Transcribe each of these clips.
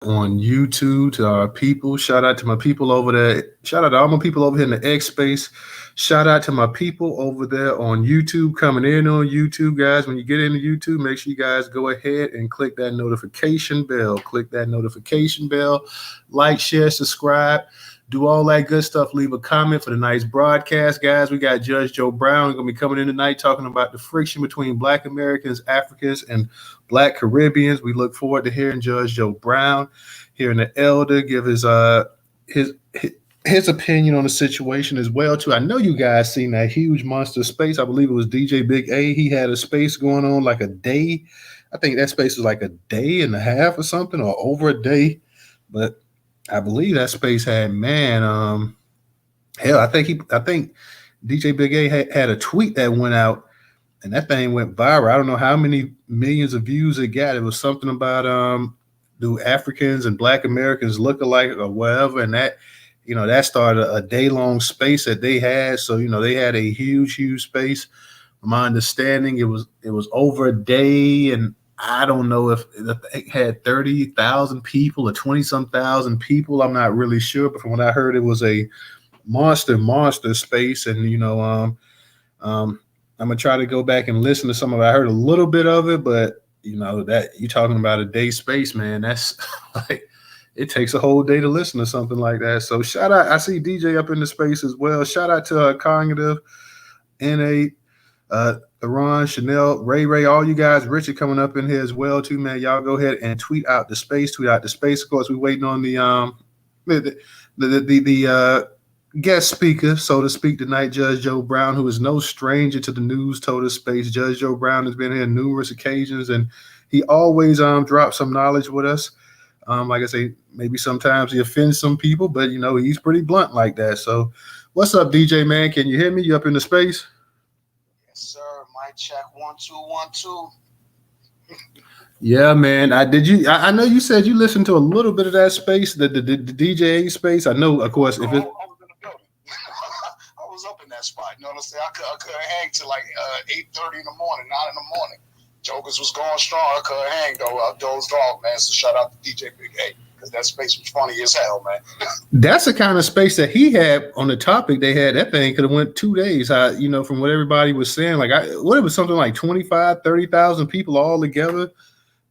on YouTube, to our people. Shout out to my people over there. Shout out to all my people over here in the X space. Shout out to my people over there on YouTube, coming in on YouTube, guys. When you get into YouTube, make sure you guys go ahead and click that notification bell. Click that notification bell. Like, share, subscribe. Do all that good stuff. Leave a comment for tonight's broadcast, guys. We got Judge Joe Brown going to be coming in tonight talking about the friction between Black Americans, Africans, and Black Caribbeans. We look forward to hearing Judge Joe Brown, hearing the elder give his his opinion on the situation as well too. I know you guys seen that huge monster space. I believe it was DJ Big A. He had a space going on like a day. I think that space was like a day and a half or something, or over a day. But I believe that space had, man, hell, I think DJ Big A had a tweet that went out, and that thing went viral. I don't know how many millions of views it got. It was something about do Africans and Black Americans look alike or whatever, and that, that started a day-long space that they had. So they had a huge space. From my understanding, it was over a day, and I don't know if it had 30,000 people or 20-some thousand people. I'm not really sure, but from what I heard, it was a monster space. And I'm gonna try to go back and listen to some of it. I heard a little bit of it, but that you talking about a day space, man. That's like, it takes a whole day to listen to something like that. So shout out. I see DJ up in the space as well. Shout out to Cognitive, NA, Theron, Chanel, Ray, all you guys, Richard coming up in here as well too, man. Y'all go ahead and tweet out the space. Of course, we're waiting on the guest speaker, so to speak, tonight, Judge Joe Brown, who is no stranger to the Newstoter space. Judge Joe Brown has been here on numerous occasions, and he always drops some knowledge with us. Like I say, maybe sometimes he offends some people, but he's pretty blunt like that. So, what's up, DJ man? Can you hear me? You up in the space? Yes, sir. Mic check 1 2 1 2. Yeah, man. I know you said you listened to a little bit of that space, the DJ space. I know, of course, if it. I was in the building. I was up in that spot. You know what I'm saying? I couldn't hang till like 8:30 in the morning, 9 in the morning. Jokers was going strong. I couldn't hang though. I dozed off, man. So shout out to DJ Big A, because that space was funny as hell, man. That's the kind of space that he had on the topic they had. That thing could have went 2 days. From what everybody was saying, like what it was, something like 25, 30,000 people all together.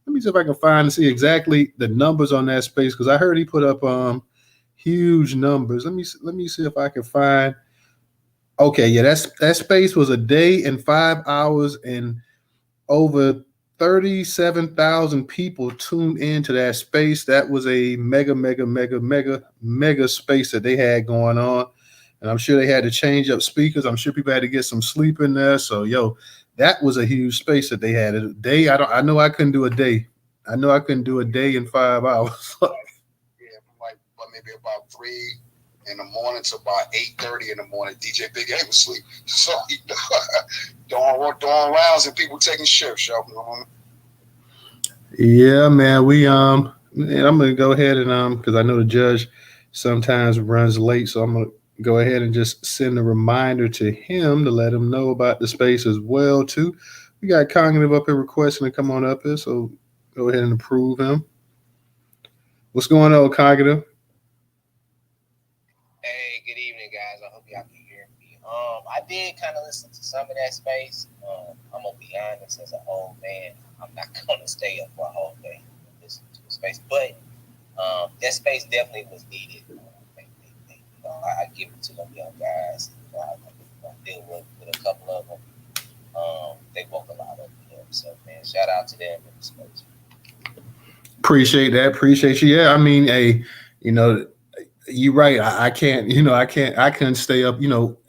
Let me see if I can find and see exactly the numbers on that space, because I heard he put up huge numbers. Let me see if I can find. Okay, yeah, that space was a day and 5 hours, and over 37,000 people tuned into that space. That was a mega space that they had going on. And I'm sure they had to change up speakers. I'm sure people had to get some sleep in there. So, that was a huge space that they had. A day, I know I couldn't do a day. I know I couldn't do a day in 5 hours. Yeah, maybe about 3 in the morning to about 8:30 in the morning. DJ Big A was asleep. So he doing rounds and people taking shifts, yo. Yeah, man. And I'm gonna go ahead and because I know the judge sometimes runs late, so I'm gonna go ahead and just send a reminder to him to let him know about the space as well too. We got Cognitive up here requesting to come on up here, so go ahead and approve him. What's going on, Cognitive? Hey, good evening, guys. I hope y'all can hear me. I did kind of listen to some of that space. I'm gonna be honest, as a whole man, I'm not gonna stay up for a whole day and listen to the space, but that space definitely was needed. I give it to them young guys. I deal with a couple of them. They woke a lot of them. So, man, shout out to them in the space. Appreciate that. Appreciate you. Yeah, I mean, hey, you're right. I can't. I couldn't stay up.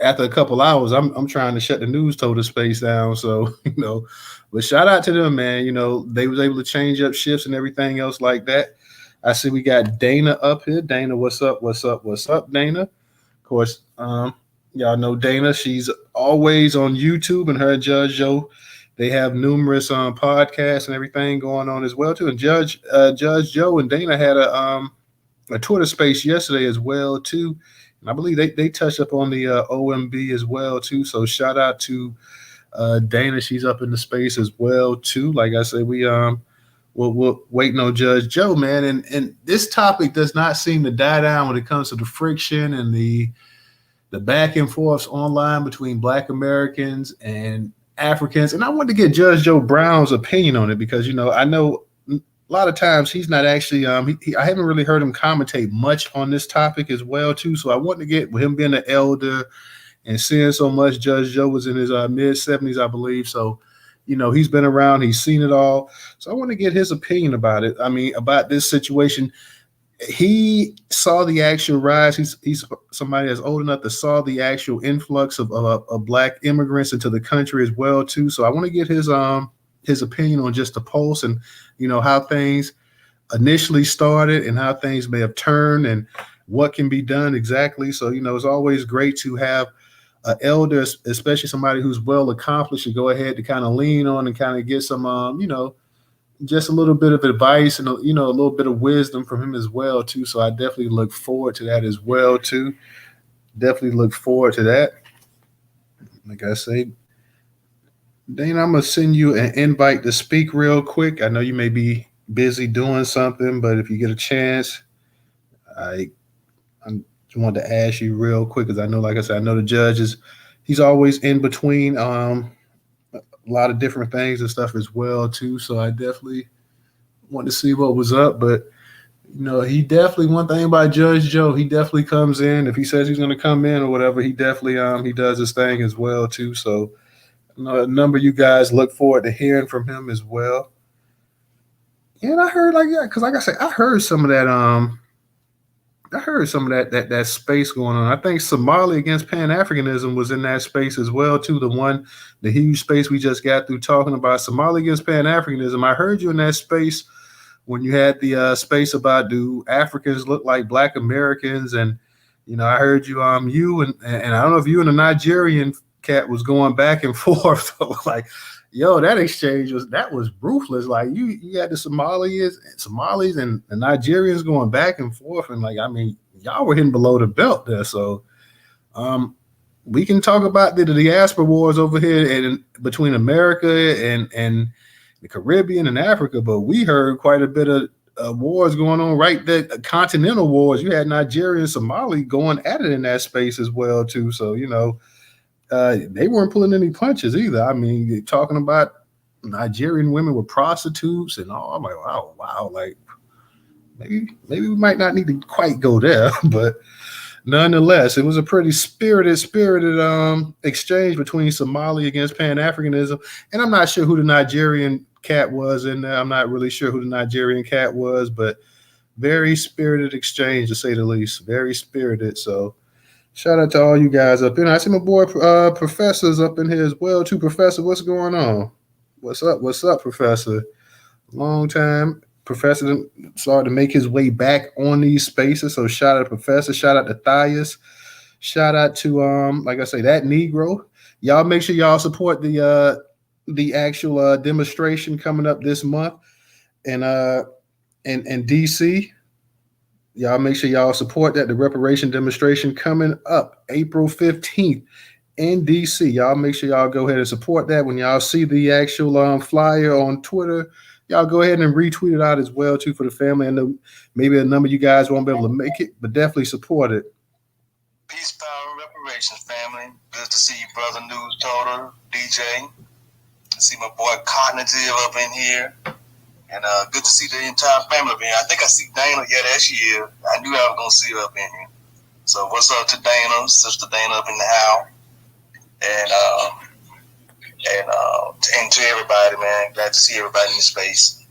After a couple hours, I'm trying to shut the Newstoter space down. So but shout out to them, man. They was able to change up shifts and everything else like that. I see we got Dana up here. Dana, what's up? What's up, Dana? Of course, y'all know Dana. She's always on YouTube, and her and Judge Joe, they have numerous podcasts and everything going on as well too. And Judge Joe and Dana had a Twitter space yesterday as well too. And I believe they touched up on the OMB as well too. So shout out to Dana. She's up in the space as well too. Like I said, we're waiting on Judge Joe, man. And this topic does not seem to die down when it comes to the friction and the back and forths online between Black Americans and Africans. And I wanted to get Judge Joe Brown's opinion on it because, I know a lot of times he's not actually, I haven't really heard him commentate much on this topic as well, too. So I wanted to get, with him being an elder and seeing so much, Judge Joe was in his mid 70s, I believe. So, he's been around, he's seen it all. So I want to get his opinion about it. I mean, about this situation. He saw the actual rise. He's somebody that's old enough to saw the actual influx of Black immigrants into the country as well too. So I want to get his opinion on just the pulse and how things initially started and how things may have turned and what can be done exactly. So it's always great to have an elder, especially somebody who's well accomplished, to go ahead to kind of lean on and kind of get some just a little bit of advice and a little bit of wisdom from him as well too. So I definitely look forward to that as well too. Definitely look forward to that. Like I say, Dana, I'm gonna send you an invite to speak real quick. I know you may be busy doing something, but if you get a chance, I just wanted to ask you real quick because I know, like I said, I know the judge he's always in between a lot of different things and stuff as well too. So I definitely wanted to see what was up. But he definitely, one thing about Judge Joe, he definitely comes in. If he says he's going to come in or whatever, he definitely he does his thing as well too. So a number of you guys look forward to hearing from him as well. And I heard because like I said, I heard some of that that space going on. I think Somalia against Pan-Africanism was in that space as well too. The huge space we just got through talking about Somalia against Pan-Africanism. I heard you in that space when you had the space about do Africans look like Black Americans, and I heard you you and I don't know if you and the Nigerian cat was going back and forth. Like, yo, that exchange was ruthless. Like you had the Somalis and the Nigerians going back and forth, and y'all were hitting below the belt there. So we can talk about the diaspora wars over here and between America and the Caribbean and Africa, but we heard quite a bit of wars going on right there, continental wars. You had Nigeria and Somali going at it in that space as well too. So they weren't pulling any punches either. I mean, talking about Nigerian women were prostitutes and all. I'm like, wow, like maybe we might not need to quite go there, but nonetheless, it was a pretty spirited exchange between Somalia against Pan-Africanism. And I'm not sure who the Nigerian cat was in there. I'm not really sure who the Nigerian cat was, but very spirited exchange to say the least. Very spirited. So shout out to all you guys up in. I see my boy Professor's up in here as well too. Professor, what's going on? What's up, Professor? Long time. Professor started to make his way back on these spaces. So shout out to Professor, shout out to Thias, shout out to like I say, that Negro. Y'all make sure y'all support the actual demonstration coming up this month in DC. Y'all make sure y'all support that. The reparation demonstration coming up April 15th in DC. Y'all make sure y'all go ahead and support that. When y'all see the actual flyer on Twitter, y'all go ahead and retweet it out as well too for the family. I know maybe a number of you guys won't be able to make it, but definitely support it. Peace, power, and reparations, family. Good to see you, brother Newstoter, DJ. I see my boy Cognitive up in here. And good to see the entire family up in here. I think I see Dana. Yeah, there she is. I knew I was going to see her up in here. So what's up to Dana, Sister Dana up in the house. And to everybody, man. Glad to see everybody in the space.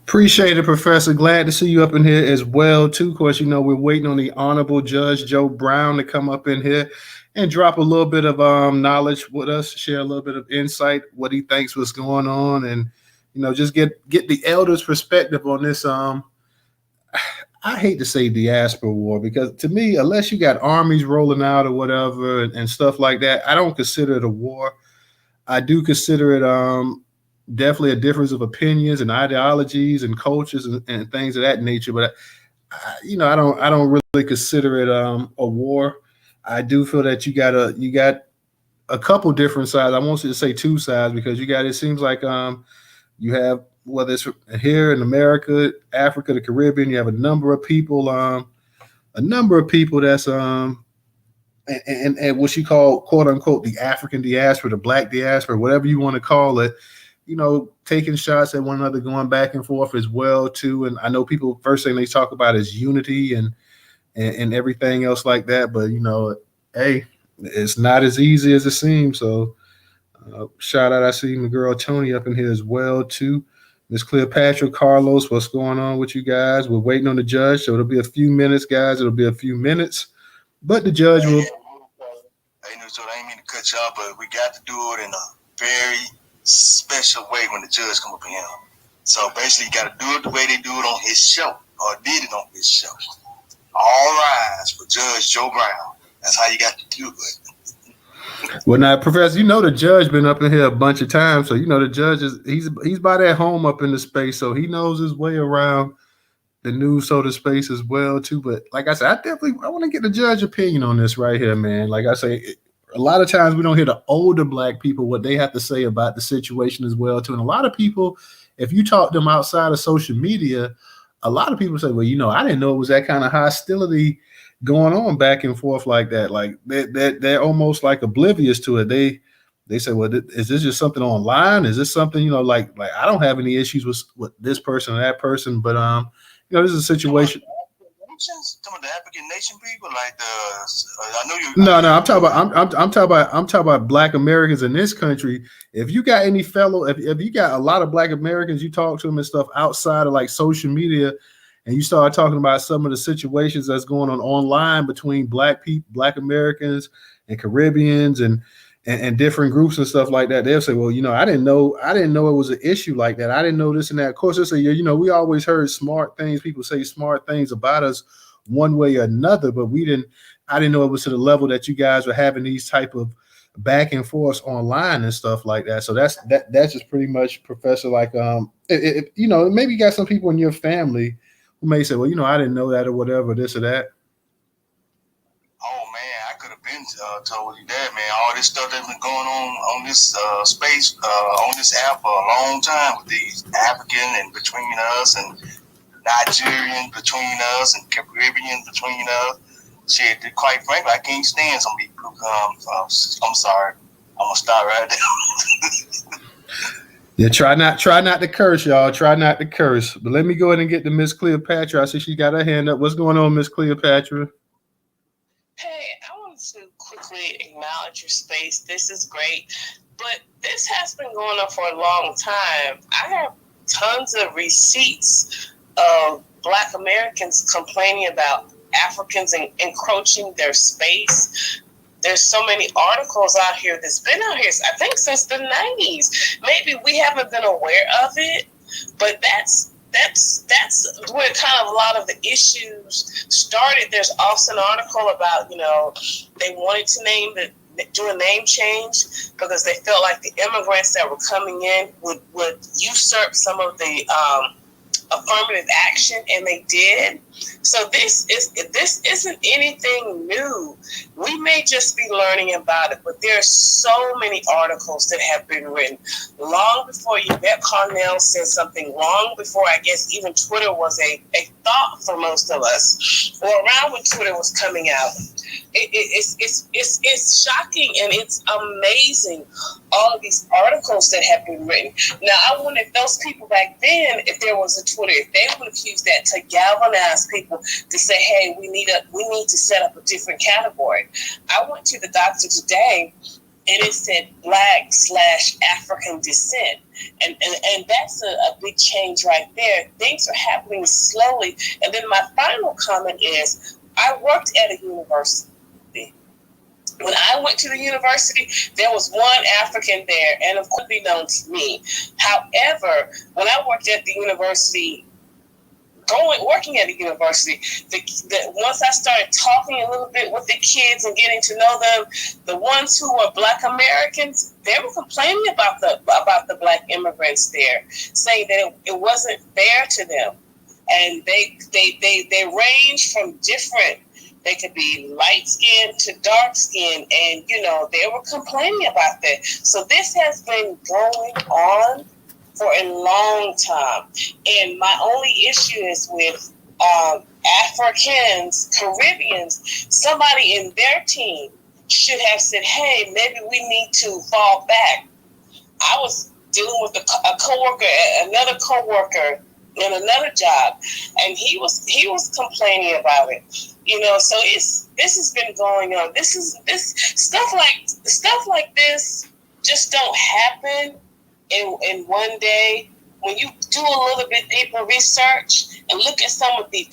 Appreciate it, Professor. Glad to see you up in here as well, too. Of course, we're waiting on the Honorable Judge Joe Brown to come up in here and drop a little bit of knowledge with us, share a little bit of insight, what he thinks was going on, and just get the elders' perspective on this. I hate to say diaspora war because to me, unless you got armies rolling out or whatever and stuff like that, I don't consider it a war. I do consider it definitely a difference of opinions and ideologies and cultures and things of that nature. But I don't really consider it a war. I do feel that you got a couple different sides. I won't say two sides because it seems like you have whether it's here in America, Africa, the Caribbean, you have a number of people that's and what you call quote unquote the African diaspora, the black diaspora, whatever you want to call it, taking shots at one another, going back and forth as well too. And I know people first thing they talk about is unity and everything else like that, but hey, it's not as easy as it seems. So shout out, I see my girl Tony up in here as well too. Miss Cleopatra, Carlos, what's going on with you guys? We're waiting on the judge, so it'll be a few minutes, guys. It'll be a few minutes, but the judge will. Hey, Newstoter, I ain't mean to cut you off, but we got to do it in a very special way when the judge come up in here. So basically, you got to do it the way they do it on his show, or did it on his show. All rise for Judge Joe Brown. That's how you got to do it. Well, now, Professor, the judge been up in here a bunch of times, so the judge he's by that home up in the space, so he knows his way around the Newstoter space as well too. But like I said, I want to get the judge opinion on this right here, man. Like I say, a lot of times we don't hear the older black people what they have to say about the situation as well too. And a lot of people, if you talk to them outside of social media, a lot of people say, well, I didn't know it was that kind of hostility going on back and forth like that. Like they're almost like oblivious to it. They say, well, is this just something online? Is this something, like I don't have any issues with this person or that person, but this is a situation. Some of the African nation people, like I know you. No, I'm talking about Black Americans in this country. If you got any if you got a lot of Black Americans, you talk to them and stuff outside of like social media, and you start talking about some of the situations that's going on online between Black people, Black Americans, and Caribbeans, and different groups and stuff like that, they'll say, well, I didn't know it was an issue like that. I didn't know this and that. Of course, they'll say, we always heard smart things. People say smart things about us one way or another, but I didn't know it was to the level that you guys were having these type of back and forth online and stuff like that. So that's just pretty much, Professor, like, maybe you got some people in your family who may say, well, I didn't know that or whatever, this or that. Oh man, I could have been told you that, man. All this stuff that's been going on this space, on this app for a long time with these African and between us and Nigerian between us and Caribbean between us. Shit, quite frankly, I can't stand some people who come. I'm sorry. I'm gonna stop right there. Yeah, try not to curse, y'all. Try not to curse. But let me go ahead and get to Miss Cleopatra. I see she got her hand up. What's going on, Miss Cleopatra? Hey, I want to quickly acknowledge your space. This is great. But this has been going on for a long time. I have tons of receipts of Black Americans complaining about Africans encroaching their space. There's so many articles out here that's been out here, I think, since the 90s. Maybe we haven't been aware of it, but that's where kind of a lot of the issues started. There's also an article about, they wanted to do a name change because they felt like the immigrants that were coming in would usurp some of the affirmative action, and they did. So this isn't anything new. We may just be learning about it, but there are so many articles that have been written long before Yvette Carnell said something, long before I guess even Twitter was a thought for most of us, or around when Twitter was coming out. It's shocking and it's amazing, all of these articles that have been written. Now, I wonder if those people back then, if there was a Twitter, if they would have used that to galvanize people to say, hey, we need to set up a different category. I went to the doctor today and it said Black/African descent. And that's a big change right there. Things are happening slowly. And then my final comment is, I worked at a university. When I went to the university, there was one African there, and of course, be known to me. However, when I worked at the university, working at the university, once I started talking a little bit with the kids and getting to know them, the ones who were Black Americans, they were complaining about the Black immigrants there, saying that it wasn't fair to them, and they range from different. They could be light skinned to dark skinned, and they were complaining about that. So this has been going on for a long time. And my only issue is with Africans, Caribbeans. Somebody in their team should have said, hey, maybe we need to fall back. I was dealing with a coworker, another coworker in another job, and he was complaining about it. So this has been going on. This stuff like this just don't happen in one day. When you do a little bit deeper research and look at some of the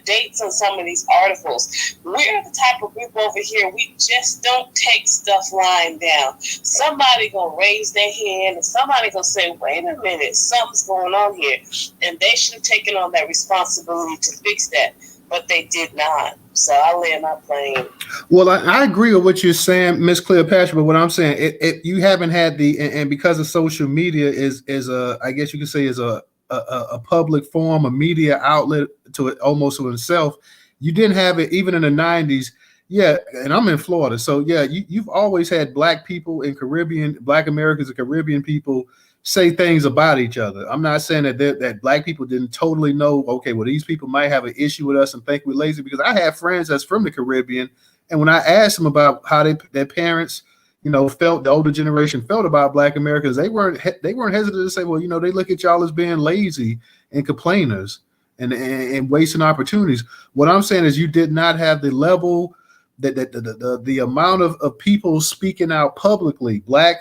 dates on some of these articles, we're the type of group over here, we just don't take stuff lying down. Somebody gonna raise their hand and somebody gonna say, wait a minute, something's going on here. And they should have taken on that responsibility to fix that, but they did not. So I land my plane. Well, I agree with what you're saying, Miss Cleopatra. But what I'm saying, you haven't had and because of social media is I guess you could say is a public forum, a media outlet to it almost to itself. You didn't have it even in the 90s. Yeah, and I'm in Florida, so yeah, you've always had Black people in Caribbean, Black Americans and Caribbean people say things about each other. I'm not saying that Black people didn't totally know, okay, well, these people might have an issue with us and think we're lazy, because I have friends that's from the Caribbean, and when I asked them about how their parents, felt, the older generation felt about Black Americans, they weren't hesitant to say, well, they look at y'all as being lazy and complainers and wasting opportunities. What I'm saying is you did not have the level, the amount of people speaking out publicly, Black,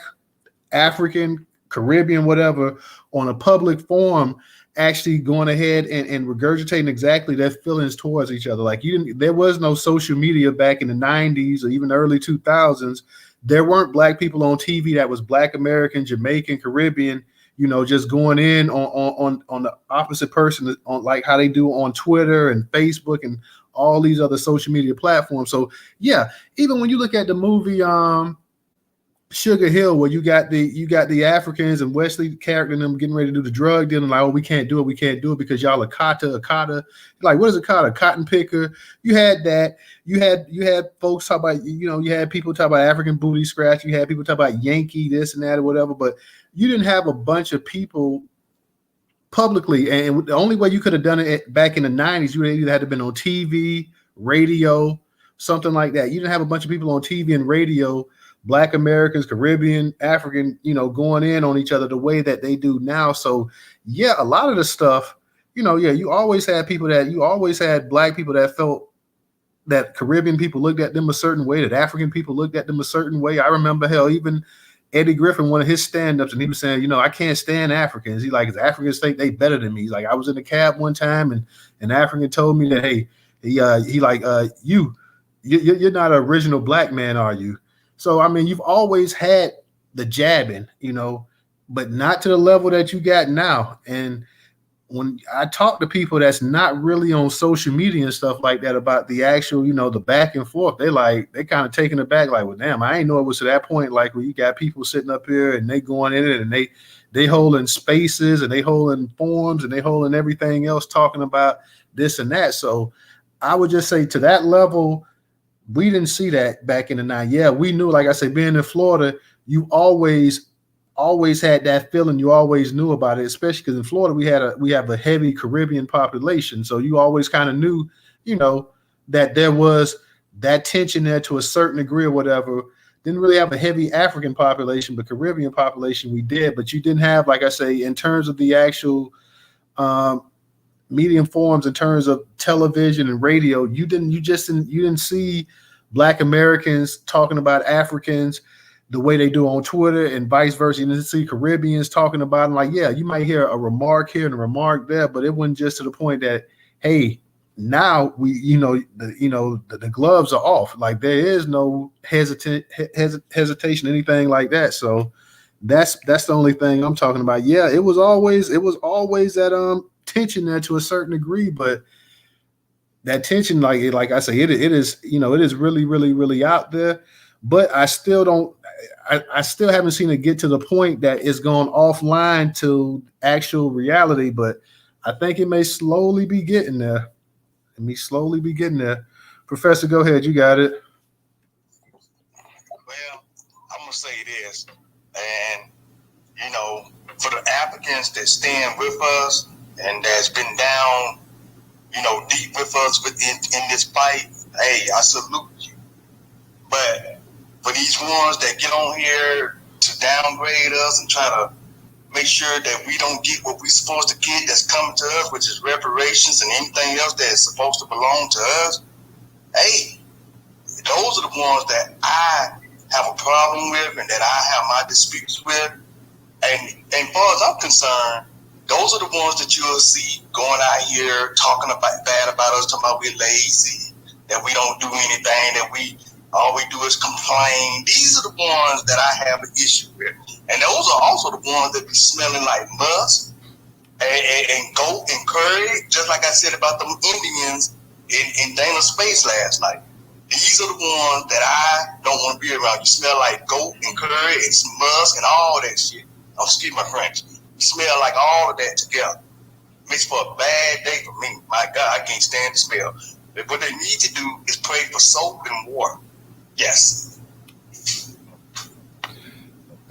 African, Caribbean, whatever, on a public forum, actually going ahead and regurgitating exactly their feelings towards each other. Like there was no social media back in the 90s or even early 2000s. There weren't Black people on TV that was Black American, Jamaican, Caribbean, just going in on the opposite person, on like how they do on Twitter and Facebook and all these other social media platforms. So yeah, even when you look at the movie Sugar Hill, where you got the Africans and Wesley character and them getting ready to do the drug dealing, like, oh, we can't do it because y'all a kata. Like, what is a kata? Cotton picker. You had that. You had folks talk about, you had people talk about African booty scratch. You had people talk about Yankee this and that or whatever, but you didn't have a bunch of people publicly. And the only way you could have done it back in the 90s, you either had to have been on TV, radio, something like that. You didn't have a bunch of people on TV and radio, Black Americans, Caribbean, African, going in on each other the way that they do now. So yeah, a lot of the stuff, you always had Black people that felt that Caribbean people looked at them a certain way, that African people looked at them a certain way. I remember, hell, even Eddie Griffin, one of his stand-ups, and he was saying, I can't stand Africans. He like, Africans think they better than me. He's like, I was in a cab one time and an African told me that, hey, you're not an original Black man, are you? So, I mean, you've always had the jabbing, but not to the level that you got now. And when I talk to people that's not really on social media and stuff like that about the actual, the back and forth, they kind of taken aback, like, well, damn, I ain't know it was to that point. Like, where you got people sitting up here and they going in it and they holding spaces and they holding forums and they holding everything else, talking about this and that. So I would just say to that level, we didn't see that back in the 90s. Yeah, we knew, like I said, being in Florida, you always had that feeling. You always knew about it, especially because in Florida we have a heavy Caribbean population. So you always kind of knew, that there was that tension there to a certain degree or whatever. Didn't really have a heavy African population, but Caribbean population we did. But you didn't have, like I say, in terms of the actual medium forms, in terms of television and radio, you didn't see Black Americans talking about Africans the way they do on Twitter and vice versa. You didn't see Caribbeans talking about them. Like, yeah, you might hear a remark here and a remark there, but it wasn't just to the point that, hey, now we, the gloves are off. Like, there is no hesitation, anything like that. So that's the only thing I'm talking about. Yeah, it was always that tension there to a certain degree, but that tension, like I say, it is really, really, really out there. But I still haven't seen it get to the point that it's gone offline to actual reality. But I think it may slowly be getting there. Professor, go ahead. You got it. Well, I'm gonna say this, and for the Africans that stand with us and that's been down, deep with us in this fight, hey, I salute you. But for these ones that get on here to downgrade us and try to make sure that we don't get what we're supposed to get that's coming to us, which is reparations and anything else that is supposed to belong to us, hey, those are the ones that I have a problem with and that I have my disputes with. And as far as I'm concerned, those are the ones that you'll see going out here talking bad about us, talking about we're lazy, that we don't do anything, that all we do is complain. These are the ones that I have an issue with. And those are also the ones that be smelling like musk and goat and curry, just like I said about them Indians in Dana's space last night. These are the ones that I don't want to be around. You smell like goat and curry and musk and all that shit. Oh, excuse my French. You smell like all of that together. Makes for a bad day for me. My God, I can't stand the smell. But what they need to do is pray for soap and water. Yes.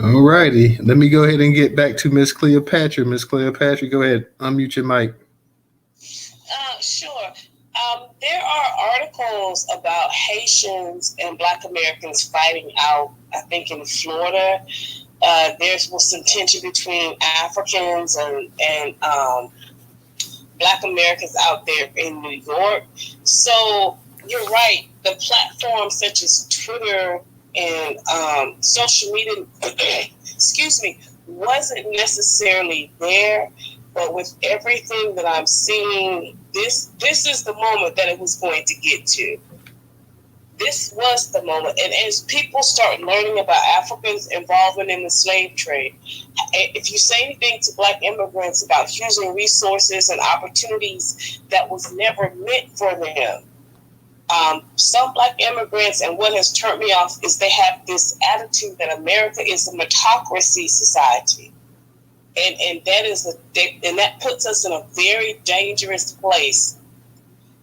All righty. Let me go ahead and get back to Miss Cleopatra. Miss Cleopatra, go ahead. Unmute your mic. Sure. There are articles about Haitians and Black Americans fighting out, I think, in Florida. There was some tension between Africans and Black Americans out there in New York. So you're right. The platforms such as Twitter and social media, wasn't necessarily there. But with everything that I'm seeing, this is the moment that it was going to get to. This was the moment. And as people start learning about Africans' involvement in the slave trade, if you say anything to Black immigrants about using resources and opportunities that was never meant for them, some Black immigrants, and what has turned me off is they have this attitude that America is a meritocracy society. And that puts us in a very dangerous place.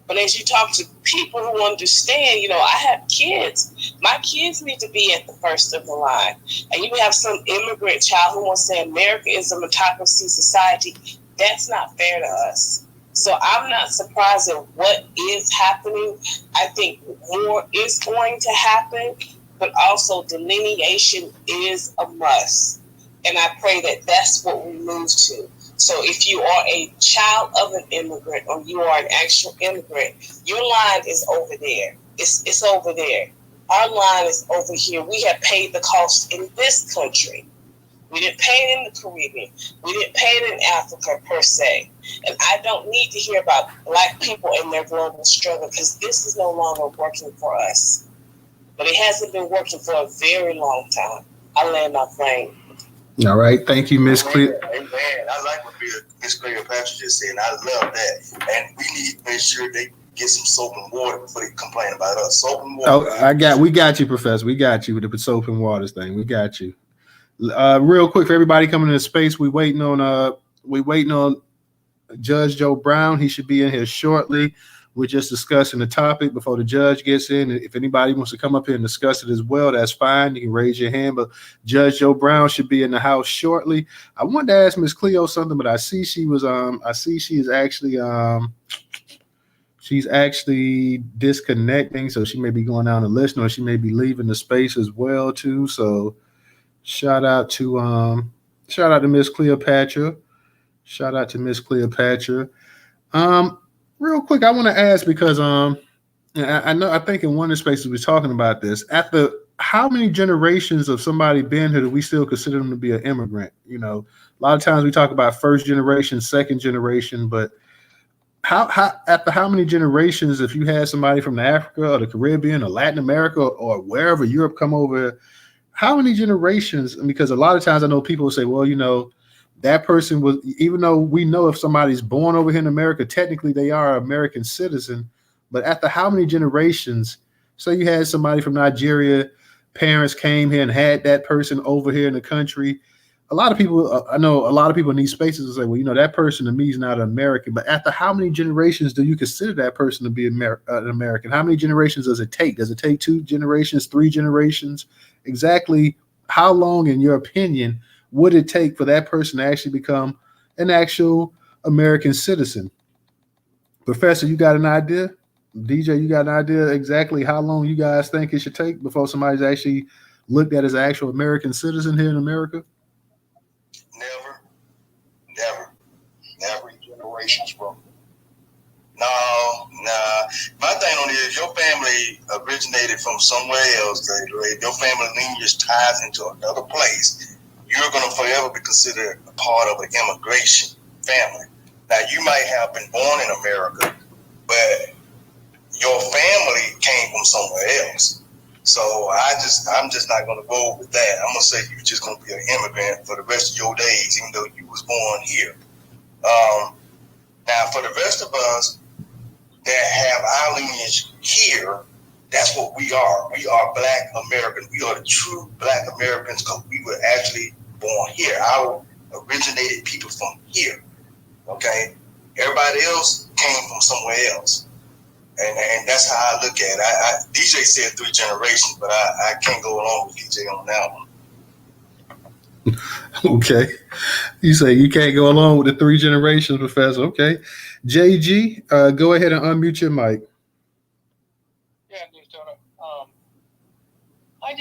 But as you talk to people who understand, I have kids. My kids need to be at the first of the line. And you have some immigrant child who wants to say America is a meritocracy society. That's not fair to us. So I'm not surprised at what is happening. I think more is going to happen, but also delineation is a must. And I pray that that's what we move to. So if you are a child of an immigrant or you are an actual immigrant, your line is over there. It's over there. Our line is over here. We have paid the cost in this country. We didn't pay it in the Caribbean. We didn't pay it in Africa per se. And I don't need to hear about Black people and their global struggle because this is no longer working for us. But it hasn't been working for a very long time. I land my plane. All right. Thank you, Miss Cleo. Amen. I like what Miss Cleopatra just said, and I love that. And we need to make sure they get some soap and water before they complain about us. Soap and water. Oh, we got you, Professor. We got you with the soap and waters thing. We got you. Real quick for everybody coming into space, we waiting on Judge Joe Brown. He should be in here shortly. We're just discussing the topic before the judge gets in. If anybody wants to come up here and discuss it as well, that's fine. You can raise your hand. But Judge Joe Brown should be in the house shortly. I wanted to ask Miss Cleo something, but I see she is actually she's actually disconnecting, so she may be going down to listen, or she may be leaving the space as well too. So shout out to Miss Cleopatra. Shout out to Miss Cleopatra. Real quick, I want to ask because I think in one of the spaces we're talking about this. After how many generations of somebody been here do we still consider them to be an immigrant? A lot of times we talk about first generation, second generation, but how after how many generations, if you had somebody from Africa or the Caribbean or Latin America or wherever Europe come over, how many generations? Because a lot of times I know people will say, well, that person was, even though we know if somebody's born over here in America, technically they are an American citizen, but after how many generations? So you had somebody from Nigeria, parents came here and had that person over here in the country. A lot of people, I know a lot of people in these spaces will say, well, that person to me is not an American, but after how many generations do you consider that person to be an American? How many generations does it take? Does it take 2 generations, 3 generations? Exactly how long, in your opinion, would it take for that person to actually become an actual American citizen? Professor, you got an idea? DJ, you got an idea exactly how long you guys think it should take before somebody's actually looked at as an actual American citizen here in America? Never generations, bro. No. My thing on it is your family originated from somewhere else. If your family lineage ties into another place, you're going to forever be considered a part of an immigration family. Now, you might have been born in America, but your family came from somewhere else. So I'm just not going to go with that. I'm going to say you're just going to be an immigrant for the rest of your days, even though you was born here. Now, for the rest of us that have our lineage here, that's what we are. We are Black Americans. We are the true Black Americans because we were actually born here. Our originated people from here. Okay? Everybody else came from somewhere else. And that's how I look at it. DJ said 3 generations, but I can't go along with DJ on that one. Okay. You say you can't go along with the 3 generations, Professor. Okay. JG, go ahead and unmute your mic. Yeah, Newstoter. I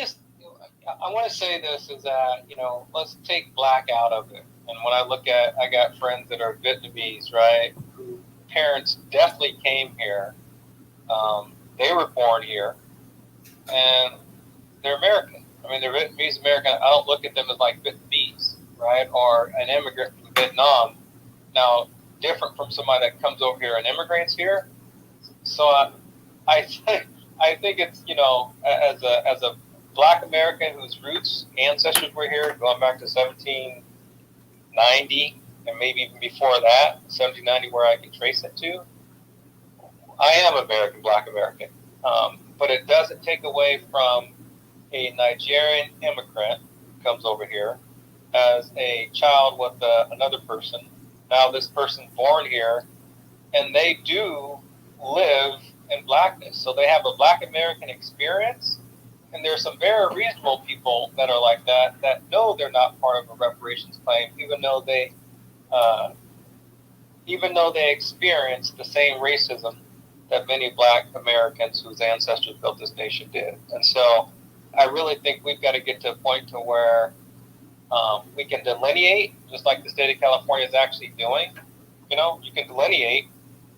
want to say this is that, let's take Black out of it. And when I look at, I got friends that are Vietnamese, right? Who parents definitely came here. They were born here, and they're American. I mean, they're Vietnamese American. I don't look at them as like Vietnamese, right? Or an immigrant from Vietnam. Now, different from somebody that comes over here and immigrates here. So I think it's, as a Black American whose roots, ancestors were here, going back to 1790, and maybe even before that, 1790, where I can trace it to. I am American, Black American, but it doesn't take away from a Nigerian immigrant who comes over here as a child with another person. Now this person born here, and they do live in Blackness. So they have a Black American experience, and there's some very reasonable people that are like that know they're not part of a reparations claim, even though they experience the same racism that many Black Americans whose ancestors built this nation did. And so I really think we've got to get to a point to where we can delineate, just like the state of California is actually doing. You can delineate.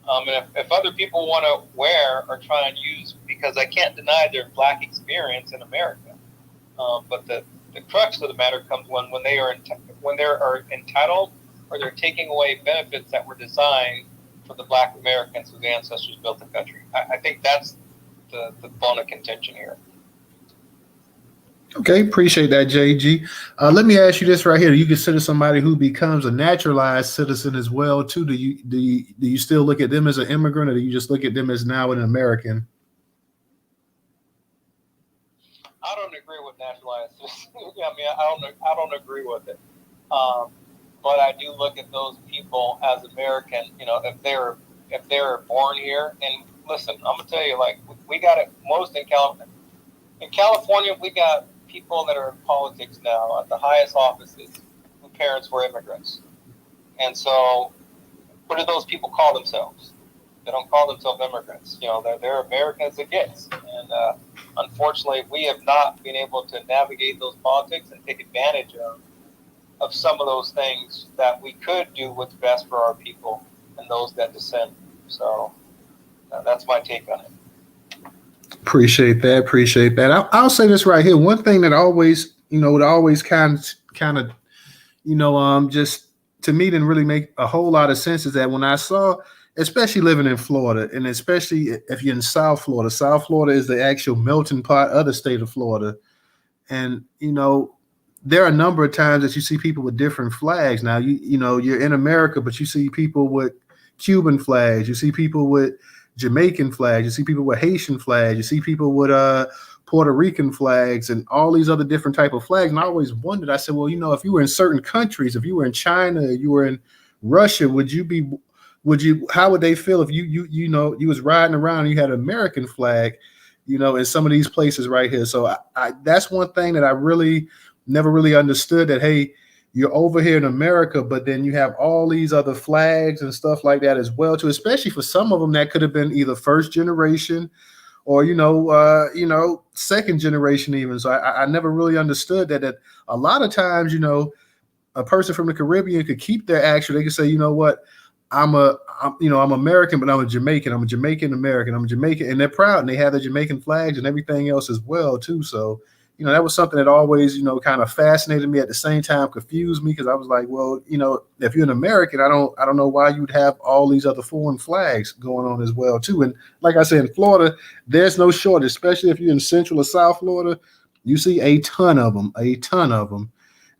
And if other people want to wear or try and use, because I can't deny their Black experience in America. But the crux of the matter comes when they are entitled, or they're taking away benefits that were designed for the Black Americans whose ancestors built the country. I think that's the bone of contention here. Okay, appreciate that, JG. Let me ask you this right here. Do you consider somebody who becomes a naturalized citizen as well, too? Do you still look at them as an immigrant, or do you just look at them as now an American? I don't agree with naturalized citizens. I don't agree with it. But I do look at those people as American. If they're born here. And listen, I'm gonna tell you, like, we got it most in California. In California, we got people that are in politics now at the highest offices whose parents were immigrants. And so, what do those people call themselves? They don't call themselves immigrants. They're American as it gets. And unfortunately, we have not been able to navigate those politics and take advantage of some of those things that we could do what's best for our people and those that descend. So that's my take on it. Appreciate that. I'll say this right here. One thing that always, would always kind of, just to me didn't really make a whole lot of sense is that when I saw, especially living in Florida, and especially if you're in South Florida is the actual melting pot of the state of Florida. And, there are a number of times that you see people with different flags. Now, you're in America, but you see people with Cuban flags. You see people with Jamaican flags. You see people with Haitian flags. You see people with Puerto Rican flags and all these other different type of flags. And I always wondered, I said, well, if you were in certain countries, if you were in China, you were in Russia, how would they feel if you was riding around and you had an American flag, in some of these places right here. So I that's one thing that I really never really understood, that, hey, you're over here in America, but then you have all these other flags and stuff like that as well too, especially for some of them that could have been either first generation or second generation even. So I never really understood that a lot of times, a person from the Caribbean could keep their accent. They could say, you know what, I'm American, but I'm a Jamaican. I'm a Jamaican American. I'm a Jamaican, and they're proud, and they have the Jamaican flags and everything else as well too. So, that was something that always, kind of fascinated me, at the same time confused me, because I was like, well, if you're an American, I don't know why you'd have all these other foreign flags going on as well too. And like I said, in Florida, there's no shortage, especially if you're in Central or South Florida. You see a ton of them.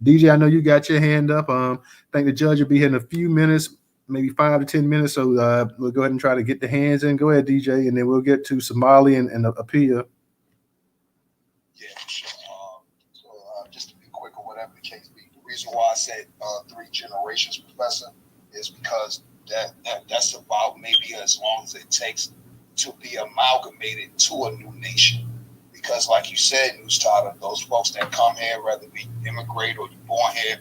DJ, I know you got your hand up. I think the judge will be here in a few minutes, maybe 5 to 10 minutes. So we'll go ahead and try to get the hands in. Go ahead, DJ, and then we'll get to Somali and Apia. Yeah, sure. Just to be quick or whatever the case be, the reason why I said 3 generations, Professor, is because that's about maybe as long as it takes to be amalgamated to a new nation. Because like you said, Newstoter, those folks that come here, whether be immigrate or you're born here,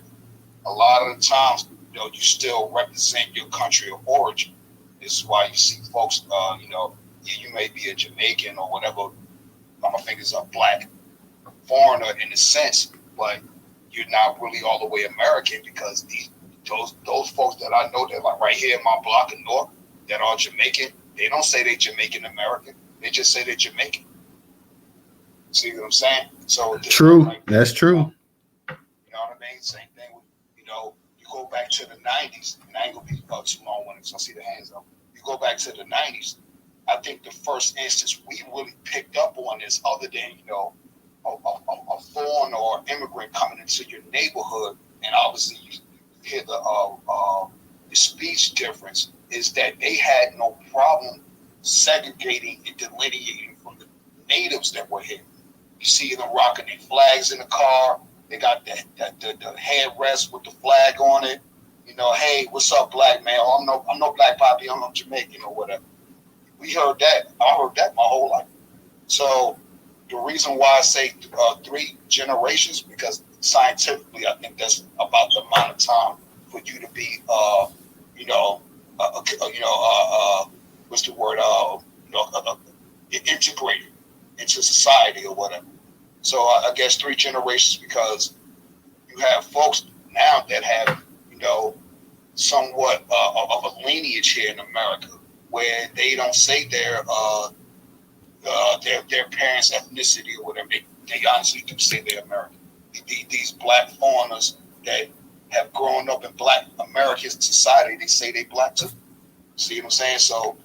a lot of the times, you still represent your country of origin. This is why you see folks, you may be a Jamaican or whatever, my fingers are black, foreigner in a sense, but you're not really all the way American, because those folks that I know that like right here in my block of North that are Jamaican, they don't say they're Jamaican American. They just say they're Jamaican. See what I'm saying? So true. Like, that's true. You know what I mean? Same thing with, you go back to the 90s, and I ain't going to be too long when I see the hands up. You go back to the 90s, I think the first instance we really picked up on this, other than, a foreign or immigrant coming into your neighborhood, and obviously you hear the speech difference, is that they had no problem segregating and delineating from the natives that were here. You see them rocking their flags in the car. They got the headrest with the flag on it. Hey, what's up, black man? Oh, I'm no black poppy. I'm Jamaican or whatever. We heard that. I heard that my whole life. So the reason why I say 3 generations, because scientifically, I think that's about the amount of time for you to be, what's the word? Integrated into society or whatever. So I guess 3 generations, because you have folks now that have, somewhat of a lineage here in America, where they don't say their parents' ethnicity or whatever. They honestly do say they're American. These black foreigners that have grown up in black American society, they say they black too. See what I'm saying? So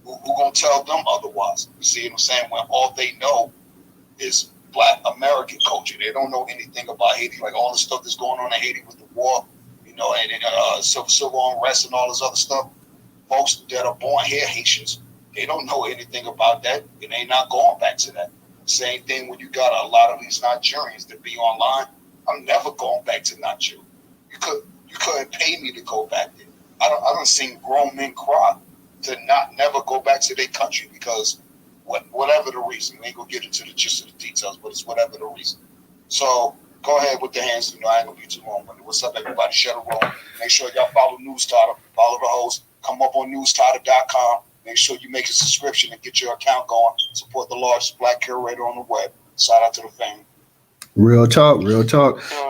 who gonna tell them otherwise? You see what I'm saying? When all they know is black American culture. They don't know anything about Haiti, like all the stuff that's going on in Haiti with the war, and civil unrest and all this other stuff. Folks that are born here, Haitians, they don't know anything about that, and they not going back to that. Same thing when you got a lot of these Nigerians that be online. I'm never going back to Nigeria. You couldn't pay me to go back there. I don't seen grown men cry to never go back to their country, because whatever the reason. We ain't gonna get into the gist of the details, but it's whatever the reason. So go ahead with the hands. I ain't gonna be too long with it. What's up, everybody? Share the room. Make sure y'all follow Newstoter, follow the host. Come up on newstoter.com. Make sure you make a subscription and get your account going. Support the largest black curator on the web. Shout out to the family. Real talk.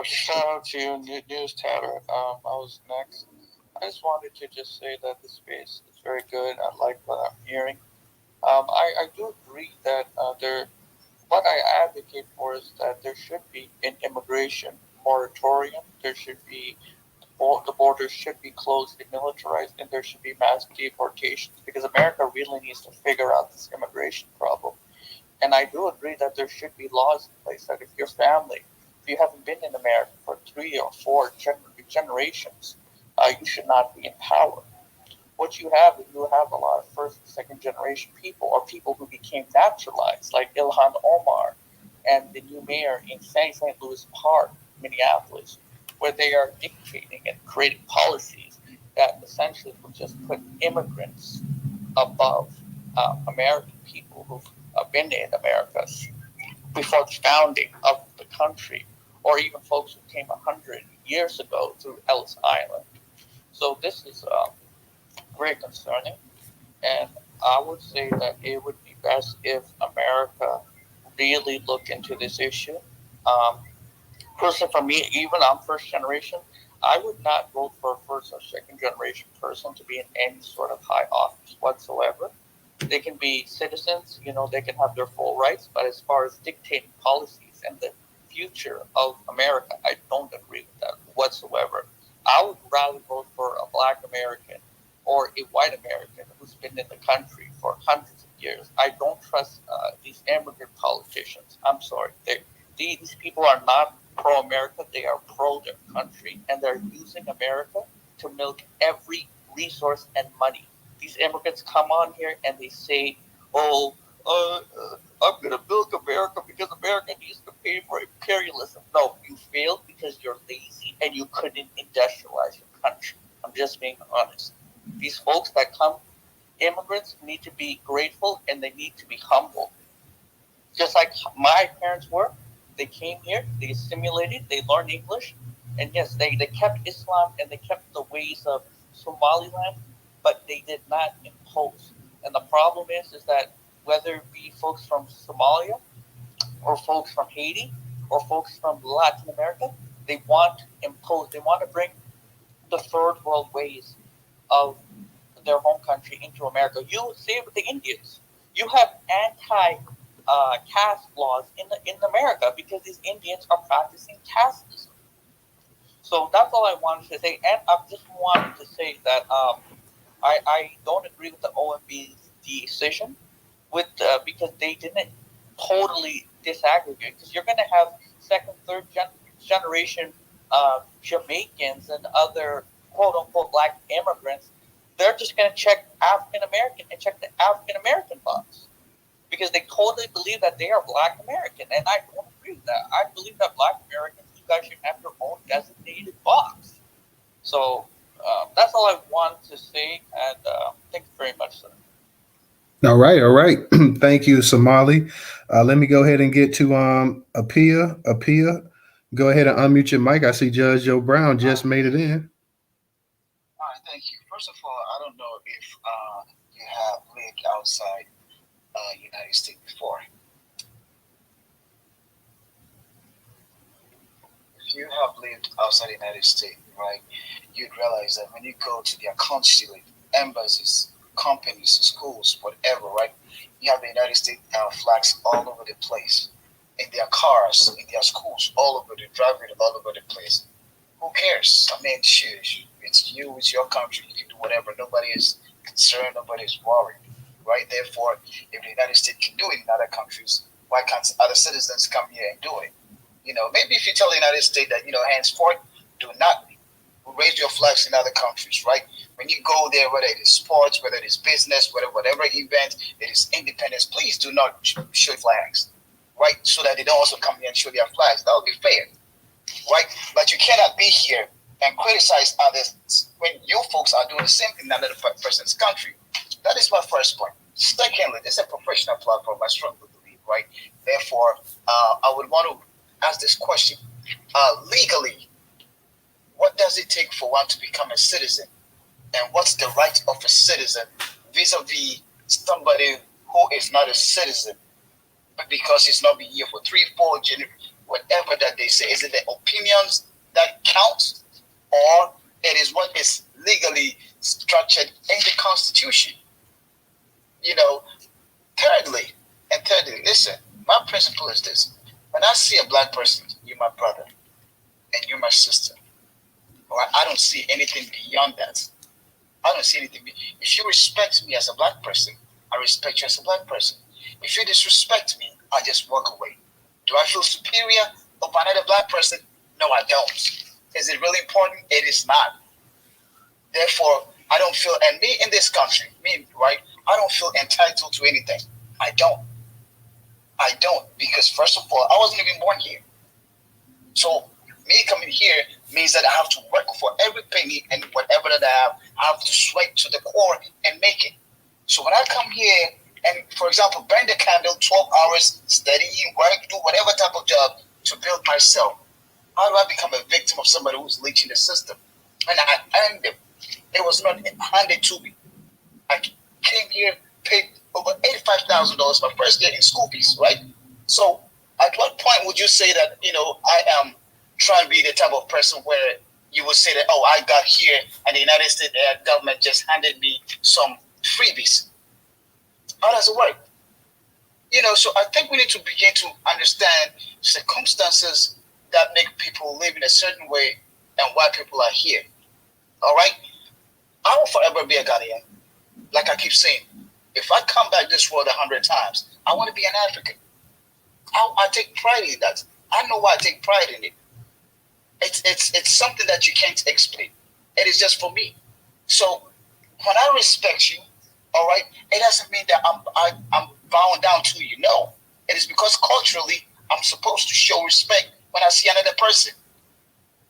Shout out to you, Newstoter. I was next. I just wanted to just say that the space is very good. I like what I'm hearing. I do agree that what I advocate for is that there should be an immigration moratorium. There should be, the borders should be closed and militarized, and there should be mass deportations, because America really needs to figure out this immigration problem. And I do agree that there should be laws in place that if your family, if you haven't been in America for 3 or 4 generations, you should not be in power. What you have is you have a lot of first and second generation people, or people who became naturalized, like Ilhan Omar and the new mayor in St. Louis Park, Minneapolis, where they are dictating and creating policies that essentially will just put immigrants above American people who've been in America before the founding of the country, or even folks who came 100 years ago through Ellis Island. So this is very concerning, and I would say that it would be best if America really looked into this issue. Um, Personally, for me, even I'm first generation, I would not vote for a first or second generation person to be in any sort of high office whatsoever. They can be citizens, they can have their full rights, but as far as dictating policies and the future of America, I don't agree with that whatsoever. I would rather vote for a black American or a white American who's been in the country for hundreds of years. I don't trust these immigrant politicians. I'm sorry. These people are not pro-America. They are pro their country, and they're using America to milk every resource and money. These immigrants come on here and they say, "Oh, I'm going to milk America because America needs to pay for imperialism." No, you failed because you're lazy and you couldn't industrialize your country. I'm just being honest. These folks that come, immigrants, need to be grateful and they need to be humble. Just like my parents were. They came here, they assimilated, they learned English, and yes, they kept Islam and they kept the ways of Somaliland, but they did not impose. And the problem is that whether it be folks from Somalia or folks from Haiti or folks from Latin America, they want to impose, they want to bring the third world ways of their home country into America. You see it with the Indians. You have caste laws in America because these Indians are practicing casteism. So that's all I wanted to say. And I just wanted to say that I don't agree with the OMB's decision because they didn't totally disaggregate. Because you're going to have second, third generation Jamaicans and other quote unquote black immigrants. They're just going to check African American and check the African American box. Because they totally believe that they are black American. And I don't agree with that. I believe that black Americans, you guys should have your own designated box. So that's all I wanted to say. And thank you very much, sir. All right. Thank you, Somali. Let me go ahead and get to Apia. Apia, go ahead and unmute your mic. I see Judge Joe Brown just made it in. All right, thank you. First of all, I don't know if you have lived outside United States before. If you have lived outside the United States, right, you'd realize that when you go to their consulate, embassies, companies, schools, whatever, right, you have the United States flags all over the place. In their cars, in their schools, all over, they drive it all over the place. Who cares? I mean, shoot, it's you, it's your country, you can do whatever. Nobody is concerned, nobody is worried. Right? Therefore, if the United States can do it in other countries, why can't other citizens come here and do it? Maybe if you tell the United States that, henceforth, do not raise your flags in other countries, right? When you go there, whether it is sports, whether it is business, whatever event, it is independence, please do not show flags, right? So that they don't also come here and show their flags. That would be fair, right? But you cannot be here and criticize others when you folks are doing the same thing in another person's country. That is my first point. Secondly, this is a professional platform, I strongly believe, right? Therefore, I would want to ask this question. Legally, what does it take for one to become a citizen? And what's the right of a citizen vis-a-vis somebody who is not a citizen because he's not been here for 3, 4 generations, whatever that they say? Is it the opinions that count, or it is what is legally structured in the Constitution? Thirdly, listen, my principle is this. When I see a black person, you're my brother and you're my sister. Or I don't see anything beyond that. I don't see anything. If you respect me as a black person, I respect you as a black person. If you disrespect me, I just walk away. Do I feel superior over another black person? No, I don't. Is it really important? It is not. Therefore, I don't feel, and me in this country, right? I don't feel entitled to anything. I don't, because first of all, I wasn't even born here. So me coming here means that I have to work for every penny and whatever that I have to sweat to the core and make it. So when I come here and, for example, burn the candle 12 hours, study, work, do whatever type of job to build myself, How do I become a victim of somebody who's leeching the system? And I earned it. It was not handed to me. I came here, paid over $85,000 my first year in school fees, right? So at what point would you say that, I am trying to be the type of person where you would say that, oh, I got here and the United States government just handed me some freebies? How does it work? So I think we need to begin to understand circumstances that make people live in a certain way and why people are here. All right? I will forever be a Ghanaian. Like I keep saying, if I come back this world 100 times, I want to be an African. I take pride in that. I know why I take pride in it. It's something that you can't explain. It is just for me. So when I respect you, all right, it doesn't mean that I'm bowing down to you. No, it is because culturally I'm supposed to show respect when I see another person.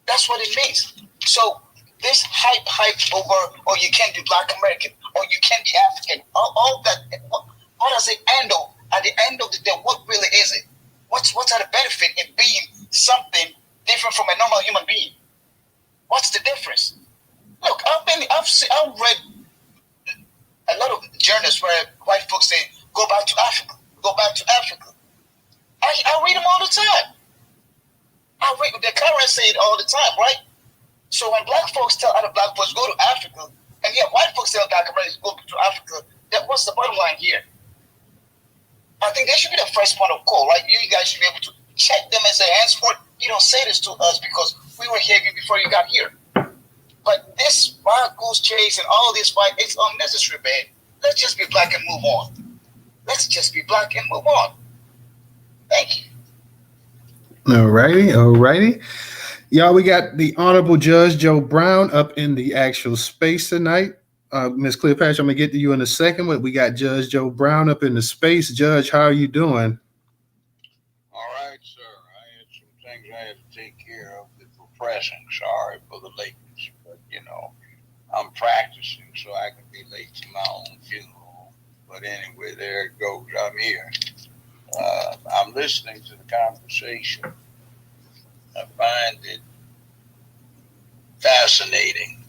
That's what it means. So this hype over, or you can't be Black American, or you can't be African, all that. What does it end on? At the end of the day, what really is it? What's the benefit in being something different from a normal human being? What's the difference? Look, I've read a lot of journals where white folks say, go back to Africa, go back to Africa. I read them all the time. The currents say it all the time, right? So when black folks tell other black folks go to Africa, and yet white folks tell black Americans go to Africa, what's the bottom line here? I think they should be the first point of call, right? You guys should be able to check them and say, henceforth, you don't say this to us because we were here before you got here. But this wild goose chase and all this fight, it's unnecessary, man. Let's just be black and move on. Let's just be black and move on. Thank you. All righty. Y'all, we got the Honorable Judge Joe Brown up in the actual space tonight. Ms. Cleopatra, I'm going to get to you in a second, but we got Judge Joe Brown up in the space. Judge, how are you doing? All right, sir. I had some things I had to take care of that were pressing. Sorry for the lateness, but, I'm practicing so I can be late to my own funeral. But anyway, there it goes. I'm here. I'm listening to the conversation. I find it fascinating.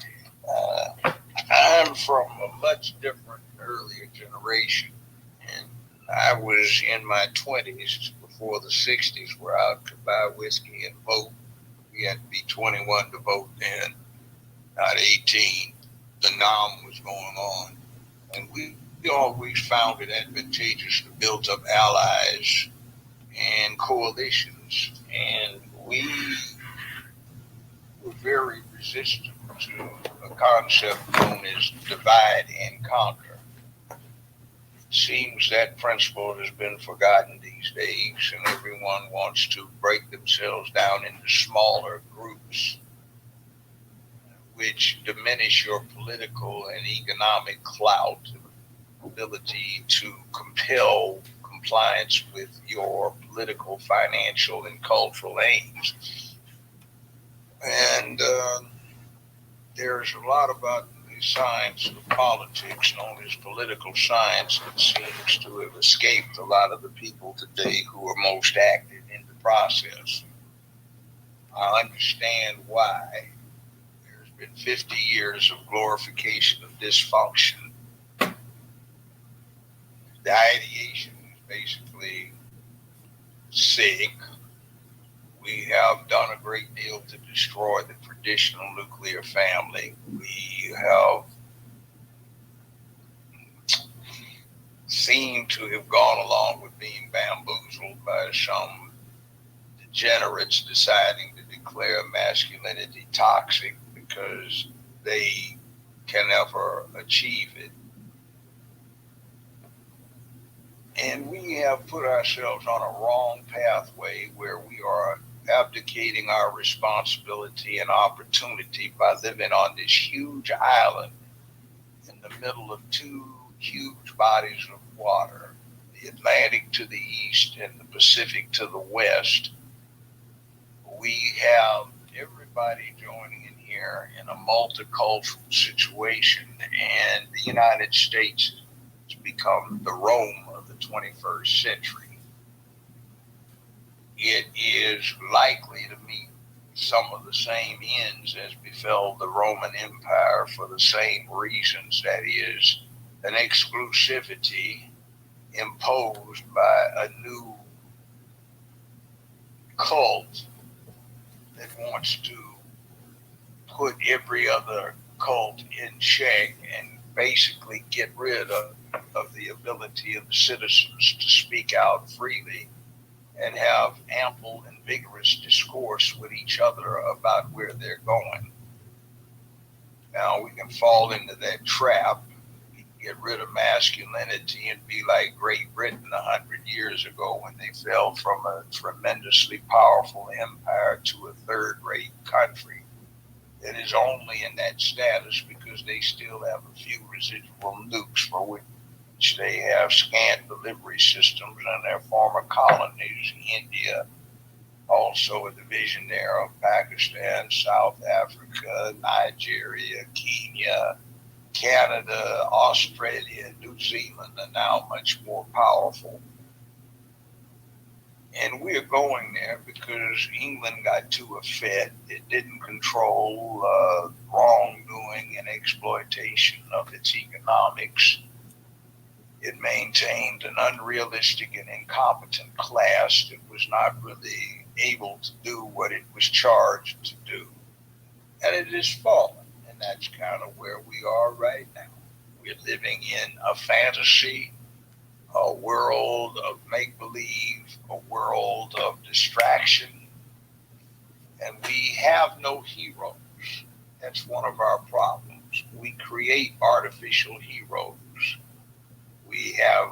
I'm from a much different earlier generation, and I was in my 20s before the 60s where I could buy whiskey and vote. We had to be 21 to vote then, not 18. The NOM was going on, and we always found it advantageous to build up allies and coalitions, and we were very resistant to a concept known as divide and conquer. It seems that principle has been forgotten these days, and everyone wants to break themselves down into smaller groups, which diminish your political and economic clout, ability to compel compliance with your political, financial, and cultural aims. And there's a lot about the science of politics known as political science that seems to have escaped a lot of the people today who are most active in the process. I understand why. There's been 50 years of glorification of dysfunction. The ideation is basically sick. We have done a great deal to destroy the traditional nuclear family. We have seemed to have gone along with being bamboozled by some degenerates deciding to declare masculinity toxic because they can never achieve it. And we have put ourselves on a wrong pathway where we are abdicating our responsibility and opportunity by living on this huge island in the middle of two huge bodies of water, the Atlantic to the east and the Pacific to the west. We have everybody joining in here in a multicultural situation, and the United States has become the Rome of the 21st century. It is likely to meet some of the same ends as befell the Roman Empire for the same reasons, that is, an exclusivity imposed by a new cult that wants to put every other cult in check and basically get rid of the ability of the citizens to speak out freely and have ample and vigorous discourse with each other about where they're going. Now, we can fall into that trap, get rid of masculinity, and be like Great Britain 100 years ago when they fell from a tremendously powerful empire to a third-rate country that is only in that status because they still have a few residual nukes for which they have scant delivery systems in their former colonies, India, also a division there of Pakistan, South Africa, Nigeria, Kenya, Canada, Australia, New Zealand are now much more powerful. And we're going there because England got too effete. It didn't control wrongdoing and exploitation of its economics. It maintained an unrealistic and incompetent class that was not really able to do what it was charged to do. And it has fallen. And that's kind of where we are right now. We're living in a fantasy, a world of make-believe, a world of distraction. And we have no heroes. That's one of our problems. We create artificial heroes. We have,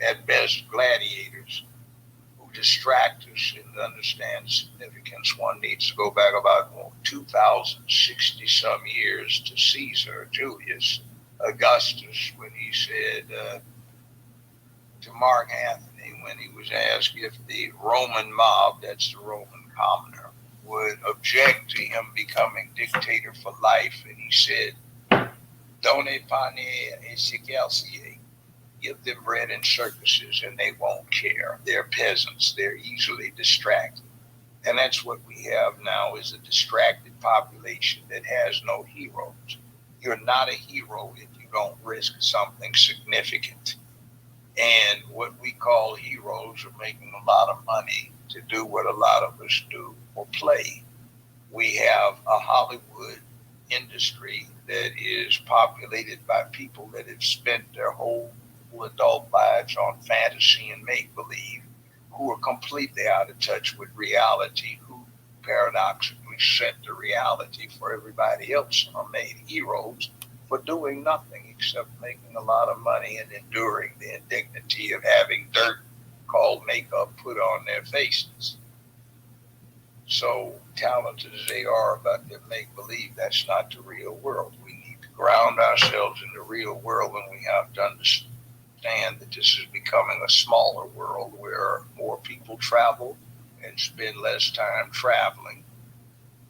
at best, gladiators who distract us and to understand significance. One needs to go back about 2,060 some years to Caesar, Julius Augustus, when he said to Mark Antony, when he was asked if the Roman mob, that's the Roman commoner, would object to him becoming dictator for life, and he said, "Done pane e sicelcie." Give them bread and circuses and they won't care. They're peasants. They're easily distracted. And that's what we have now, is a distracted population that has no heroes. You're not a hero if you don't risk something significant. And what we call heroes are making a lot of money to do what a lot of us do or play. We have a Hollywood industry that is populated by people that have spent their whole adult lives on fantasy and make-believe, who are completely out of touch with reality, who paradoxically set the reality for everybody else and are made heroes for doing nothing except making a lot of money and enduring the indignity of having dirt called makeup put on their faces. So talented as they are about their make-believe, that's not the real world. We need to ground ourselves in the real world, and we have to understand that this is becoming a smaller world where more people travel and spend less time traveling,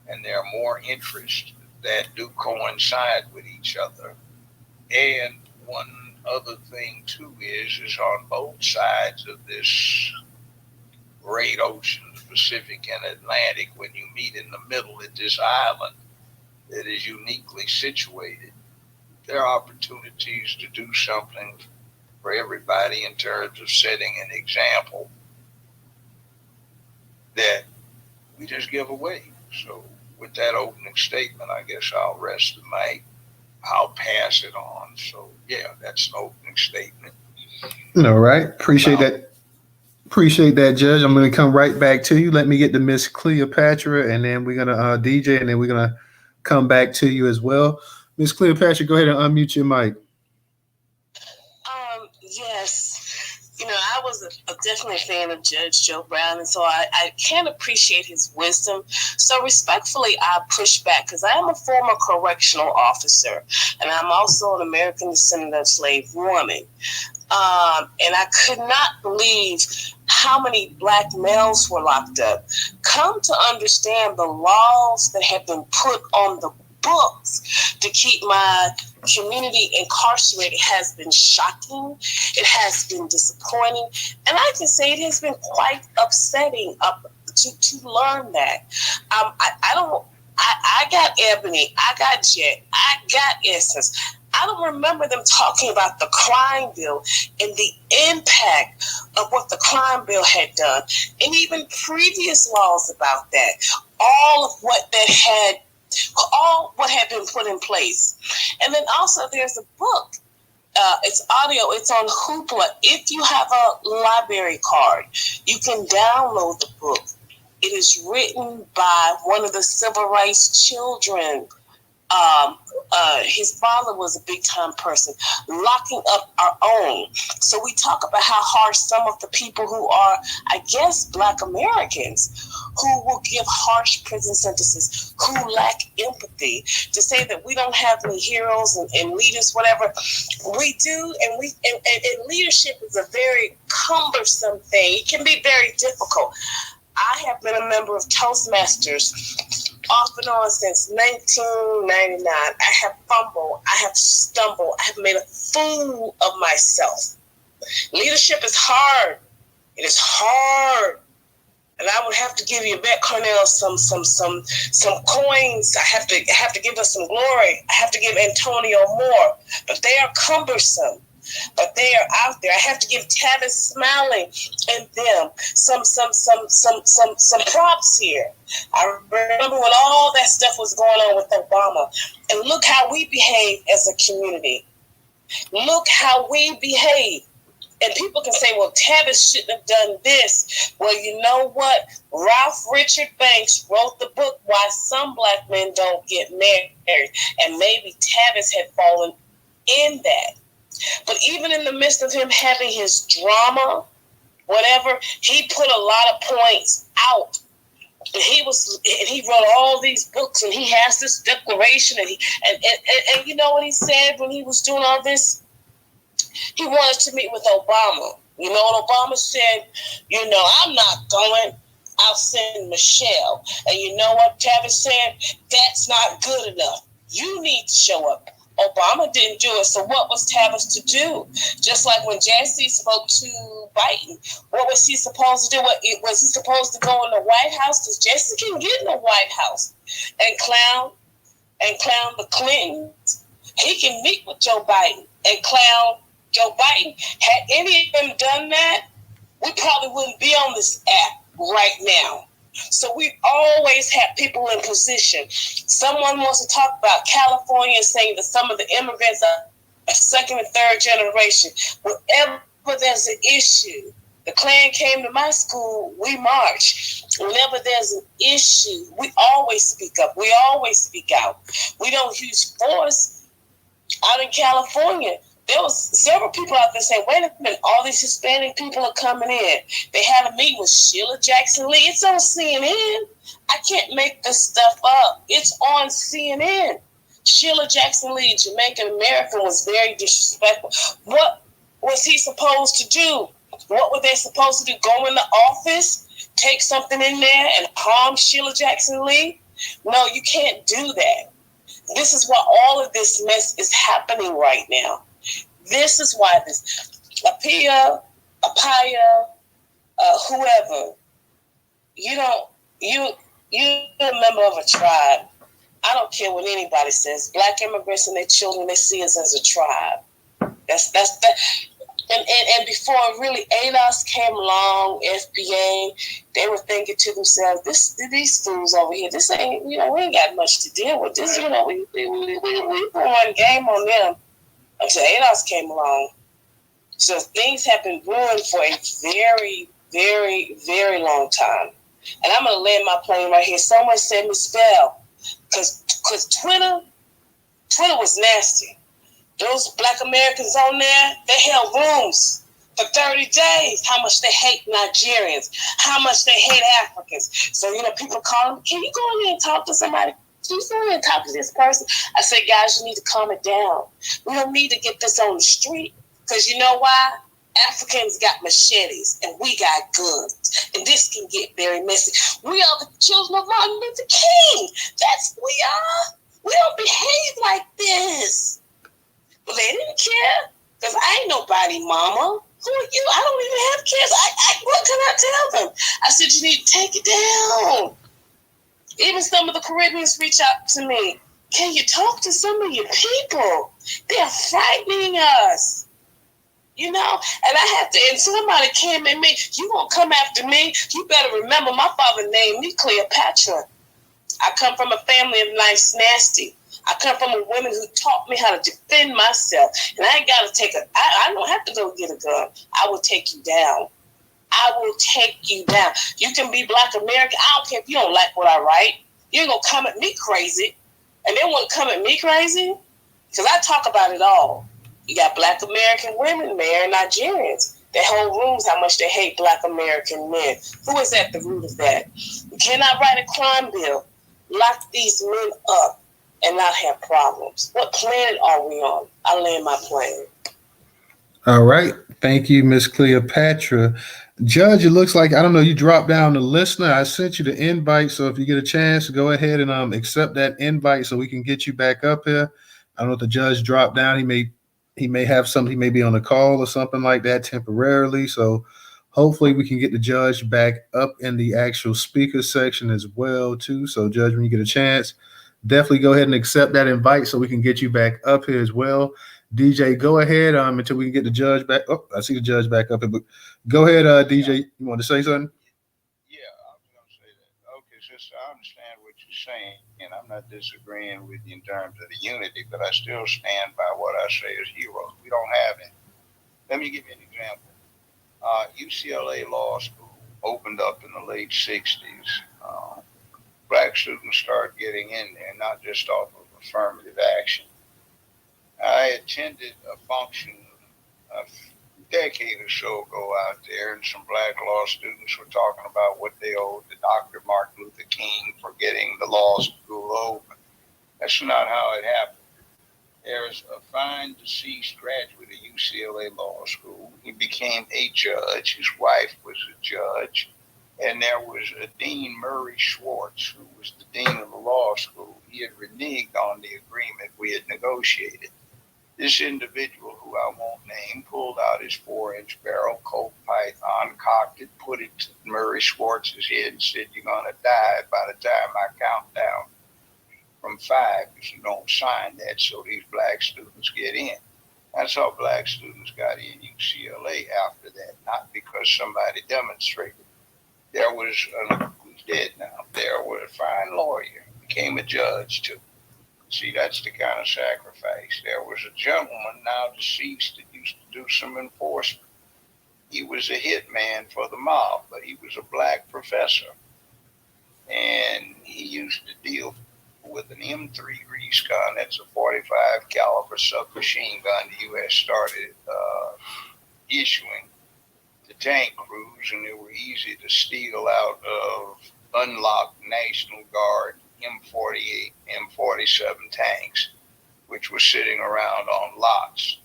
and there are more interests that do coincide with each other. And one other thing too is on both sides of this great ocean, the Pacific and Atlantic, when you meet in the middle at this island that is uniquely situated, there are opportunities to do something for everybody in terms of setting an example that we just give away. So with that opening statement, I guess I'll rest the mic. I'll pass it on. So yeah, that's an opening statement. All right. Appreciate that. Appreciate that, Judge. I'm going to come right back to you. Let me get to Miss Cleopatra, and then we're going to DJ, and then we're going to come back to you as well. Miss Cleopatra, go ahead and unmute your mic. Yes, I was definitely a fan of Judge Joe Brown, and so I can appreciate his wisdom. So respectfully, I push back because I am a former correctional officer, and I'm also an American descendant of slave woman. And I could not believe how many black males were locked up. Come to understand the laws that have been put on the books to keep my community incarcerated has been shocking. It has been disappointing. And I can say it has been quite upsetting to learn that. I got Ebony, I got Jet, I got Essence. I don't remember them talking about the crime bill and the impact of what the crime bill had done, and even previous laws about that. All what had been put in place. And then also there's a book. It's audio. It's on Hoopla. If you have a library card, you can download the book. It is written by one of the civil rights children. His father was a big-time person, locking up our own. So we talk about how harsh some of the people who are, I guess, Black Americans, who will give harsh prison sentences, who lack empathy, to say that we don't have any heroes and leaders, whatever. We do, and leadership is a very cumbersome thing. It can be very difficult. I have been a member of Toastmasters off and on since 1999. I have fumbled, I have stumbled, I have made a fool of myself. Leadership is hard. It is hard. And I would have to give you, Yvette Cornell, some coins. I have to give us some glory. I have to give Antonio more. But they are cumbersome. But they are out there. I have to give Tavis Smiley and them some props here. I remember when all that stuff was going on with Obama, and look how we behave as a community. Look how we behave. And people can say, well, Tavis shouldn't have done this. Well, you know what? Ralph Richard Banks wrote the book, Why Some Black Men Don't Get Married. And maybe Tavis had fallen in that. But even in the midst of him having his drama, whatever, he put a lot of points out. And he wrote all these books, and he has this declaration, and you know what he said when he was doing all this? He wanted to meet with Obama. You know what Obama said? You know, I'm not going. I'll send Michelle. And you know what Tavis said? That's not good enough. You need to show up. Obama didn't do it, so what was Tavis to do? Just like when Jesse spoke to Biden, what was he supposed to do? Was he supposed to go in the White House? Because Jesse can get in the White House and clown the Clintons. He can meet with Joe Biden and clown Joe Biden. Had any of them done that, we probably wouldn't be on this app right now. So we always have people in position. Someone wants to talk about California, saying that some of the immigrants are second and third generation. Whenever there's an issue, the Klan came to my school, we march. Whenever there's an issue, we always speak up. We always speak out. We don't use force. Out in California, there was several people out there saying, wait a minute, all these Hispanic people are coming in. They had a meeting with Sheila Jackson Lee. It's on CNN. I can't make this stuff up. It's on CNN. Sheila Jackson Lee, Jamaican American, was very disrespectful. What was he supposed to do? What were they supposed to do? Go in the office, take something in there and harm Sheila Jackson Lee? No, you can't do that. This is why all of this mess is happening right now. This is why this Apia, whoever, you're a member of a tribe. I don't care what anybody says. Black immigrants and their children, they see us as a tribe. That's that. And before really ADOS came along, FBA, they were thinking to themselves, these fools over here, this ain't, we ain't got much to deal with. This, we run game on them. Until ADOS came along. So things have been brewing for a very, very, very long time. And I'm going to land my plane right here. Someone said Miss Bell, because Twitter was nasty. Those Black Americans on there, they held rooms for 30 days. How much they hate Nigerians, how much they hate Africans. So, people call them, can you go in there and talk to somebody? You sit and talk to this person. I said, guys, you need to calm it down. We don't need to get this on the street, because you know why? Africans got machetes and we got guns, and this can get very messy. We are the children of Martin Luther King. That's who we are. We don't behave like this. But they didn't care, because I ain't nobody mama. Who are you? I don't even have kids. What can I tell them? I said, you need to take it down. Even some of the Caribbeans reach out to me. Can you talk to some of your people? They're frightening us. You know, and I have to, and somebody came at me, you won't come after me. You better remember my father named me Cleopatra. I come from a family of nice, nasty. I come from a woman who taught me how to defend myself. And I ain't got to I don't have to go get a gun. I will take you down. I will take you down. You can be Black American. I don't care if you don't like what I write. You ain't going to come at me crazy. And they want to come at me crazy because I talk about it all. You got Black American women marrying Nigerians. They hold rooms how much they hate Black American men. Who is at the root of that? You cannot write a crime bill, lock these men up, and not have problems. What planet are we on? I land my plane. All right. Thank you, Miss Cleopatra. Judge, it looks like, I don't know, you dropped down the listener. I sent you the invite. So if you get a chance, go ahead and accept that invite so we can get you back up here. I don't know if the judge dropped down. He may have something. He may be on a call or something like that temporarily. So hopefully we can get the judge back up in the actual speaker section as well, too. So Judge, when you get a chance, definitely go ahead and accept that invite so we can get you back up here as well. DJ, go ahead until we can get the judge back. Oh, I see the judge back up here, but go ahead, DJ. You want to say something? Yeah, I was going to say that. Okay, sister, I understand what you're saying, and I'm not disagreeing with you in terms of the unity, but I still stand by what I say as heroes. We don't have it. Let me give you an example. UCLA Law School opened up in the late 60s. Black students started getting in there, not just off of affirmative action. I attended a function a decade or so ago out there, and some Black law students were talking about what they owed to Dr. Martin Luther King for getting the law school open. That's not how it happened. There's a fine deceased graduate of UCLA Law School. He became a judge. His wife was a judge. And there was a Dean Murray Schwartz, who was the dean of the law school. He had reneged on the agreement we had negotiated. This individual, who I won't name, pulled out his 4-inch barrel Colt Python, cocked it, put it to Murray Schwartz's head and said, "You're going to die by the time I count down from 5 if you don't sign that so these Black students get in." That's how Black students got in UCLA after that, not because somebody demonstrated. There was, who's dead now, there was a fine lawyer, became a judge too. See, that's the kind of sacrifice. There was a gentleman, now deceased, that used to do some enforcement. He was a hitman for the mob, but he was a Black professor. And he used to deal with an M3 grease gun. That's a 45 caliber submachine gun the U.S. started issuing to tank crews, and they were easy to steal out of unlocked National Guard M48, M47 tanks, which were sitting around on lots.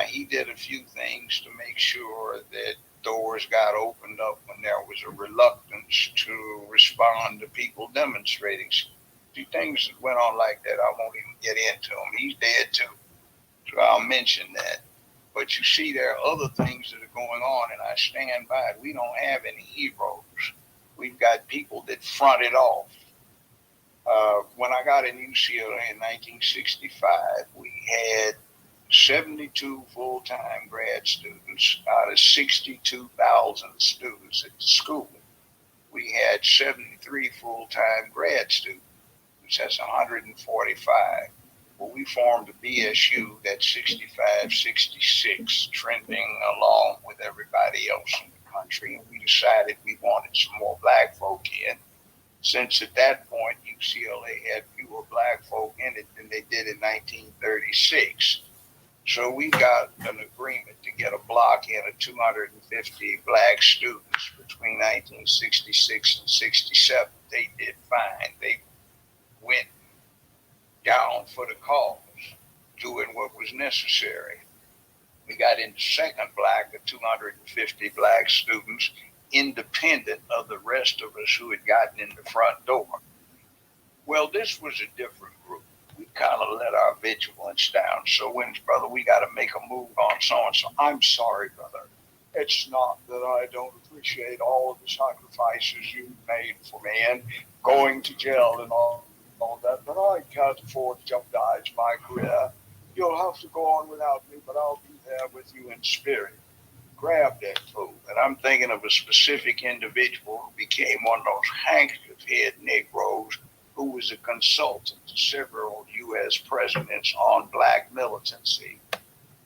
He did a few things to make sure that doors got opened up when there was a reluctance to respond to people demonstrating. See, things that went on like that, I won't even get into them. He's dead too, so I'll mention that. But you see, there are other things that are going on, and I stand by it. We don't have any heroes. We've got people that front it off. When I got in UCLA in 1965, we had 72 full-time grad students out of 62,000 students at the school. We had 73 full-time grad students. That's 145. Well, we formed a BSU that's 65, 66, trending along with everybody else in the country. And we decided we wanted some more Black folk in. Since at that point, UCLA had fewer Black folk in it than they did in 1936. So we got an agreement to get a block in of 250 Black students between 1966 and 67. They did fine. They went down for the cause, doing what was necessary. We got into second block of 250 Black students, independent of the rest of us who had gotten in the front door. Well, this was a different group. We kind of let our vigilance down. So when, brother, we got to make a move on so-and-so. I'm sorry, brother. It's not that I don't appreciate all of the sacrifices you've made for me and going to jail and all that, but I can't afford to jeopardize my career. You'll have to go on without me, but I'll be there with you in spirit. Grab that fool. And I'm thinking of a specific individual who became one of those handkerchief-head Negroes who was a consultant to several U.S. presidents on black militancy.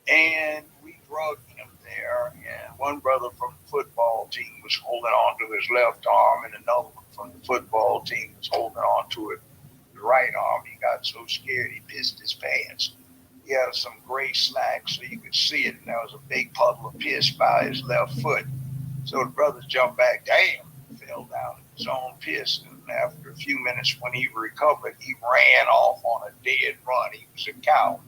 And we drugged him there, and one brother from the football team was holding on to his left arm, and another one from the football team was holding on to his right arm. He got so scared he pissed his pants. He had some gray slacks so you could see it, and there was a big puddle of piss by his left foot. So the brothers jumped back, damn, fell down in his own piss. And after a few minutes, when he recovered, he ran off on a dead run. He was a coward.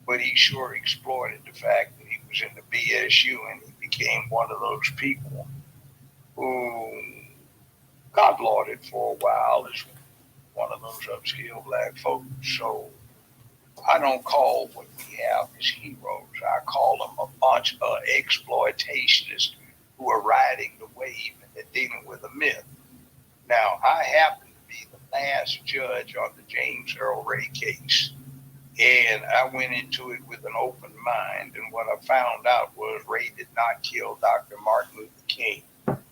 But he sure exploited the fact that he was in the BSU, and he became one of those people who God lauded for a while as one of those upscale black folks. So I don't call what we have as heroes. I call them a bunch of exploitationists who are riding the wave and they're dealing with a myth. Now, I happen to be the last judge on the James Earl Ray case. And I went into it with an open mind. And what I found out was Ray did not kill Dr. Martin Luther King.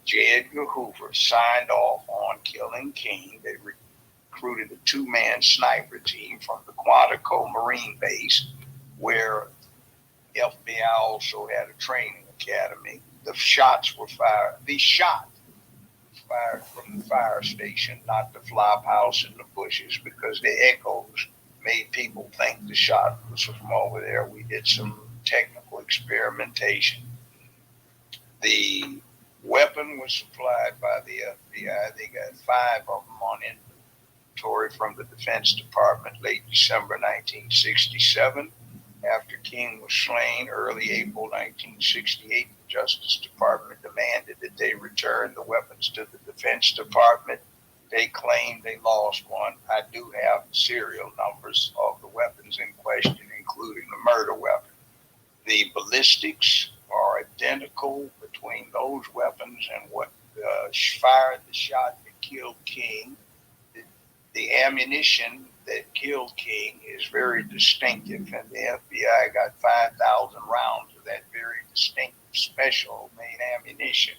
J. Edgar Hoover signed off on killing King. They recruited a two-man sniper team from the Quantico Marine Base, where FBI also had a training academy. The shots were fired. The shot fired from the fire station, not the flop house in the bushes, because the echoes made people think the shot was from over there. We did some technical experimentation. The weapon was supplied by the FBI. They got 5 of them on inventory from the Defense Department late December 1967. After King was slain early April 1968, the Justice Department demanded that they return the weapons to the Defense Department. They claimed they lost one. I do have the serial numbers of the weapons in question, including the murder weapon. The ballistics are identical between those weapons and what fired the shot that killed King. The ammunition that killed King is very distinctive, and the FBI got 5,000 rounds of that very distinctive special made ammunition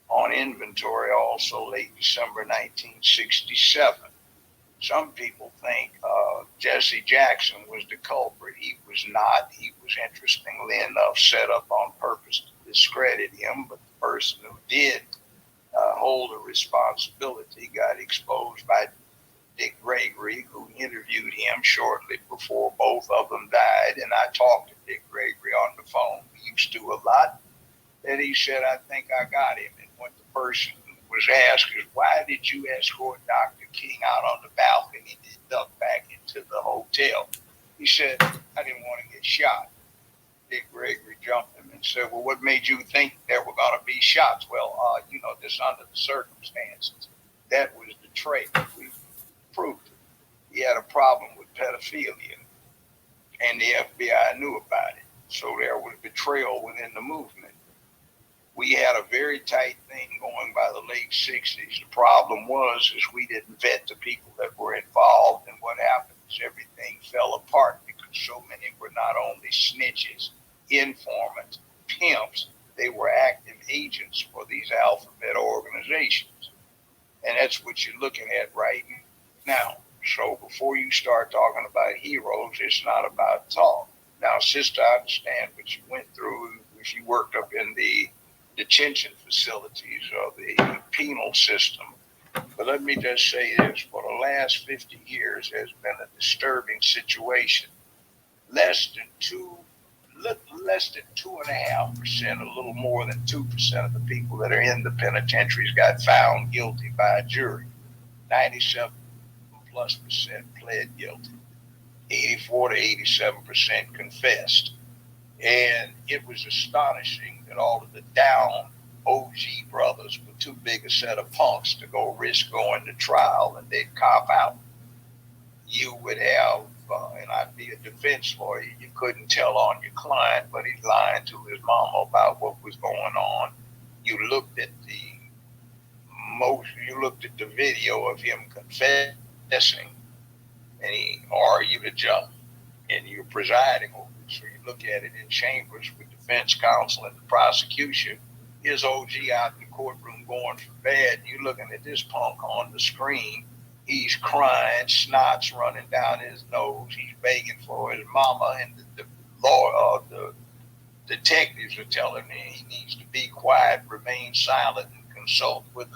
on inventory also late December 1967. Some people think Jesse Jackson was the culprit. He was not. He was, interestingly enough, set up on purpose to discredit him, but the person who did hold a responsibility got exposed by Dick Gregory, who interviewed him shortly before both of them died, and I talked to Dick Gregory on the phone. We used to a lot. And he said, I think I got him. And what the person was asked is, why did you escort Dr. King out on the balcony and duck back into the hotel? He said, I didn't want to get shot. Dick Gregory jumped him and said, well, what made you think there were going to be shots? Well, this under the circumstances. That was the trait. We proved it. He had a problem with pedophilia, and the FBI knew about it. So there was betrayal within the movement. We had a very tight thing going by the late 60s. The problem was we didn't vet the people that were involved, and what happened is everything fell apart because so many were not only snitches, informants, pimps, they were active agents for these alphabet organizations. And that's what you're looking at right now. So before you start talking about heroes, it's not about talk. Now, sister, I understand what you went through if you worked up in the detention facilities of the penal system. But let me just say this, for the last 50 years, there's been a disturbing situation. Less than 2.5%, a little more than 2% of the people that are in the penitentiaries got found guilty by a jury. 97+% pled guilty. 84 to 87% confessed. And it was astonishing that all of the down OG brothers were too big a set of punks to go risk going to trial, and they'd cop out. You would have and I'd be a defense lawyer, you couldn't tell on your client, but he's lying to his mama about what was going on. You looked at the video of him confessing, and he argued a judge, and you're presiding over it. So you look at it in chambers with defense counsel and the prosecution. Here's OG out in the courtroom going for bad. You're looking at this punk on the screen. He's crying, snot's running down his nose. He's begging for his mama, and the detectives are telling him he needs to be quiet, remain silent, and consult with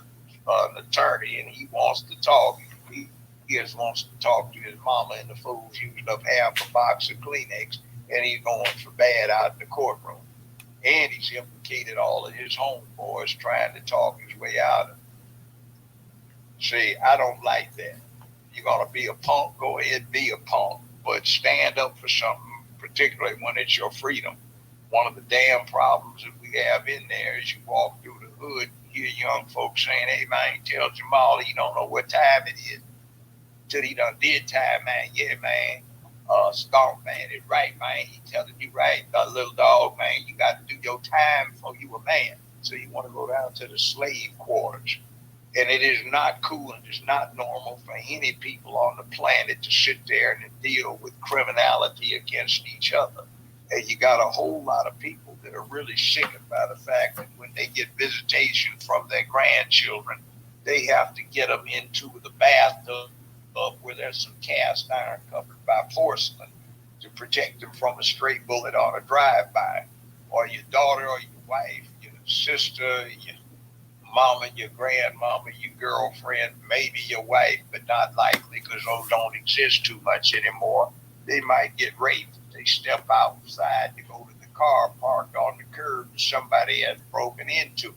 an attorney. And he wants to talk. He just wants to talk to his mama, and the fool's used up half a box of Kleenex, and he's going for bad out in the courtroom. And he's implicated all of his homeboys trying to talk his way out of it. See, I don't like that. You're going to be a punk, go ahead, be a punk, but stand up for something, particularly when it's your freedom. One of the damn problems that we have in there is you walk through the hood, you hear young folks saying, hey, man, tell Jamal he don't know what time it is. Till he done did time, man. Yeah, man. Stomp, man, it's right, man. He telling you right, little dog, man, you got to do your time before you a man. So you want to go down to the slave quarters. And it is not cool and it's not normal for any people on the planet to sit there and deal with criminality against each other. And you got a whole lot of people that are really sickened by the fact that when they get visitation from their grandchildren, they have to get them into the bathtub where there's some cast iron covered by porcelain to protect them from a stray bullet on a drive-by. Or your daughter or your wife, your sister, your mama, your grandmama, your girlfriend, maybe your wife, but not likely because those don't exist too much anymore. They might get raped. They step outside to go to the car parked on the curb and somebody has broken into.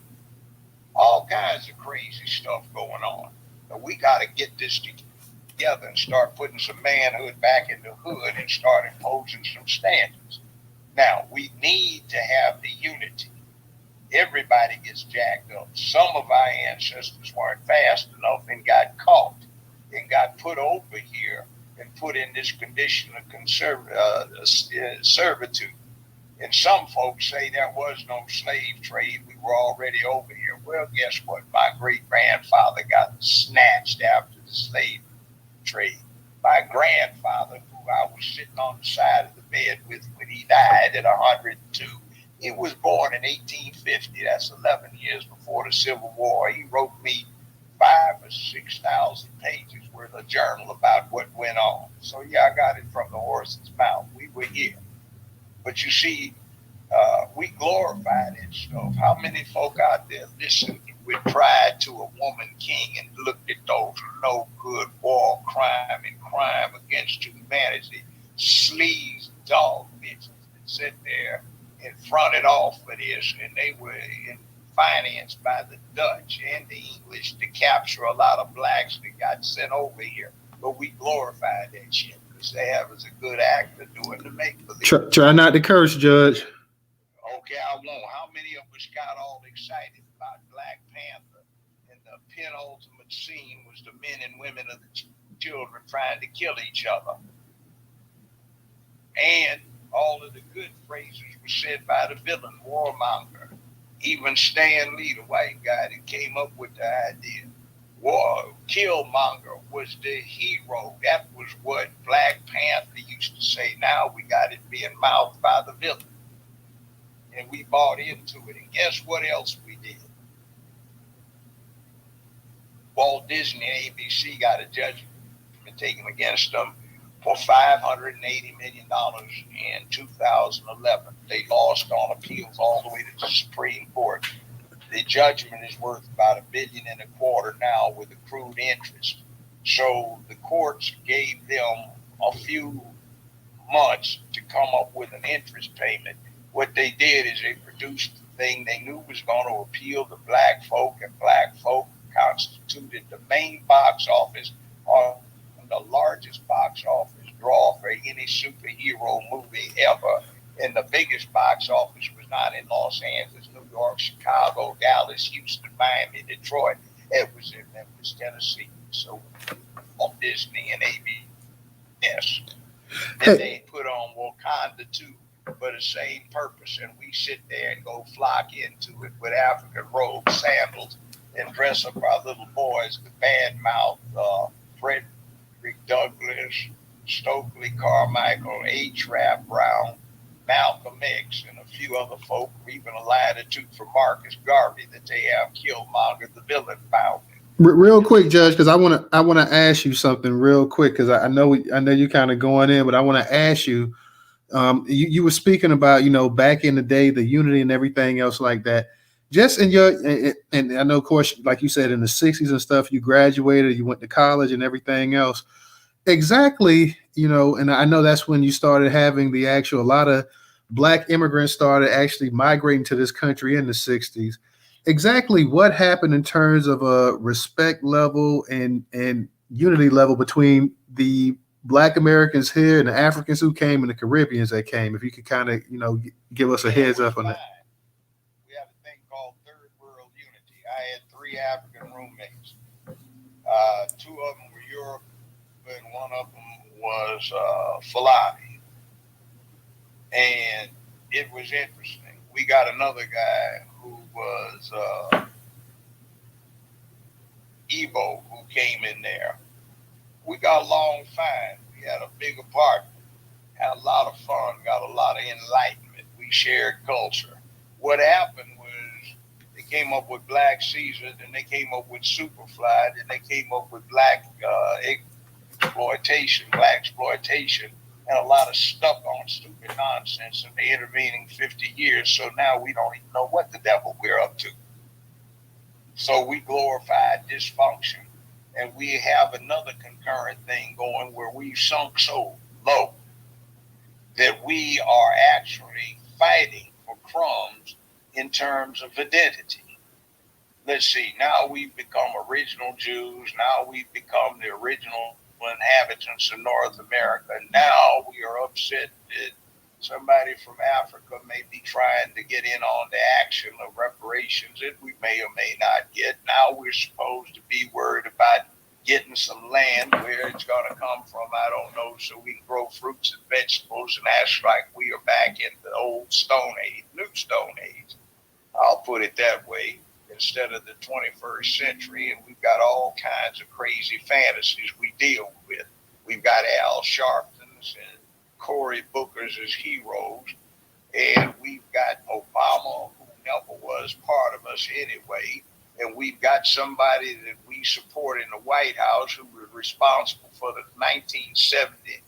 All kinds of crazy stuff going on. But we got to get this together and start putting some manhood back in the hood and start imposing some standards. Now, we need to have the unity. Everybody gets jacked up. Some of our ancestors weren't fast enough and got caught and got put over here and put in this condition of servitude. And some folks say there was no slave trade. We were already over here. Well, guess what? My great-grandfather got snatched after the slave trade. My grandfather, who I was sitting on the side of the bed with when he died at 102, he was born in 1850. That's 11 years before the Civil War. He wrote me 5,000 or 6,000 pages worth of journal about what went on. So, yeah, I got it from the horse's mouth. We were here. But you see, we glorify that stuff. How many folk out there listened with pride to a woman king and looked at those no good war crime and crime against humanity, sleaze dog bitches that sit there and fronted off for this, and they were financed by the Dutch and the English to capture a lot of blacks that got sent over here. But we glorify that shit because they have as a good actor doing the make-believe. Try not to curse, Judge. Okay, I won't. How many of us got all excited about Black Panther? And the penultimate scene was the men and women of the children trying to kill each other. And all of the good phrases were said by the villain, warmonger. Even Stan Lee, the white guy that came up with the idea. Killmonger was the hero. That was what Black Panther used to say. Now we got it being mouthed by the villain. And we bought into it. And guess what else we did? Walt Disney and ABC got a judgment taken against them for $580 million in 2011. They lost on appeals all the way to the Supreme Court. The judgment is worth about $1.25 billion now with accrued interest. So the courts gave them a few months to come up with an interest payment. What they did is they produced the thing they knew was going to appeal to black folk, and black folk constituted the main box office, or the largest box office draw for any superhero movie ever. And the biggest box office was not in Los Angeles, New York, Chicago, Dallas, Houston, Miami, Detroit. It was in Memphis, Tennessee. So Walt Disney and ABS. that they put on Wakanda too, for the same purpose. And we sit there and go flock into it with African robes, sandals, and dress up our little boys with bad mouth, Frederick Douglass, Stokely Carmichael, H. Rap Brown, Malcolm X, and a few other folk, even a line or two from Marcus Garvey that they have Killmonger, the villain, found. Real quick, Judge, because I want to ask you something real quick, because I know you're kind of going in, but I want to ask you. You were speaking about, back in the day, the unity and everything else like that. Just in your, and I know, of course, like you said, in the 60s and stuff, you graduated, you went to college and everything else. Exactly, and I know that's when you started having a lot of Black immigrants started actually migrating to this country in the 60s. Exactly what happened in terms of a respect level and unity level between the Black Americans here and the Africans who came and the Caribbeans that came? If you could kind of, give us a heads up on that. We have a thing called third world unity. I had 3 African roommates. 2 of them were Europe, and one of them was Fulani. And it was interesting. We got another guy who was Igbo who came in there. We got along fine. We had a big apartment, had a lot of fun, got a lot of enlightenment. We shared culture. What happened was they came up with Black Caesar, then they came up with Superfly, then they came up with black exploitation, and a lot of stuck on stupid nonsense in the intervening 50 years. So now we don't even know what the devil we're up to. So we glorified dysfunction. And we have another concurrent thing going where we've sunk so low that we are actually fighting for crumbs in terms of identity. Let's see, now we've become original Jews. Now we've become the original inhabitants of North America. Now we are upset that somebody from Africa may be trying to get in on the action of reparations that we may or may not get. Now we're supposed to be worried about getting some land, where it's going to come from, I don't know, so we can grow fruits and vegetables and act like we are back in the old Stone Age, New Stone Age. I'll put it that way, instead of the 21st century, and we've got all kinds of crazy fantasies we deal with. We've got Al Sharptons and Cory Bookers as heroes, and we've got Obama, who never was part of us anyway, and we've got somebody that we support in the White House who was responsible for the 1979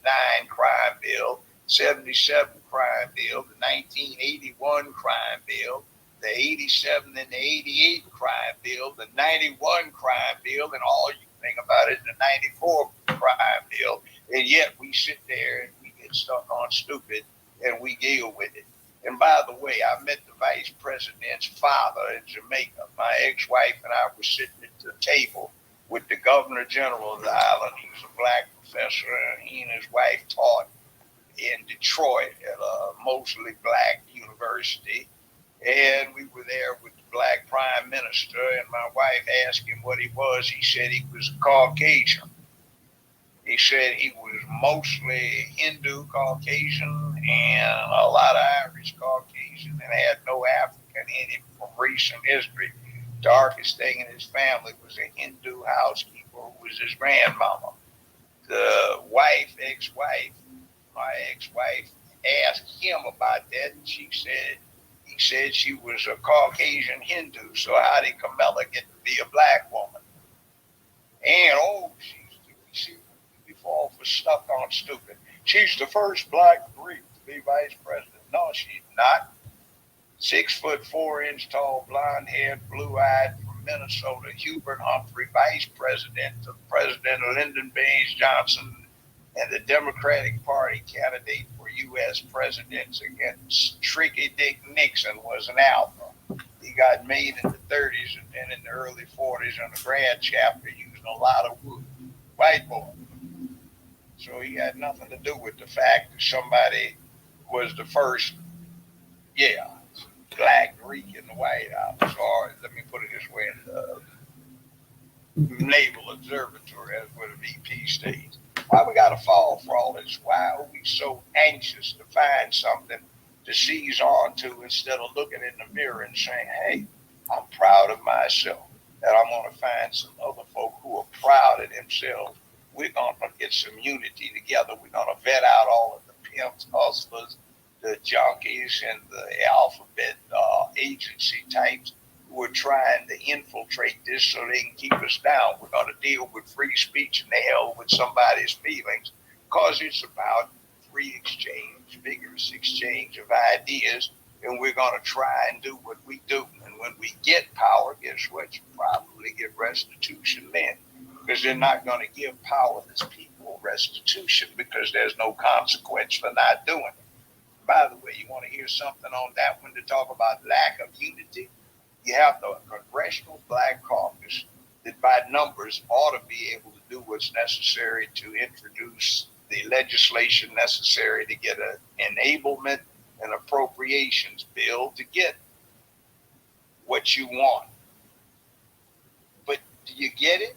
crime bill, 77 crime bill, the 1981 crime bill, the 87 and the 88 crime bill, the 91 crime bill, and all you think about is the 94 crime bill. And yet we sit there and we get stuck on stupid and we deal with it. And by the way, I met the vice president's father in Jamaica. My ex-wife and I were sitting at the table with the governor general of the island. He was a Black professor, and he and his wife taught in Detroit at a mostly Black university. And we were there with the Black prime minister, and my wife asked him what he was. He said he was a Caucasian. He said he was mostly Hindu Caucasian and a lot of Irish Caucasian, and had no African in him from recent history. Darkest thing in his family was a Hindu housekeeper who was his grandmama. The wife, my ex-wife, asked him about that, and he said she was a Caucasian Hindu, so how did Kamala get to be a Black woman? And we fall for stuck on stupid. She's the first Black Greek to be vice president. No, she's not. 6'4" tall, blonde-haired, blue-eyed from Minnesota, Hubert Humphrey, vice president of President Lyndon Baines Johnson, and the Democratic Party candidate for U.S. presidents against Tricky Dick Nixon was an alpha. He got made in the 30s and then in the early 40s in the grad chapter using a lot of wood. White boy. So he had nothing to do with the fact that somebody was the first, Black Greek in the White House. Or let me put it this way, in the Naval Observatory, as where the VP stays. Why we got to fall for all this? Why are we so anxious to find something to seize on to instead of looking in the mirror and saying, hey, I'm proud of myself. And I'm going to find some other folk who are proud of themselves. We're going to get some unity together. We're going to vet out all of the pimps, hustlers, the junkies, and the alphabet agency types who are trying to infiltrate this so they can keep us down. We're going to deal with free speech and the hell with somebody's feelings, because it's about free exchange, vigorous exchange of ideas, and we're going to try and do what we do. And when we get power, guess what? You probably get restitution then, because they're not going to give powerless people restitution because there's no consequence for not doing it. By the way, you want to hear something on that one to talk about lack of unity? You have the Congressional Black Caucus that by numbers ought to be able to do what's necessary to introduce the legislation necessary to get an enablement and appropriations bill to get what you want. But do you get it?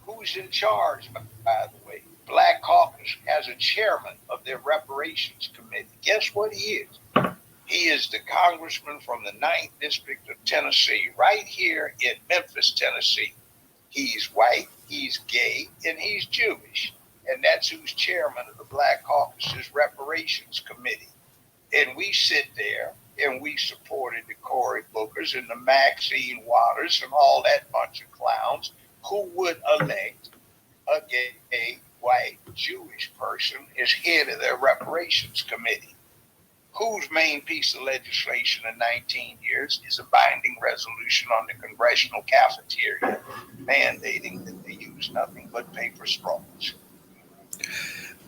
Who's in charge, by the way? Black Caucus has a chairman of their reparations committee. Guess what he is? He is the congressman from the 9th District of Tennessee, right here in Memphis, Tennessee. He's white, he's gay, and he's Jewish. And that's who's chairman of the Black Caucus's reparations committee. And we sit there and we supported the Cory Bookers and the Maxine Waters and all that bunch of clowns who would elect a gay, white, Jewish person as head of their reparations committee, whose main piece of legislation in 19 years is a binding resolution on the congressional cafeteria mandating that they use nothing but paper straws.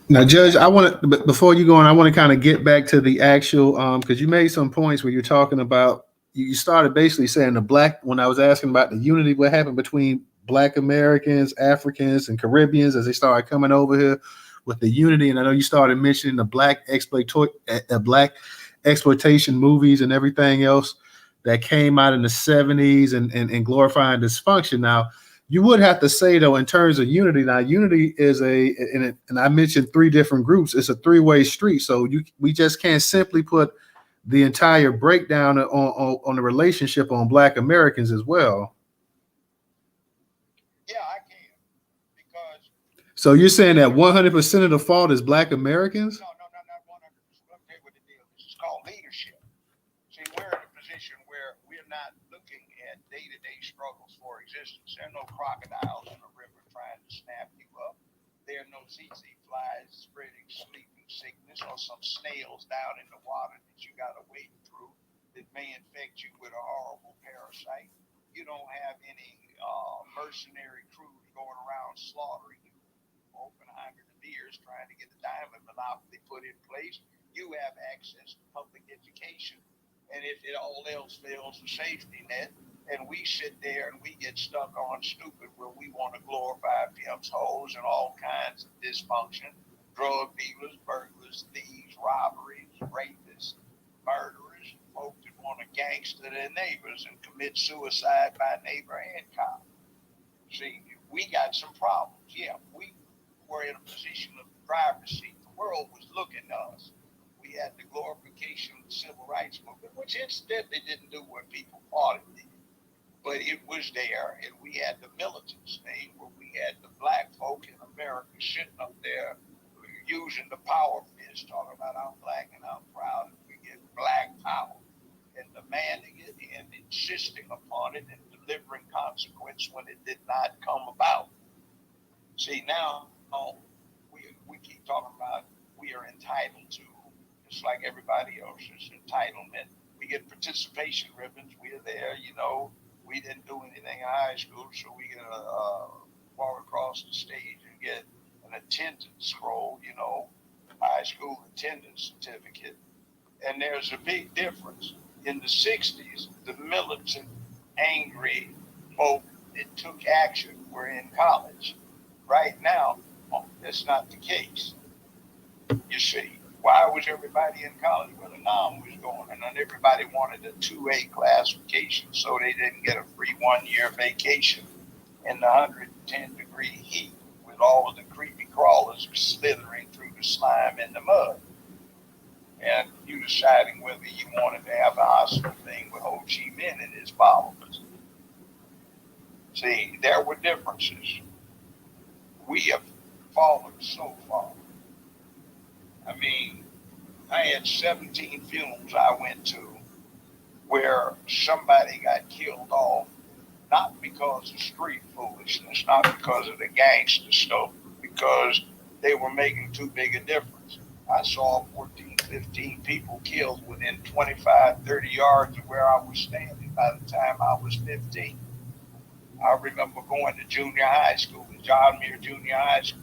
Now, Judge, I want to, before you go on, I want to kind of get back to the actual, because you made some points where you're talking about, you started basically saying when I was asking about the unity, what happened between Black Americans, Africans, and Caribbeans as they started coming over here with the unity. And I know you started mentioning the black exploitation movies and everything else that came out in the 70s and glorifying dysfunction. Now, you would have to say, though, in terms of unity, now unity is and I mentioned 3 different groups. It's a 3-way street. So we just can't simply put the entire breakdown on the relationship on Black Americans as well. Yeah, I can. Because so you're saying that 100% of the fault is Black Americans? No, not 100%. Let me tell you what the deal is. It's called leadership. See, we're in a position where we're not looking at day-to-day struggles for existence. There are no crocodiles in the river trying to snap you up. There are no tsetse flies spreading sleeping sickness or some snails down in the water that you got to wade through that may infect you with a horrible parasite. You don't have any mercenary crews going around slaughtering you. Oppenheimer De Beers trying to get the diamond monopoly put in place. You have access to public education. And if it all else fails, a safety net, and we sit there and we get stuck on stupid where we want to glorify pimps, hoes, and all kinds of dysfunction, drug dealers, burglars, thieves, robberies, rapists, murderers, folks that want to gangster their neighbors and commit suicide by neighbor and cop. See, we got some problems. Yeah, we were in a position of driver's seat. The world was looking at us. We had the glorification of the civil rights movement, which incidentally didn't do what people thought it did. But it was there, and we had the militant state where we had the black folk in America sitting up there using the power fist, talking about I'm black and I'm proud, and we get black power, and demanding it and insisting upon it and delivering consequence when it did not come about. See, now we keep talking about we are entitled to, just like everybody else's entitlement. We get participation ribbons. We are there, We didn't do anything in high school, so we get walk across the stage and get an attendance scroll, high school attendance certificate. And there's a big difference. In the 60s, the militant, angry folk that took action were in college. Right now, that's not the case. You see, why was everybody in college? Well, the NOM was going, and then everybody wanted a 2A classification, so they didn't get a free 1-year vacation in the 110-degree heat with all of the creepy crawlers slithering through the the slime in the mud. And you deciding whether you wanted to have a hospital thing with Ho Chi Minh in his followers. See, there were differences. We have fallen so far. I mean, I had 17 funerals I went to where somebody got killed off, not because of street foolishness, not because of the gangster stuff, because they were making too big a difference. I saw 14, 15 people killed within 25, 30 yards of where I was standing by the time I was 15. I remember going to junior high school, John Muir Junior High School,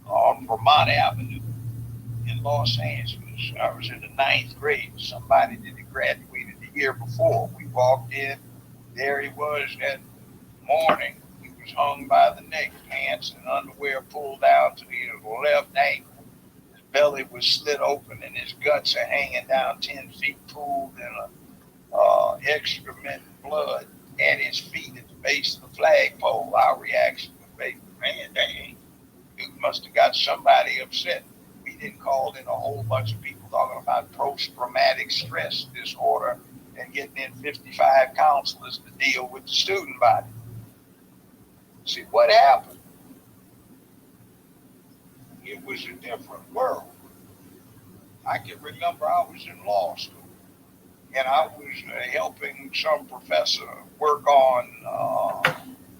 on Vermont Avenue in Los Angeles. I was in the 9th grade. Somebody that had graduated the year before. We walked in. There he was that morning. He was hung by the neck, pants and underwear pulled down to the left ankle. His belly was slit open and his guts are hanging down 10 feet, pooled in excrement and blood at his feet at the base of the flagpole. Our reaction was, man, dang, you must have got somebody upset. We didn't call in a whole bunch of people talking about post-traumatic stress disorder and getting in 55 counselors to deal with the student body. See, what happened? It was a different world. I can remember I was in law school and I was helping some professor work on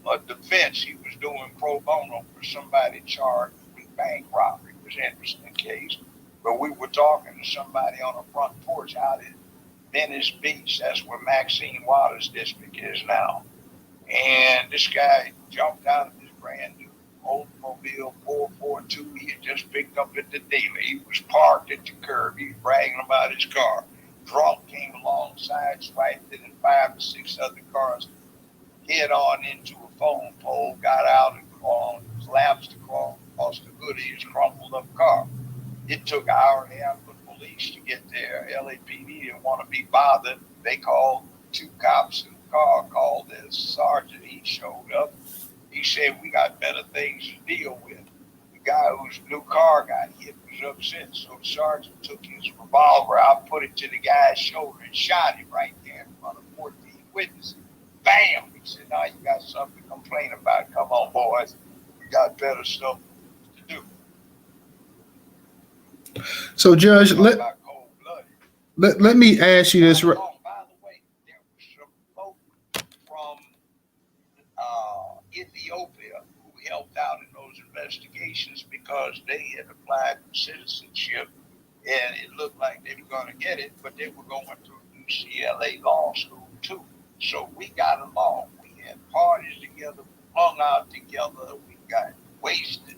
a defense. He was doing pro bono for somebody charged with bank robbery. It was an interesting case. But we were talking to somebody on a front porch out in Venice Beach. That's where Maxine Waters' district is now. And this guy jumped out of his brand new Oldsmobile 442 he had just picked up at the dealer. He was parked at the curb. He was bragging about his car. Drunk came alongside, swiped it, and 5 or 6 other cars head on into a phone pole, got out and collapsed across the hood of his crumpled up car. It took an hour and a half for the police to get there. LAPD didn't want to be bothered. They called 2 cops in the car, called the sergeant. He showed up. He said, we got better things to deal with. The guy whose new car got hit was upset, so the sergeant took his revolver out, put it to the guy's shoulder, and shot him right there in front of 14 witnesses. Bam! He said, now you got something to complain about. Come on, boys. We got better stuff to do. So, Judge, let me ask you this. By the way, there was some folk from Ethiopia who helped out in those investigations because they had applied for citizenship and it looked like they were going to get it, but they were going to UCLA Law School too. So we got along. We had parties together, hung out together, we got wasted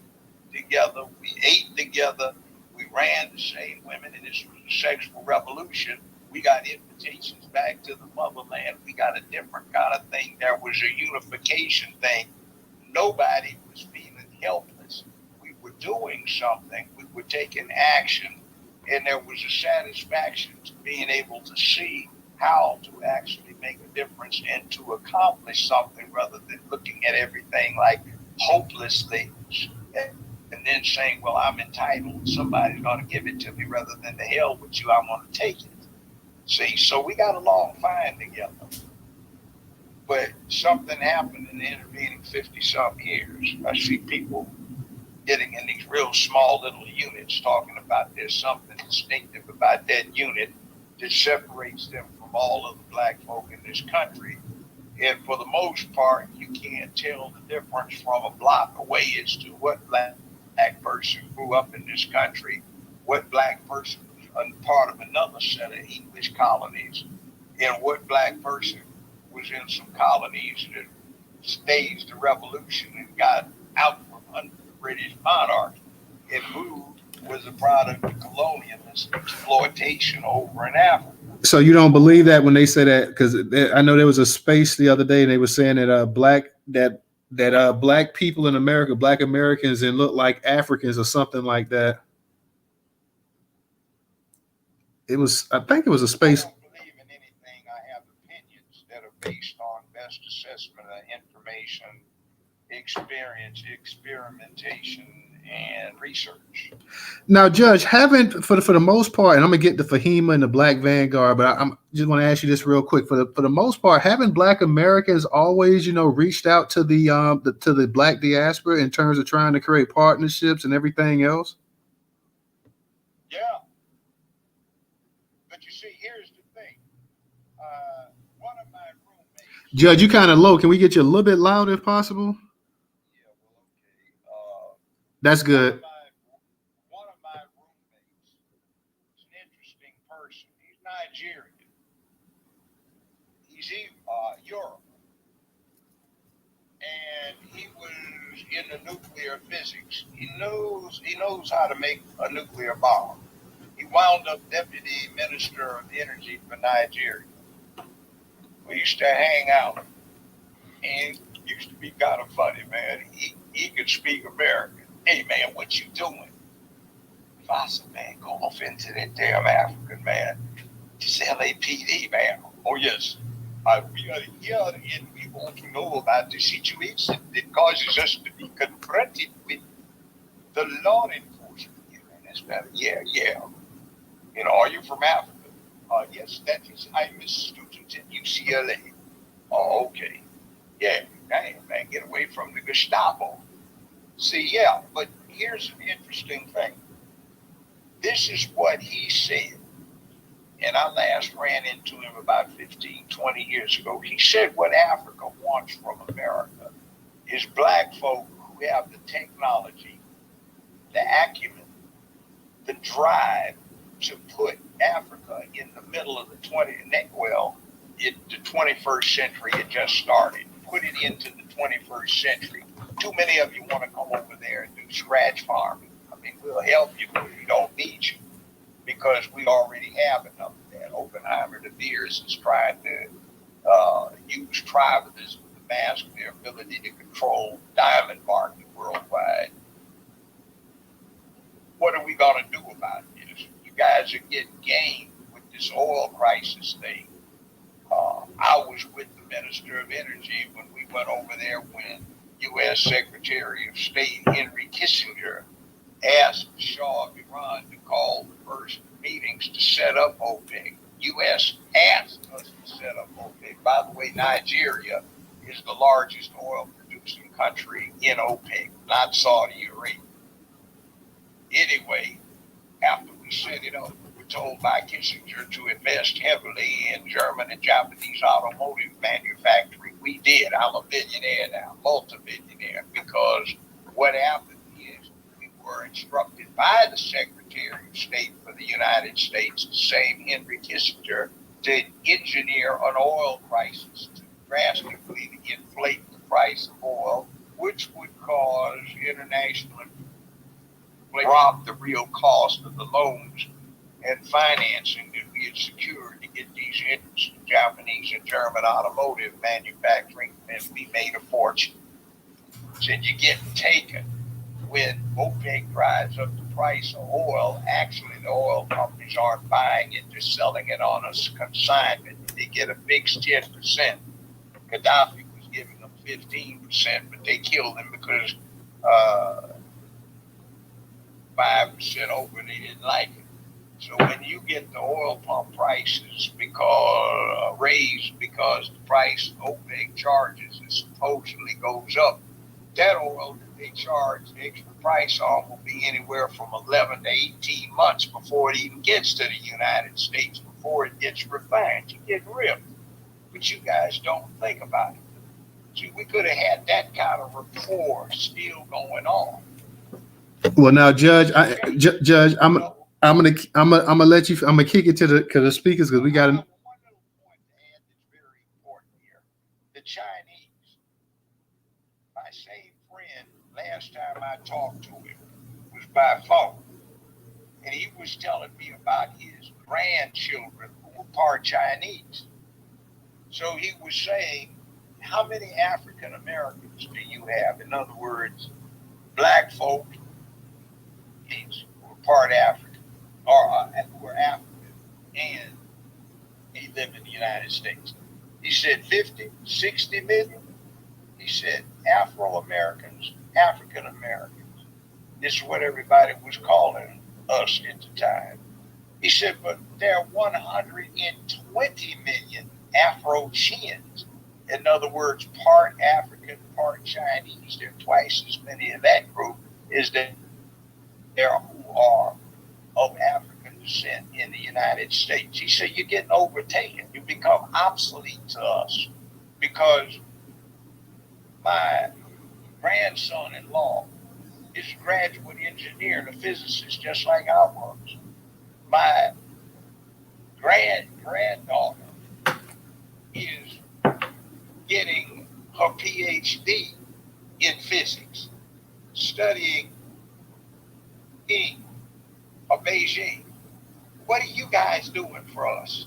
together, we ate together, we ran the same women, and this was a sexual revolution. We got invitations back to the motherland. We got a different kind of thing. There was a unification thing. Nobody was feeling helpless. We were doing something. We were taking action. And there was a satisfaction to being able to see how to actually make a difference and to accomplish something rather than looking at everything like hopelessly and then saying, well, I'm entitled. Somebody's going to give it to me rather than the hell with you. I want to take it. See, so we got along fine together. But something happened in the intervening 50-something years. I see people getting in these real small little units talking about there's something distinctive about that unit that separates them from all of the black folk in this country. And for the most part, you can't tell the difference from a block away as to what black person grew up in this country, what black person was part of another set of English colonies, and what black person was in some colonies that staged the revolution and got out from under the British monarchy and moved was a product of colonialist exploitation over in Africa. So you don't believe that when they say that? Because I know there was a space the other day and they were saying that black people in America, black Americans, and look like Africans or something like that. I think it was a space. I don't believe in anything. I have opinions that are based on best assessment of information, experience, experimentation, and research. Now, Judge, haven't for the most part, and I'm gonna get the Fahima and the Black Vanguard, but I'm just want to ask you this real quick. For the most part, haven't Black Americans always, reached out to the Black diaspora in terms of trying to create partnerships and everything else? Yeah, but you see, here's the thing. One of my roommates. Judge, you kind of low. Can we get you a little bit louder if possible? Yeah, well, okay. That's good. One of my roommates is an interesting person. He's Nigerian. He's Europe, and he was in the nuclear physics. He knows how to make a nuclear bomb. He wound up deputy minister of energy for Nigeria. We used to hang out, and used to be kind of funny, man. He could speak American. Hey, man, what you doing? If I said, man, go off into that damn African, man. It's LAPD, man. Oh, yes. We are here, and we want to know about the situation that causes us to be confronted with the law enforcement. And that's better. Yeah. Are you from Africa? Yes, that is. I'm a student at UCLA. Oh, okay. Yeah, damn, man, get away from the Gestapo. See, yeah, but here's an interesting thing. This is what he said, and I last ran into him about 15, 20 years ago. He said what Africa wants from America is black folk who have the technology, the acumen, the drive to put Africa in the middle of the 21st century. It just started. Put it into the 21st century. Too many of you want to come over there and do scratch farming. I mean, we'll help you, but we don't need you because we already have enough of that. Oppenheimer de Beers is trying to use tribalism to mask their ability to control diamond market worldwide. What are we going to do about this? You guys are getting game with this oil crisis thing. I was with the Minister of Energy when we went over there when U.S. Secretary of State Henry Kissinger asked the Shah of Iran to call the first meetings to set up OPEC. U.S. asked us to set up OPEC. By the way, Nigeria is the largest oil producing country in OPEC, not Saudi Arabia. Anyway, after we set it up, we were told by Kissinger to invest heavily in German and Japanese automotive manufacturing. We did. I'm a billionaire now, multi-billionaire, because what happened is we were instructed by the Secretary of State for the United States, the same Henry Kissinger, to engineer an oil crisis to drastically inflate the price of oil, which would cause international drop the real cost of the loans and financing that we had secured to get these interests in Japanese and German automotive manufacturing, and we made a fortune. So you're getting taken when OPEC drives up the price of oil. Actually, the oil companies aren't buying it, they're selling it on a consignment. They get a fixed 10%. Gaddafi was giving them 15%, but they killed him because 5% over, they didn't like it. So when you get the oil pump prices raised because the price OPEC charges supposedly goes up, that oil that they charge the extra price on will be anywhere from 11 to 18 months before it even gets to the United States, before it gets refined. You get ripped. But you guys don't think about it. See, we could have had that kind of rapport still going on. Well, now, Judge, I'm gonna let you. I'm gonna kick it to the speakers because we got one little point to add that's very important here. The Chinese, my same friend, last time I talked to him was by phone, and he was telling me about his grandchildren who were part Chinese. So he was saying, how many African Americans do you have? In other words, black folk who were part African, or who were African, and he lived in the United States. He said 50, 60 million. He said Afro-Americans, African Americans. This is what everybody was calling us at the time. He said, but there are 120 million Afro-Chins. In other words, part African, part Chinese. There are twice as many of that group as there who are of African descent in the United States. He said, you're getting overtaken. You become obsolete to us because my grandson-in-law is a graduate engineer and a physicist just like I was. My granddaughter is getting her PhD in physics, studying in Beijing. What are you guys doing for us?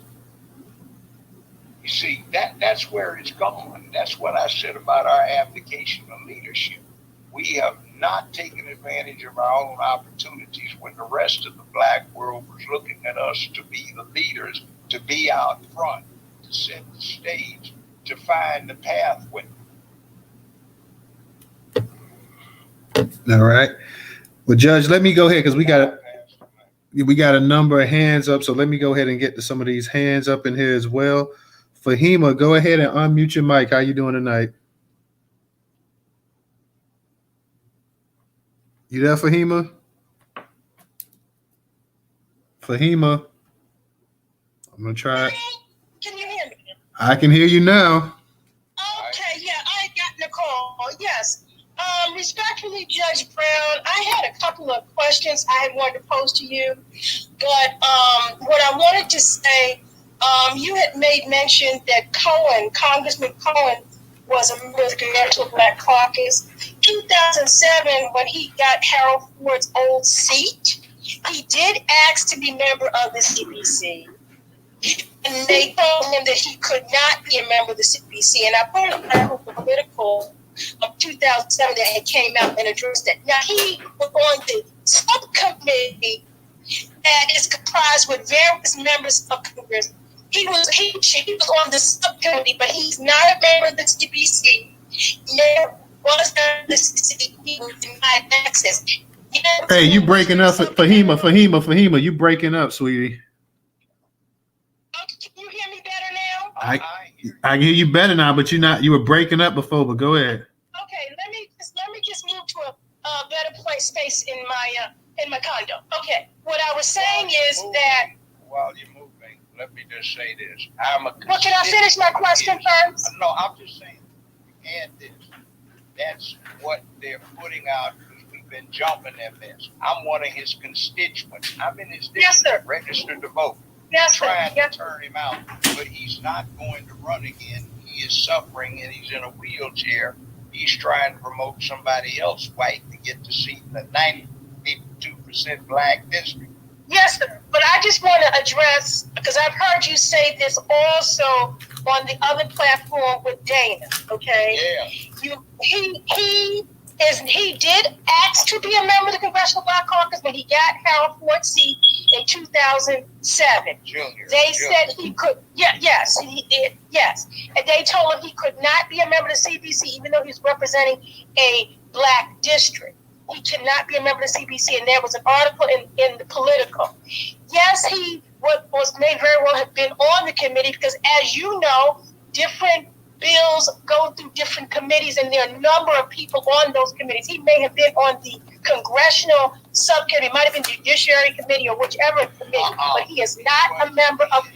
You see, that's where it's gone. That's what I said about our abdication of leadership. We have not taken advantage of our own opportunities when the rest of the black world was looking at us to be the leaders, to be out front, to set the stage, to find the pathway. All right. Well, Judge, let me go ahead because we got a number of hands up. So let me go ahead and get to some of these hands up in here as well. Fahima, go ahead and unmute your mic. How you doing tonight? You there, Fahima? Fahima, I'm gonna try. Can you hear me? I can hear you now. Okay, yeah, I got Nicole. Yes. Respectfully, Judge Brown, I had a couple of questions I wanted to pose to you, but what I wanted to say, you had made mention that Congressman Cohen, was a member of the Congressional Black Caucus. 2007, when he got Harold Ford's old seat, he did ask to be a member of the CBC. And they told him that he could not be a member of the CBC. And I put an article political of 2007 that had came out and addressed that. Now, he was on the subcommittee that is comprised with various members of Congress. He was on the subcommittee, but he's not a member of the CBC. Never was not the CBC. He was denied access. Hey, you breaking up, Fahima, you breaking up, sweetie. Can you hear me better now? I can hear you better now, but you were breaking up before, but go ahead. Okay, let me just move to a better space in my condo. Okay, what I was saying is that while you're moving, let me just say this. Well, can I finish my question first? No, I'm just saying, and this. That's what they're putting out because we've been jumping their mess. I'm one of his constituents. I'm in his district, registered to vote. Trying to turn him out, but he's not going to run again. He is suffering and he's in a wheelchair. He's trying to promote somebody else white to get the seat in the 92% black district. Yes, sir. But I just want to address, because I've heard you say this also on the other platform with Dana, okay? Yeah. He did ask to be a member of the Congressional Black Caucus when he got Harold Ford's seat in 2007. They said he could, yes, he did, yes. And they told him he could not be a member of the CBC even though he was representing a black district. He cannot be a member of the CBC, and there was an article in the Political. Yes, he may very well have been on the committee because, as you know, different bills go through different committees, and there are a number of people on those committees. He may have been on the congressional subcommittee, might have been Judiciary Committee or whichever committee, but he is not a member of.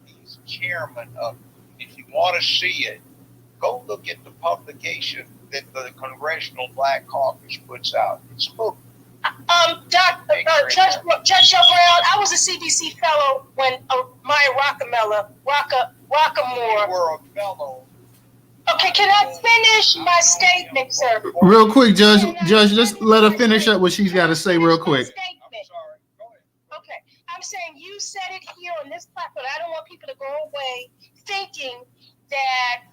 He's chairman of. If you want to see it, go look at the publication that the Congressional Black Caucus puts out. It's a book. Judge Brown, I was a CBC fellow when Maya Rockamore. You were a fellow. Okay, can I finish my statement, sir? Real quick, Judge, just let her finish up what she's got to say real quick. I'm sorry. Go ahead. Okay, I'm saying you said it here on this platform. I don't want people to go away thinking that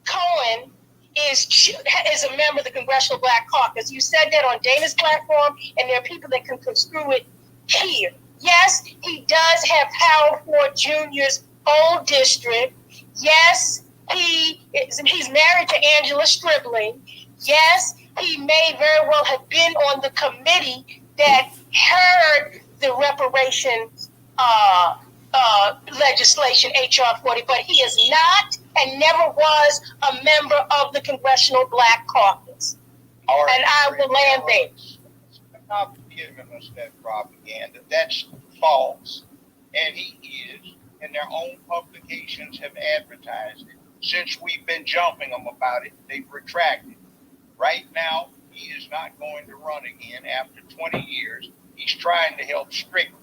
Cohen is a member of the Congressional Black Caucus. You said that on Dana's platform, and there are people that can construe it here. Yes, he does have Harold Ford Jr.'s old district. Yes, he's married to Angela Stribling. Yes, he may very well have been on the committee that heard the reparations legislation, HR 40, but he is not and never was a member of the Congressional Black Caucus. And I will land there. Stop giving us that propaganda. That's false. And he is, and their own publications have advertised it. Since we've been jumping them about it, they've retracted. Right now, he is not going to run again after 20 years. He's trying to help Strickland.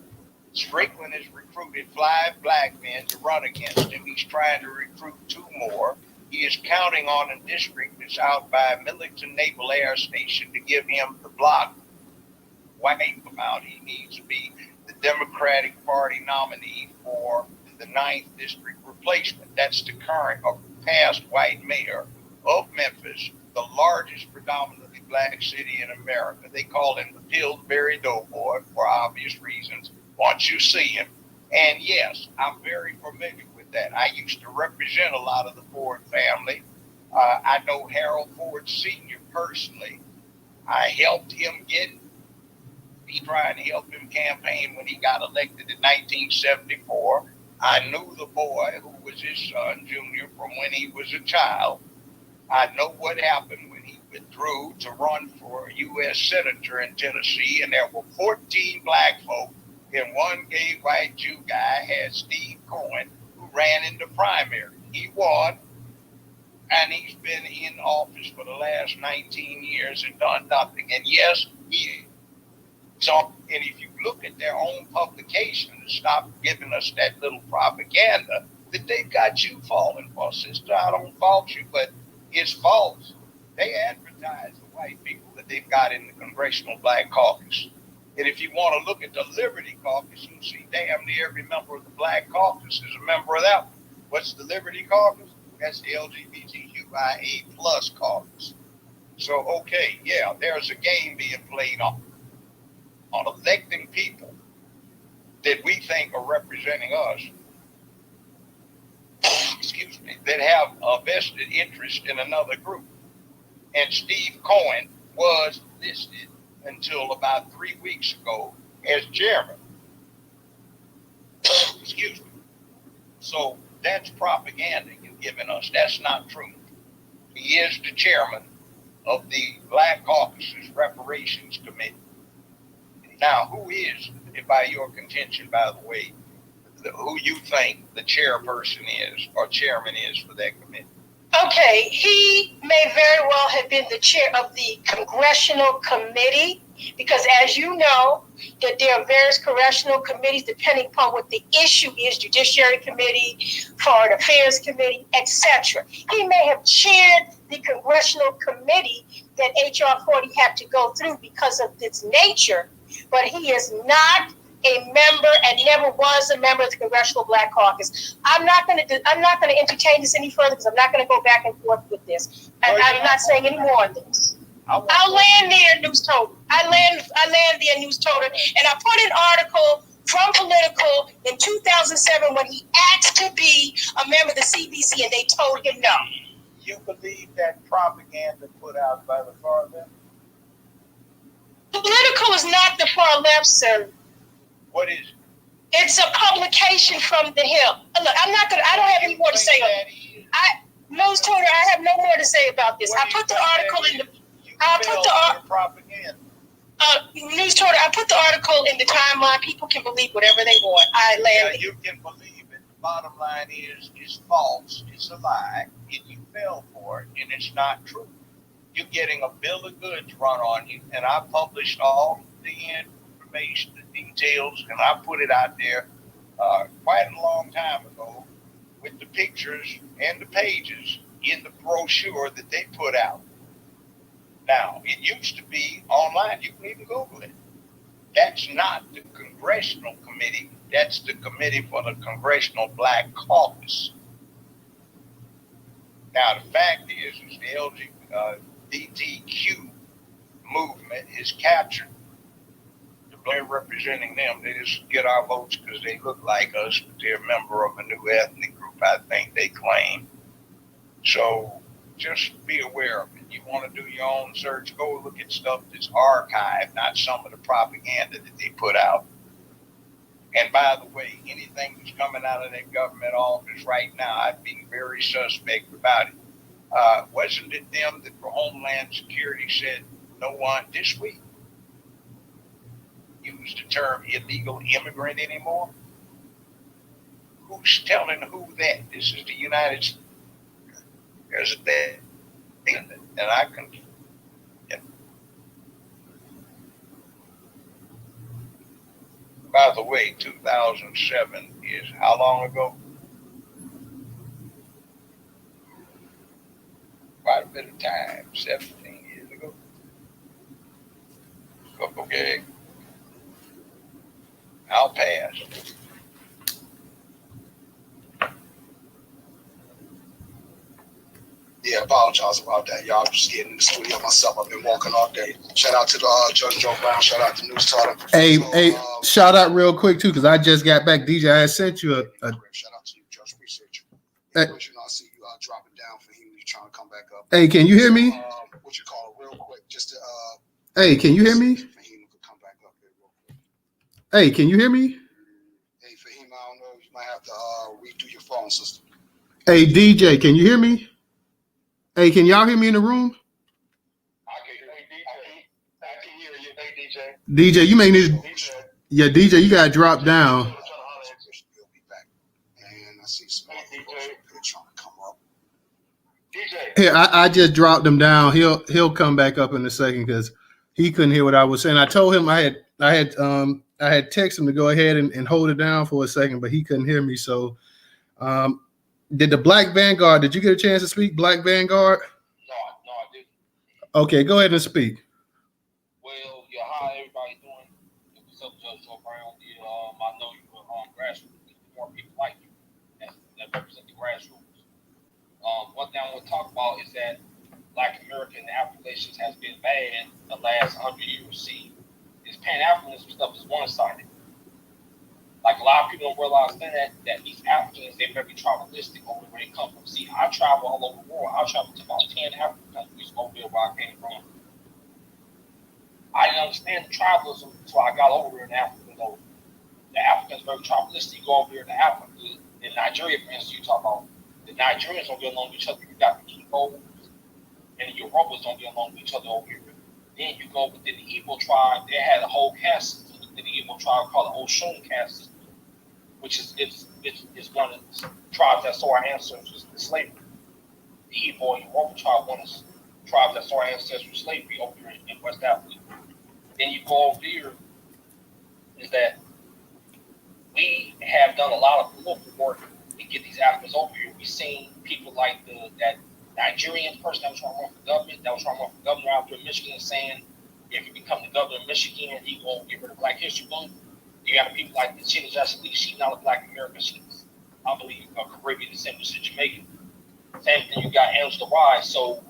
Strickland has recruited 5 black men to run against him. He's trying to recruit 2 more. He is counting on a district that's out by Millington Naval Air Station to give him the block. Wipe him out. He needs to be the Democratic Party nominee for the 9th district replacement. That's the current or past white mayor of Memphis, the largest predominantly black city in America. They call him the Pillsbury Doughboy for obvious reasons. Once you see him, and yes, I'm very familiar with that. I used to represent a lot of the Ford family. I know Harold Ford Sr. personally. I helped him tried to help him campaign when he got elected in 1974. I knew the boy who was his son, Junior, from when he was a child. I know what happened when he withdrew to run for a U.S. Senator in Tennessee, and there were 14 black folk, and one gay white Jew guy had Steve Cohen, who ran in the primary. He won, and he's been in office for the last 19 years and done nothing. And yes, he so, and if you look at their own publication and stop giving us that little propaganda that they've got you falling for, sister, I don't fault you, but it's false. They advertise the white people that they've got in the Congressional Black Caucus. And if you want to look at the Liberty Caucus, you see damn near every member of the Black Caucus is a member of that one. What's the Liberty Caucus? That's the LGBTQIA plus caucus. So, okay, yeah, there's a game being played on electing people that we think are representing us, excuse me, that have a vested interest in another group. And Steve Cohen was listed until about 3 weeks ago as chairman. Excuse me. So that's propaganda you're giving us. That's not true. He is the chairman of the Black Caucus's Reparations Committee. Now, who is, by your contention, by the way, who you think the chairperson is or chairman is for that committee? Okay, he may very well have been the chair of the Congressional Committee, because as you know, that there are various congressional committees depending upon what the issue is, Judiciary Committee, Foreign Affairs Committee, etc. He may have chaired the Congressional Committee that HR 40 had to go through because of its nature, but he is not a member and never was a member of the Congressional Black Caucus. I'm not going to entertain this any further because I'm not going to go back and forth with this. And I'm not saying any more on this. I'll land there, Newstoter. I land there, Newstoter. And I put an article from Political in 2007 when he asked to be a member of the CBC and they told him no. You believe that propaganda put out by the far left? Political is not the far left, sir. What is it? It's a publication from the Hill. Look, I don't have any more to say on it. Newstoter, I have no more to say about this. I put the article in the propaganda. Newstoter, I put the article in the timeline. People can believe whatever they want. You can believe it. The bottom line is it's false. It's a lie. And you fell for it, and it's not true. You're getting a bill of goods run on you, and I published all the information, the details, and I put it out there quite a long time ago with the pictures and the pages in the brochure that they put out. Now, it used to be online. You can even Google it. That's not the Congressional Committee. That's the Committee for the Congressional Black Caucus. Now, the fact is the LGBTQ movement is captured. They're representing them. They just get our votes because they look like us, but they're a member of a new ethnic group, I think they claim. So just be aware of it. You want to do your own search, go look at stuff that's archived, not some of the propaganda that they put out. And by the way, anything that's coming out of that government office right now, I'd be very suspect about it. Wasn't it them that for Homeland Security said no one this week use the term illegal immigrant anymore? Who's telling who that? This is the United States. There's a bad thing, and I can. Yeah. By the way, 2007 is how long ago? Quite a bit of time, 17 years ago. Okay. I'll pass. Yeah, apologize about that. Y'all just getting in the studio myself. I've been walking all day. Shout out to Judge Joe Brown. Shout out to Newstoter. Hey, shout out real quick too, because I just got back. DJ, I sent you a shout out to you, Judge. Appreciate you. Hey, you know, I see you dropping down for him. You trying to come back up. Hey, can you hear me? What you call it, real quick, just to Hey, can you hear me? Fahim could come back up here real quick. Hey, can you hear me? Hey, Fahim, I don't know. You might have to redo your phone system. Hey, DJ, can you hear me? Hey, can y'all hear me in the room? I can hear you. Hey, DJ. DJ, you may need. Yeah, DJ, you gotta drop down. He'll be back. And I see some people trying to come up. DJ. Here, I just dropped him down. He'll come back up in a second because he couldn't hear what I was saying. I told him I had texted him to go ahead and hold it down for a second, but he couldn't hear me. So did the Black Vanguard, did you get a chance to speak, Black Vanguard? No, I didn't. Okay, go ahead and speak. Well, yeah, how everybody doing? What's up, Judge Joe Brown? Yeah, I know you were grassroots. There's more people like you that represent the grassroots. One thing I want to talk about is that Black American African relations has been bad the last 100 years. See, this Pan-Africanism stuff is one-sided. Like a lot of people don't realize that these Africans, they're very tribalistic over where they come from. See, I travel all over the world. I travel to about 10 African countries over there where I came from. I didn't understand the tribalism until I got over here in Africa. Though the Africans are very tribalistic. You go over here to Africa, in Nigeria, for instance, you talk about the Nigerians don't get along with each other. You got the Igbos and the Yorubas don't get along with each other over here. Then you go within the Igbo tribe. They had a whole caste system within the Igbo tribe called the Oshun caste system, which is one of the tribes that saw our ancestors in slavery. The Igbo and Yoruba tribe, one of the tribes that saw our ancestors in slavery over here in West Africa. Then you go over here, is that we have done a lot of political work to get these Africans over here. We've seen people like that Nigerian person that was trying to run for government, out there in Michigan, saying if you become the governor of Michigan, he won't get rid of Black History Month. You got people like the Sheena Jackson Lee. She's not a Black American. She's, I believe, a Caribbean descent. She's Jamaican. Same thing, you got Angela Rye. So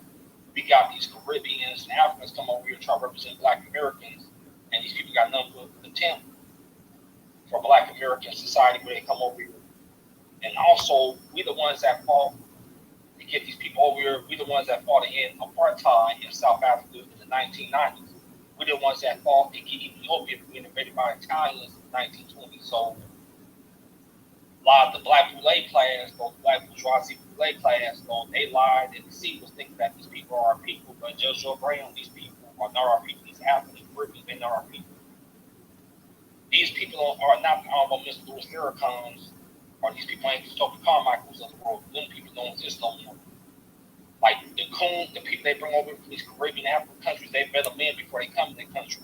we got these Caribbeans and Africans come over here trying to represent Black Americans, and these people got nothing but contempt for Black American society where they come over here. And also, we the ones that fought to get these people over here. We the ones that fought to end apartheid in South Africa in the 1990s. We're the ones that fought to get Ethiopia invaded by Italians in the 1920s. So a lot of the Black Boule class, both Black bourgeoisie Boule class, they lied and deceived us, thinking that these people are our people. But Judge Joe Brown, these people are not our people. These African Caribbeans, they're not our people. These people are not the Honorable Mr. Louis Farrakhan's, or these people ain't Christopher Carmichael's of the world. Them people don't exist no more. Like the people they bring over from these Caribbean African countries, they better men before they come to their country.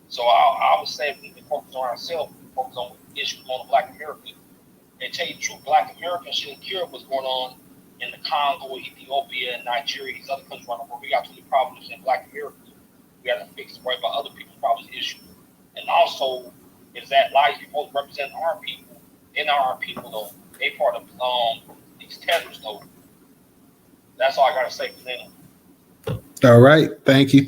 So I would say we need to focus on ourselves, focus on issues on the Black American. And tell you the truth, Black Americans shouldn't care what's going on in the Congo, Ethiopia, and Nigeria, these other countries around the world. We got too many problems in Black Americans. We have to fix it right by other people's problems issues. And also, is that lies people represent our people. They're not our people though. They part of these terrorists though. That's all I gotta say for them. All right. Thank you.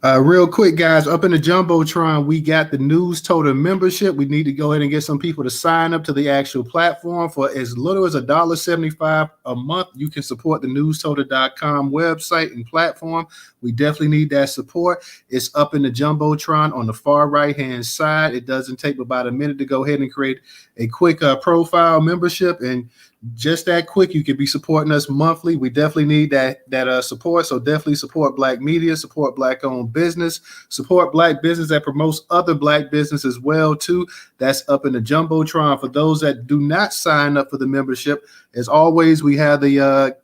Real quick, guys, up in the Jumbotron, we got the Newstoter membership. We need to go ahead and get some people to sign up to the actual platform for as little as $1.75 a month. You can support the newstoter.com website and platform. We definitely need that support. It's up in the Jumbotron on the far right-hand side. It doesn't take about a minute to go ahead and create a quick profile membership, and just that quick, you could be supporting us monthly. We definitely need that support. So definitely support Black media, support Black-owned business, support Black business that promotes other Black business as well too. That's up in the Jumbotron. For those that do not sign up for the membership, as always, we have the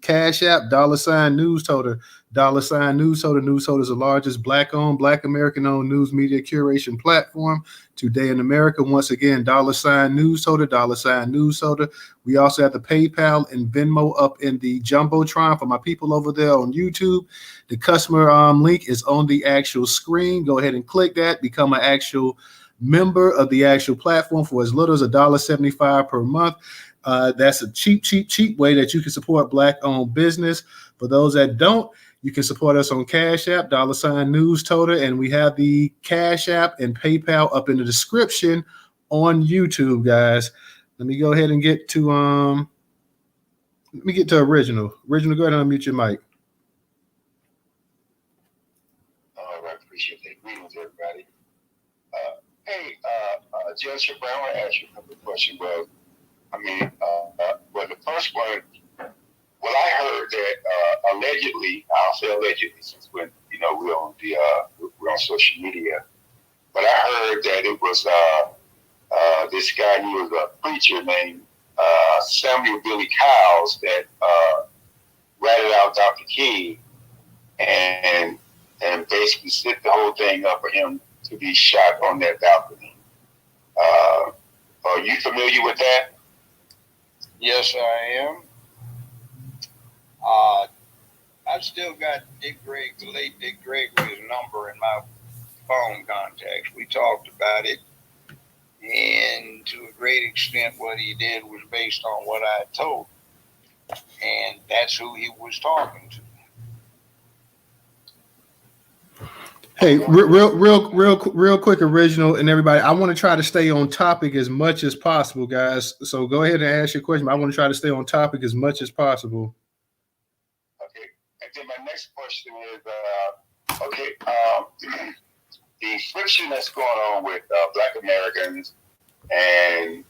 Cash App, $Newstoter, $Newstoter. Newstoter is the largest Black-owned, Black American-owned news media curation platform today in America. Once again, $Newstoter, $Newstoter. We also have the PayPal and Venmo up in the Jumbotron for my people over there on YouTube. The customer link is on the actual screen. Go ahead and click that, become an actual member of the actual platform for as little as $1.75 per month. That's a cheap way that you can support Black-owned business. For those that don't, you can support us on Cash App, $Newstoter, and we have the Cash App and PayPal up in the description on YouTube, guys. Let me go ahead and get to Original. Original, go ahead and unmute your mic. All right, appreciate that. Greetings, everybody. Judge Brown, I want to ask you a couple of questions. Well, the first one, I heard that allegedly, I'll say allegedly, since when we're on social media, but I heard that it was this guy who was a preacher named Samuel Billy Cowles that ratted out Dr. King and basically set the whole thing up for him to be shot on that balcony. Are you familiar with that? Yes, I am. I've still got the late Dick Gregory's number in my phone contacts. We talked about it, and to a great extent, what he did was based on what I told him, and that's who he was talking to. Hey, real quick, Original and everybody. I want to try to stay on topic as much as possible, guys. So go ahead and ask your question. I want to try to stay on topic as much as possible. Okay. And then my next question is, the friction that's going on with Black Americans and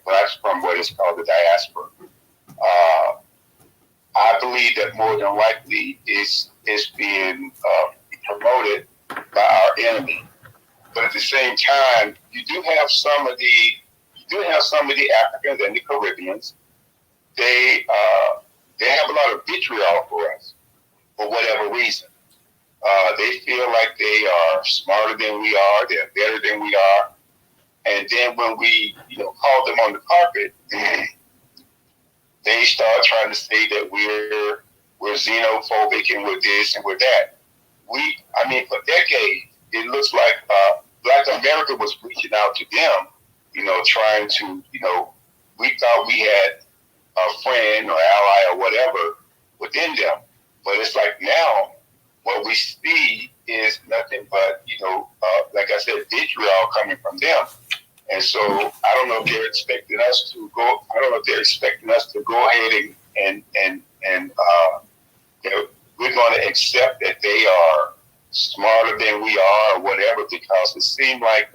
Blacks from what is called the diaspora. I believe that more than likely is being promoted by our enemy, but at the same time, you do have some of the Africans and the Caribbeans. They have a lot of vitriol for us for whatever reason. They feel like they are smarter than we are. They're better than we are. And then when we, call them on the carpet, they start trying to say that we're xenophobic and we're this and we're that. For decades, it looks like Black America was reaching out to them, trying to, we thought we had a friend or ally or whatever within them. But it's like now, what we see is nothing but, like I said, vitriol coming from them. And so I don't know if they're expecting us to go. I don't know if they're expecting us to go ahead and we're going to accept that they are smarter than we are or whatever, because it seems like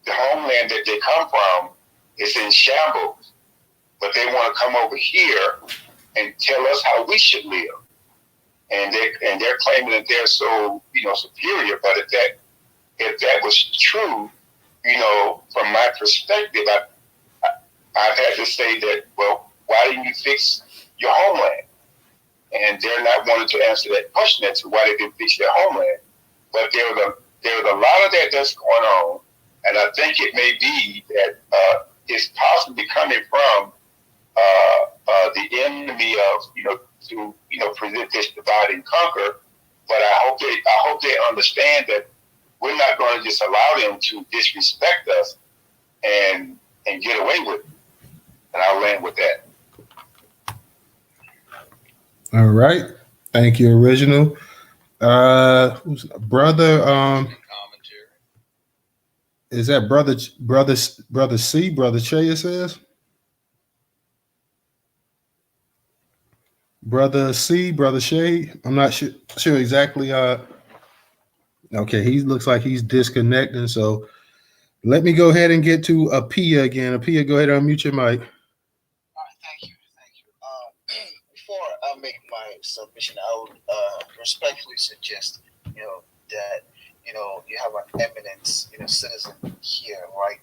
the homeland that they come from is in shambles. But they want to come over here and tell us how we should live. And they're claiming that they're so superior. But if that was true, from my perspective, I've had to say that, well, why didn't you fix your homeland? And they're not wanting to answer that question as to why they didn't fix their homeland. But there's a lot of that that's going on, and I think it may be that it's possibly coming from the enemy of to present this divide and conquer. But I hope they understand that we're not going to just allow them to disrespect us and get away with it. And I'll land with that. All right. Thank you, Original. Who's brother? Commentary. Is that brother C? Brother Che? It says brother C, brother Shay. I'm not sure exactly. Okay, he looks like he's disconnecting. So let me go ahead and get to Apia again. Apia, go ahead and unmute your mic. All right, thank you. Before I make my submission, I would respectfully suggest, that you have an eminent, citizen here, right?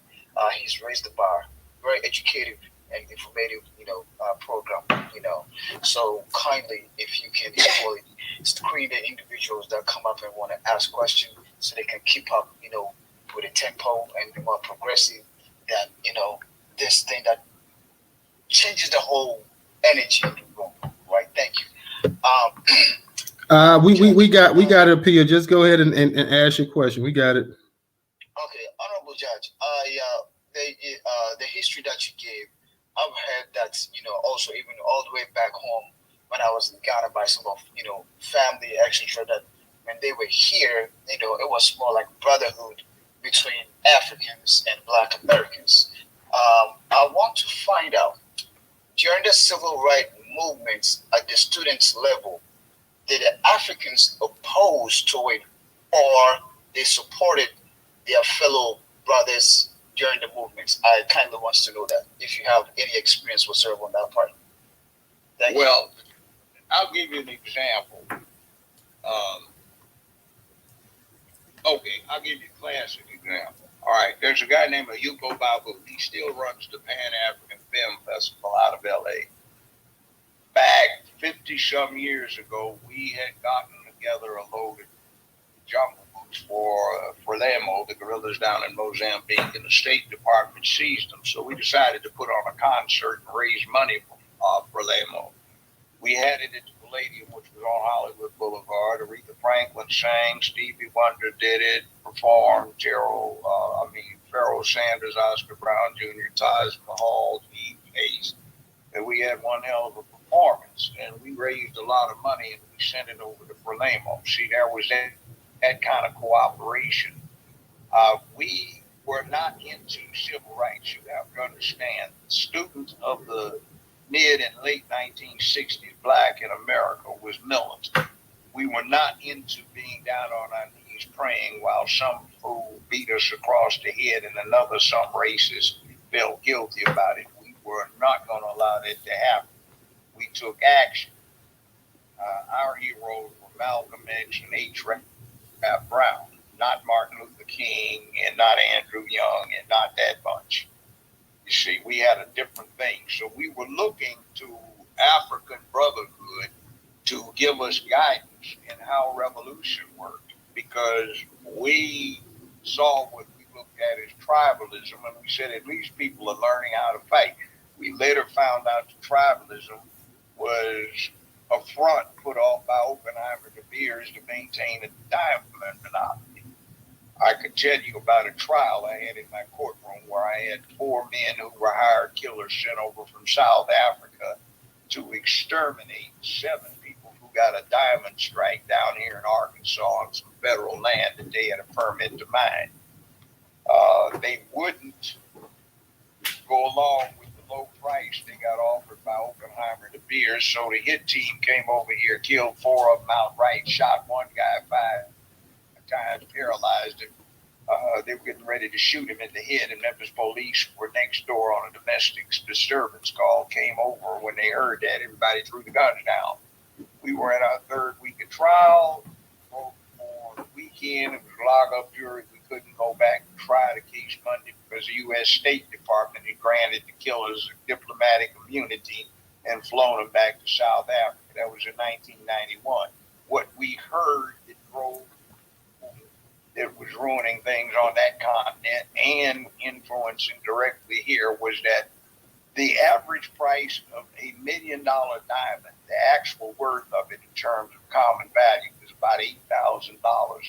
He's raised the bar, very educative and informative, program, So kindly, if you can equally screen the individuals that come up and want to ask questions, so they can keep up, with a tempo and be more progressive than, this thing that changes the whole energy in the room, right? Thank you. We got it, Apia. Just go ahead and ask your question. We got it. Okay, honorable judge. The history that you gave, I've heard that also even all the way back home when I was in Ghana by some of family etc. That when they were here, it was more like brotherhood between Africans and Black Americans. I want to find out during the civil rights movements at the students' level, did the Africans oppose to it, or they supported their fellow brothers during the movements? I kind of want to know that, if you have any experience whatsoever on that part. Well, I'll give you an example. I'll give you a classic example. All right, there's a guy named Ayuko Babu. He still runs the Pan-African Film Festival out of L.A. Back 50-some years ago, we had gotten together a load of jungle books for Frelimo, the guerrillas down in Mozambique, and the State Department seized them. So we decided to put on a concert and raise money for Frelimo. We had it at the Palladium, which was on Hollywood Boulevard. Aretha Franklin sang, Stevie Wonder did it, performed, Pharoah Sanders, Oscar Brown Jr., Taj Mahal, Steve Pace. And we had one hell of a performance, and we raised a lot of money, and we sent it over to Frelimo. See, there was that kind of cooperation. We were not into civil rights. You have to understand, students of the mid and late 1960s, Black in America, was militant. We were not into being down on our knees praying while some fool beat us across the head and another, some racist, felt guilty about it. We were not going to allow that to happen. We took action. Our heroes were Malcolm X and H. Rap Brown, not Martin Luther King and not Andrew Young and not that bunch. You see, we had a different thing. So we were looking to African Brotherhood to give us guidance in how revolution worked, because we saw what we looked at as tribalism, and we said at least people are learning how to fight. We later found out that tribalism was a front put off by Oppenheimer de Beers to maintain a diamond monopoly. I could tell you about a trial I had in my courtroom where I had 4 men who were hired killers sent over from South Africa to exterminate 7 people who got a diamond strike down here in Arkansas on some federal land that they had a permit to mine. They wouldn't go along with the low price they got offered by Oppenheimer de Beers, so the hit team came over here, killed 4 of them outright, shot one guy 5 times, paralyzed him. They were getting ready to shoot him in the head, and Memphis police were next door on a domestic disturbance call, came over. When they heard that, everybody threw the guns down. We were in our 3rd week of trial. For the weekend, it was log up period. We couldn't go back and try the case Monday because the U.S. State Department had granted the killers diplomatic immunity and flown them back to South Africa. That was in 1991. What we heard that drove that was ruining things on that continent and influencing directly here was that the average price of $1 million diamond, the actual worth of it in terms of common value, was about $8,000,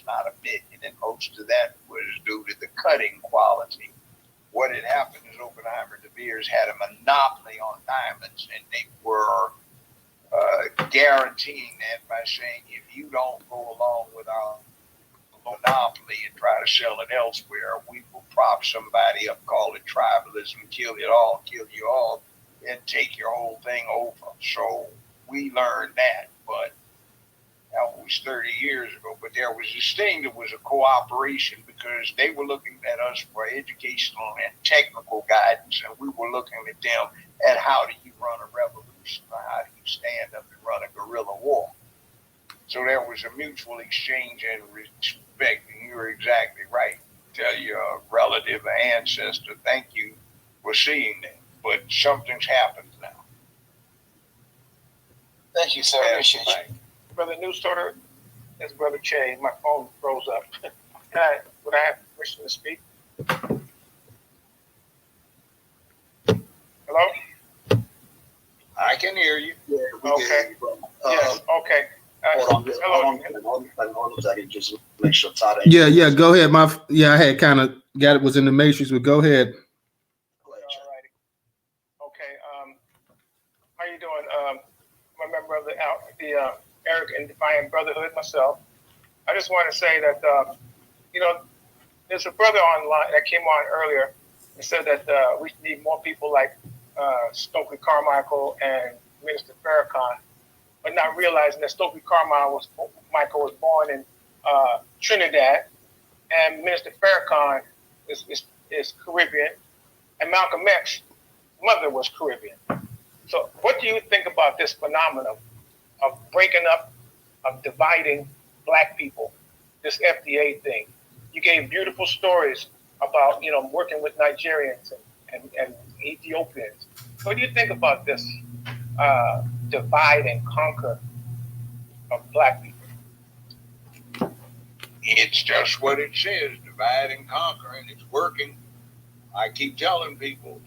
not $1 million. And most of that was due to the cutting quality. What had happened is Oppenheimer de Beers had a monopoly on diamonds, and they were guaranteeing that by saying if you don't go along with our monopoly and try to sell it elsewhere, we will prop somebody up, call it tribalism, kill you all, and take your whole thing over. So we learned that, but that was 30 years ago. But there was this thing that was a cooperation because they were looking at us for educational and technical guidance, and we were looking at them at how do you run a revolution, or how do you stand up and run a guerrilla war. So there was a mutual exchange and respect, and you're exactly right. Tell your relative or ancestor, thank you for seeing them. But something's happened now. Thank you, sir. I appreciate you. Brother Newstoter, it's Brother Che. My phone froze up. Would I have permission to speak? Hello? I can hear you. Yeah, Okay. Yes, okay. Hold on a second, just make sure Todd. Yeah, go ahead. I had kind of got it, was in the matrix, but go ahead. Alrighty. Okay. How you doing? I'm a member of the Eric and Defiant Brotherhood myself. I just want to say that there's a brother online that came on earlier and said that we need more people like Stokely Carmichael and Minister Farrakhan, but not realizing that Stokely Carmichael was born in Trinidad, and Minister Farrakhan is Caribbean, and Malcolm X's mother was Caribbean. So what do you think about this phenomenon of breaking up, of dividing black people, this FDA thing? You gave beautiful stories about, working with Nigerians and Ethiopians. What do you think about this divide and conquer of black people? It's just what it says, divide and conquer, and it's working. I keep telling people,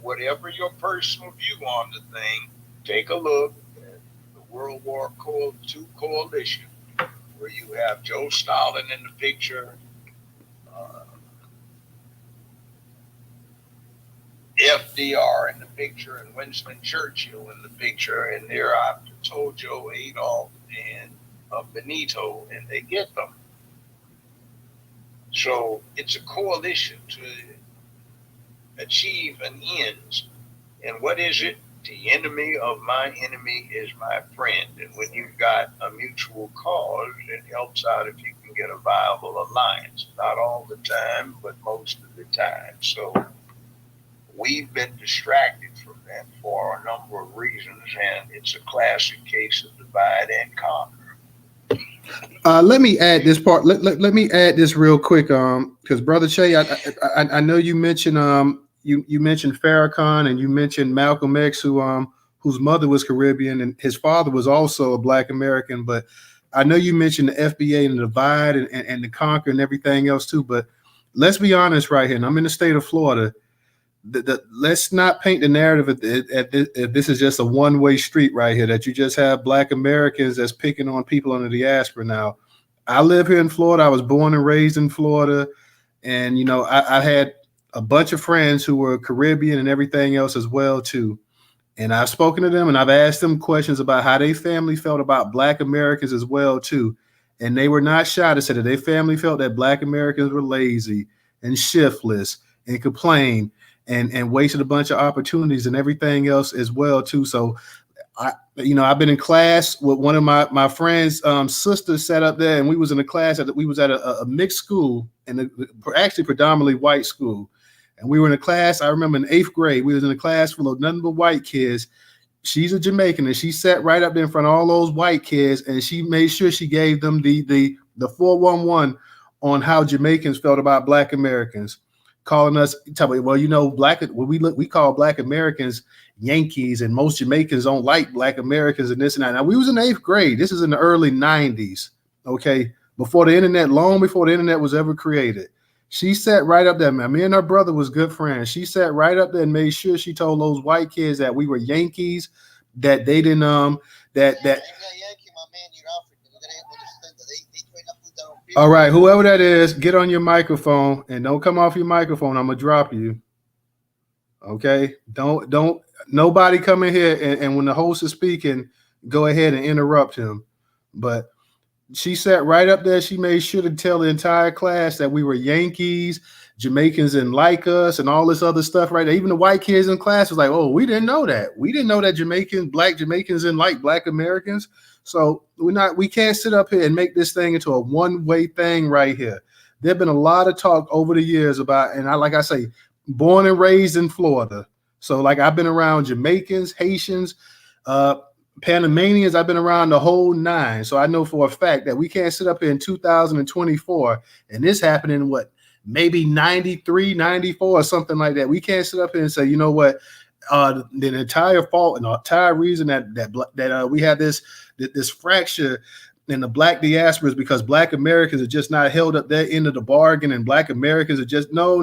whatever your personal view on the thing, take a look at the World War II coalition, where you have Joe Stalin in the picture, FDR in the picture, and Winston Churchill in the picture, and there I've told Joe Adolf and Benito, and they get them. So it's a coalition to achieve an end. And what is it? The enemy of my enemy is my friend. And when you've got a mutual cause, it helps out if you can get a viable alliance. Not all the time, but most of the time. So we've been distracted from that for a number of reasons, and it's a classic case of divide and conquer. Let me add this part. Let me add this real quick, because Brother Che, I know you mentioned you mentioned Farrakhan and you mentioned Malcolm X, whose mother was Caribbean and his father was also a Black American. But I know you mentioned the FBA and the divide and the conquer and everything else too. But let's be honest right here. And I'm in the state of Florida. Let's not paint the narrative if this is just a one-way street right here, that you just have Black Americans that's picking on people in the diaspora. Now, I live here in Florida. I was born and raised in Florida. And, I had a bunch of friends who were Caribbean and everything else as well, too. And I've spoken to them and I've asked them questions about how their family felt about Black Americans as well, too. And they were not shy to say that their family felt that Black Americans were lazy and shiftless and complained and wasted a bunch of opportunities and everything else as well, too. So, I've been in class with one of my friends' sisters sat up there, and we was in a class we was at a mixed school, and actually predominantly white school. And we were in a class, I remember in 8th grade, we was in a class full of nothing but white kids. She's a Jamaican, and she sat right up there in front of all those white kids, and she made sure she gave them the 411 on how Jamaicans felt about Black Americans. Calling us, telling me, we call Black Americans Yankees, and most Jamaicans don't like Black Americans and this and that. Now, we was in 8th grade. This is in the early 90s, okay? Before the internet, long before the internet was ever created. She sat right up there, man. Me and her brother was good friends. She sat right up there and made sure she told those white kids that we were Yankees, that they didn't, All right, whoever that is, get on your microphone and don't come off your microphone. I'm gonna drop you. Okay, don't nobody come in here and when the host is speaking, go ahead and interrupt him. But she sat right up there. She made sure to tell the entire class that we were Yankees, Jamaicans didn't like us, and all this other stuff right there. Even the white kids in class was like, oh, we didn't know that. We didn't know that black Jamaicans didn't like black Americans. So we can't sit up here and make this thing into a one-way thing right here. There've been a lot of talk over the years about, and like I say, born and raised in Florida. So like I've been around Jamaicans, Haitians, Panamanians, I've been around the whole nine. So I know for a fact that we can't sit up here in 2024 and this happened in what, maybe 93, 94 or something like that. We can't sit up here and say, you know what, the entire fault and the entire reason that we have this fracture in the black diaspora is because black Americans are just not held up their end of the bargain, and black Americans are just no.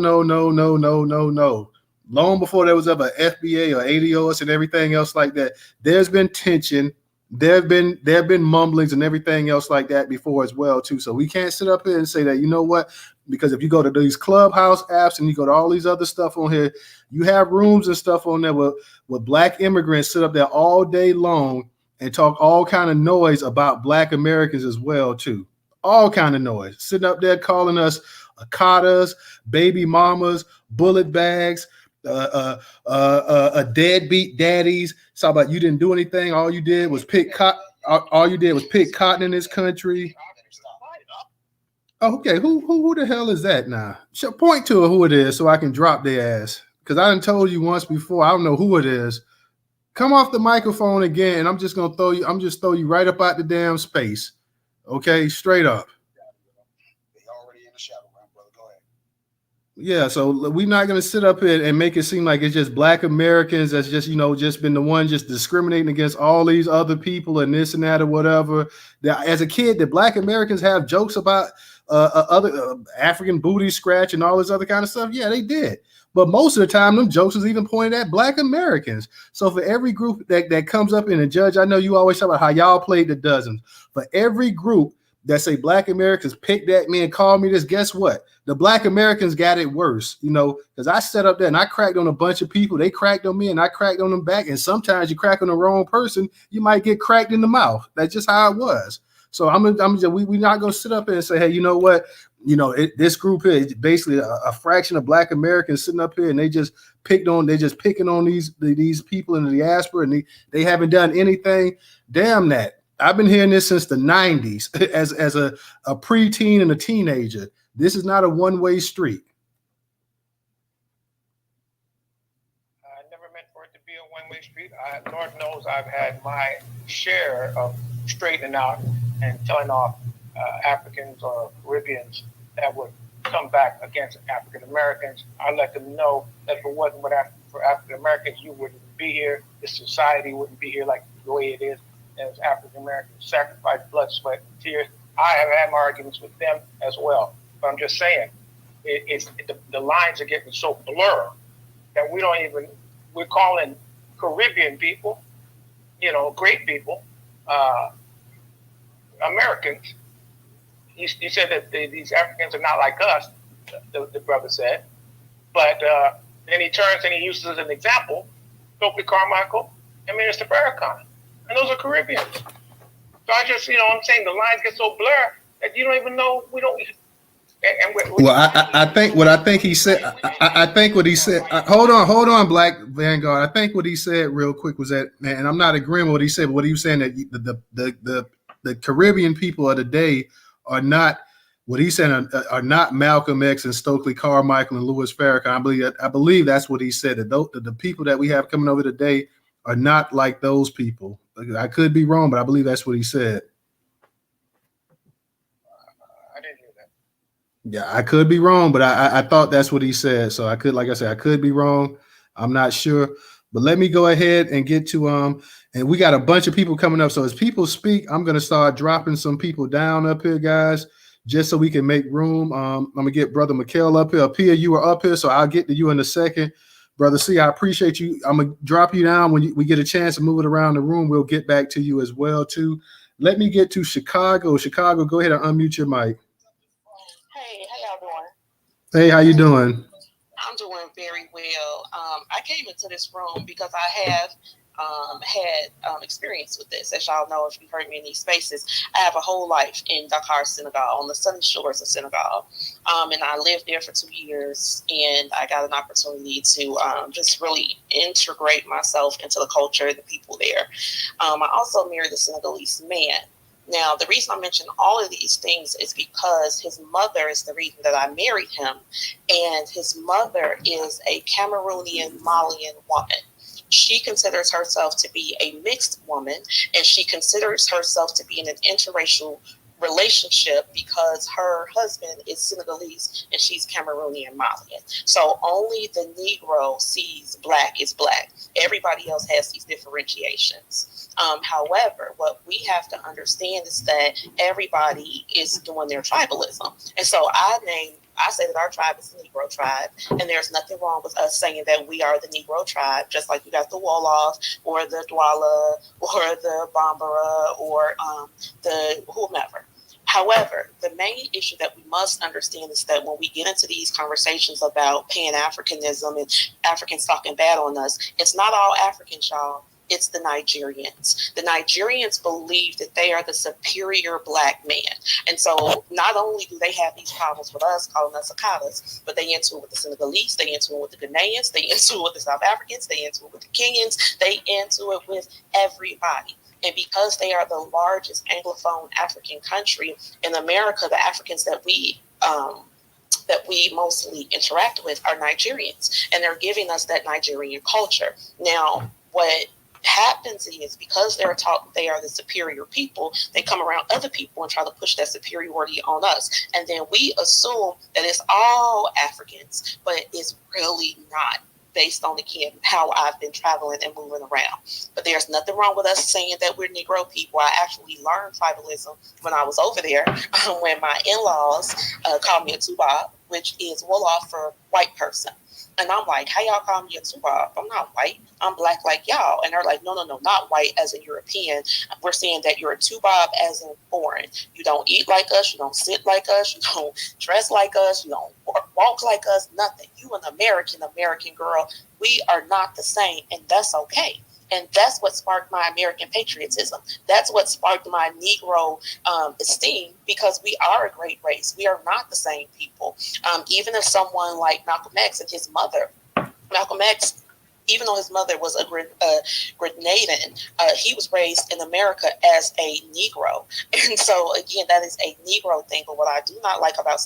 Long before there was ever FBA or ADOS and everything else like that, there's been tension. There have been mumblings and everything else like that before as well too. So we can't sit up here and say that, you know what, because if you go to these Clubhouse apps and you go to all these other stuff on here, you have rooms and stuff on there where black immigrants sit up there all day long and talk all kind of noise about black Americans as well too. All kind of noise, sitting up there calling us akatas, baby mamas, bullet bags, deadbeat daddies. It's all about you didn't do anything. All you did was pick cotton. All you did was pick cotton in this country. Oh, okay, who the hell is that now? Point to who it is so I can drop their ass. Because I done told you once before. I don't know who it is. Come off the microphone again, and I'm just gonna throw you right up out the damn space. Okay, straight up. Yeah, so we're not going to sit up here and make it seem like it's just black Americans that's just, just been the one just discriminating against all these other people and this and that or whatever. As a kid, did black Americans have jokes about other African booty scratch and all this other kind of stuff? Yeah, they did. But most of the time, them jokes was even pointed at black Americans. So for every group that comes up in a judge, I know you always talk about how y'all played the dozens. For every group that say black Americans picked at me and called me this, guess what? The black Americans got it worse, because I sat up there and I cracked on a bunch of people. They cracked on me and I cracked on them back. And sometimes you crack on the wrong person, you might get cracked in the mouth. That's just how it we not going to sit up there and say, hey, you know what? This group here is basically a fraction of black Americans sitting up here and they just picking on these people in the diaspora and they haven't done anything. Damn that. I've been hearing this since the 90s as a preteen and a teenager. This is not a one-way street. I never meant for it to be a one-way street. Lord knows I've had my share of straightening out and telling off Africans or Caribbeans that would come back against African Americans. I let them know that if it wasn't for African Americans, you wouldn't be here. This society wouldn't be here like the way it is. As African Americans sacrifice blood, sweat, and tears. I have had my arguments with them as well. But I'm just saying, the lines are getting so blurred that we're calling Caribbean people, great people, Americans. He said that these Africans are not like us, the brother said. But then he turns and he uses as an example Stokely Carmichael and Minister Farrakhan. And those are Caribbeans. So I just, I'm saying the lines get so blurred that you don't even know. We don't. I think he said. I think what he said. Hold on, Black Vanguard. I think what he said real quick was that, and I'm not agreeing with what he said, but what he was saying that the Caribbean people of the day are not. What he said are not Malcolm X and Stokely Carmichael and Louis Farrakhan. I believe that's what he said. That the people that we have coming over today are not like those people. I could be wrong, but I believe that's what he said. I didn't hear that. Yeah, I could be wrong, but I thought that's what he said. So I could be wrong. I'm not sure. But let me go ahead and get to and we got a bunch of people coming up. So as people speak, I'm gonna start dropping some people down up here, guys, just so we can make room. I'm gonna get Brother Mikhail up here. Up here, you are up here, so I'll get to you in a second. Brother C, I appreciate you. I'm going to drop you down when we get a chance to move it around the room. We'll get back to you as well, too. Let me get to Chicago. Chicago, go ahead and unmute your mic. Hey, how y'all doing? Hey, how you doing? I'm doing very well. I came into this room because I have had experience with this. As y'all know, if you've heard me in these spaces, I have a whole life in Dakar, Senegal, on the sunny shores of Senegal. And I lived there for 2 years, and I got an opportunity to just really integrate myself into the culture, the people there. I also married a Senegalese man. Now, the reason I mention all of these things is because his mother is the reason that I married him, and his mother is a Cameroonian Malian woman. She considers herself to be a mixed woman, and she considers herself to be in an interracial relationship because her husband is Senegalese and she's Cameroonian Malian. So only the Negro sees black is black. Everybody else has these differentiations. However, what we have to understand is that everybody is doing their tribalism. And so I say that our tribe is the Negro tribe, and there's nothing wrong with us saying that we are the Negro tribe, just like you got the Wolof or the Douala or the Bambara or the whomever. However, the main issue that we must understand is that when we get into these conversations about Pan-Africanism and Africans talking bad on us, it's not all Africans, y'all. It's the Nigerians. The Nigerians believe that they are the superior black man. And so not only do they have these problems with us, calling us Akatas, but they into it with the Senegalese, they into it with the Ghanaians, they into it with the South Africans, they into it with the Kenyans, they into it with everybody. And because they are the largest Anglophone African country in America, the Africans that we mostly interact with are Nigerians, and they're giving us that Nigerian culture. Now, what happens is because they're taught they are the superior people, they come around other people and try to push that superiority on us. And then we assume that it's all Africans, but it's really not, based on, again, how I've been traveling and moving around. But there's nothing wrong with us saying that we're Negro people. I actually learned tribalism when I was over there, when my in-laws called me a Tuba, which is Wolof for white person. And I'm like, how y'all call me a Tuba? I'm not white. I'm black like y'all. And they're like, no, not white as a European. We're saying that you're a Tuba as in foreign. You don't eat like us. You don't sit like us. You don't dress like us. You don't walk like us. Nothing. You an American girl. We are not the same. And that's okay. And that's what sparked my American patriotism. That's what sparked my Negro esteem, because we are a great race. We are not the same people. Even if someone like Malcolm X and his mother, Malcolm X, even though his mother was a Grenadian, he was raised in America as a Negro. And so, again, that is a Negro thing. But what I do not like about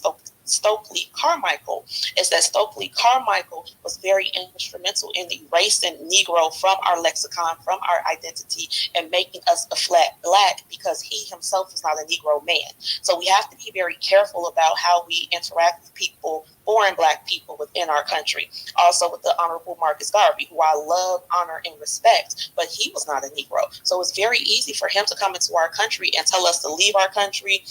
Stokely Carmichael is that Stokely Carmichael was very instrumental in erasing Negro from our lexicon, from our identity, and making us a flat black, because he himself is not a Negro man. So we have to be very careful about how we interact with people, foreign black people within our country. Also with the Honorable Marcus Garvey, who I love, honor, and respect, but he was not a Negro. So it's very easy for him to come into our country and tell us to leave our country,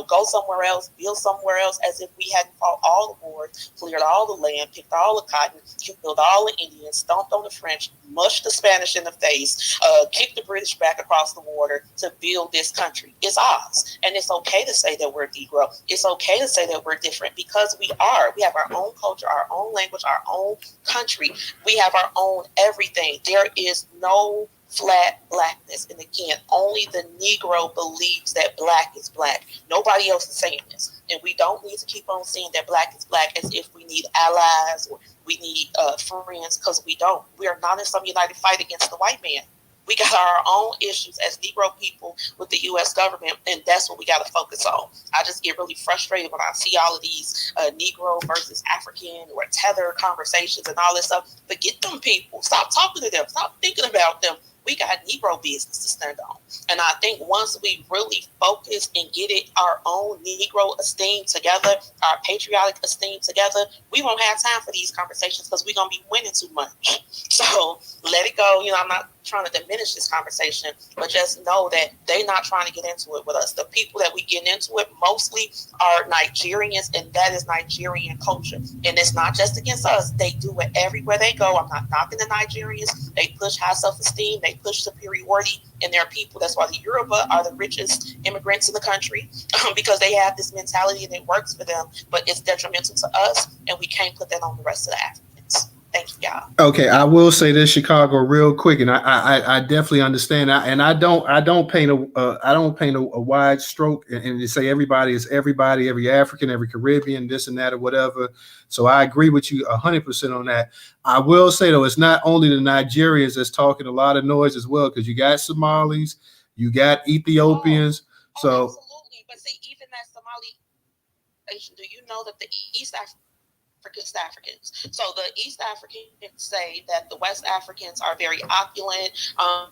go somewhere else, build somewhere else, as if we hadn't fought all the wars, cleared all the land, picked all the cotton, killed all the Indians, stomped on the French, mushed the Spanish in the face, kicked the British back across the water to build this country. It's ours. And it's okay to say that we're Negro. It's okay to say that we're different, because we are. We have our own culture, our own language, our own country. We have our own everything. There is no flat blackness. And again, only the Negro believes that black is black. Nobody else is saying this. And we don't need to keep on saying that black is black as if we need allies or we need friends, because we don't. We are not in some united fight against the white man. We got our own issues as Negro people with the U.S. government, and that's what we got to focus on. I just get really frustrated when I see all of these Negro versus African or tether conversations and all this stuff. Forget them people. Stop talking to them. Stop thinking about them. We got Negro business to stand on. And I think once we really focus and get it, our own Negro esteem together, our patriotic esteem together, we won't have time for these conversations, because we're going to be winning too much. So let it go. I'm not trying to diminish this conversation, but just know that they're not trying to get into it with us. The people that we get into it mostly are Nigerians, and that is Nigerian culture. And it's not just against us. They do it everywhere they go. I'm not knocking the Nigerians. They push high self-esteem. They push superiority in their people. That's why the Yoruba are the richest immigrants in the country, because they have this mentality and it works for them, but it's detrimental to us, and we can't put that on the rest of the Africans. Thank you, y'all. Okay, I will say this, Chicago, real quick, and I definitely understand. I don't paint a wide stroke and to say everybody is everybody, every African, every Caribbean, this and that or whatever. So I agree with you 100% on that. I will say though, it's not only the Nigerians that's talking a lot of noise as well, because you got Somalis, you got Ethiopians. So absolutely, but see, even that Somali nation, do you know that the East Africans. So the East Africans say that the West Africans are very opulent, all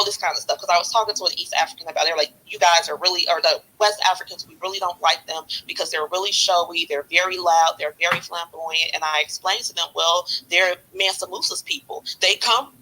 this kind of stuff. Because I was talking to an East African about it. They're like, you guys are really, or the West Africans, we really don't like them because they're really showy, they're very loud, they're very flamboyant. And I explained to them, well, they're Mansa Musa's people. They come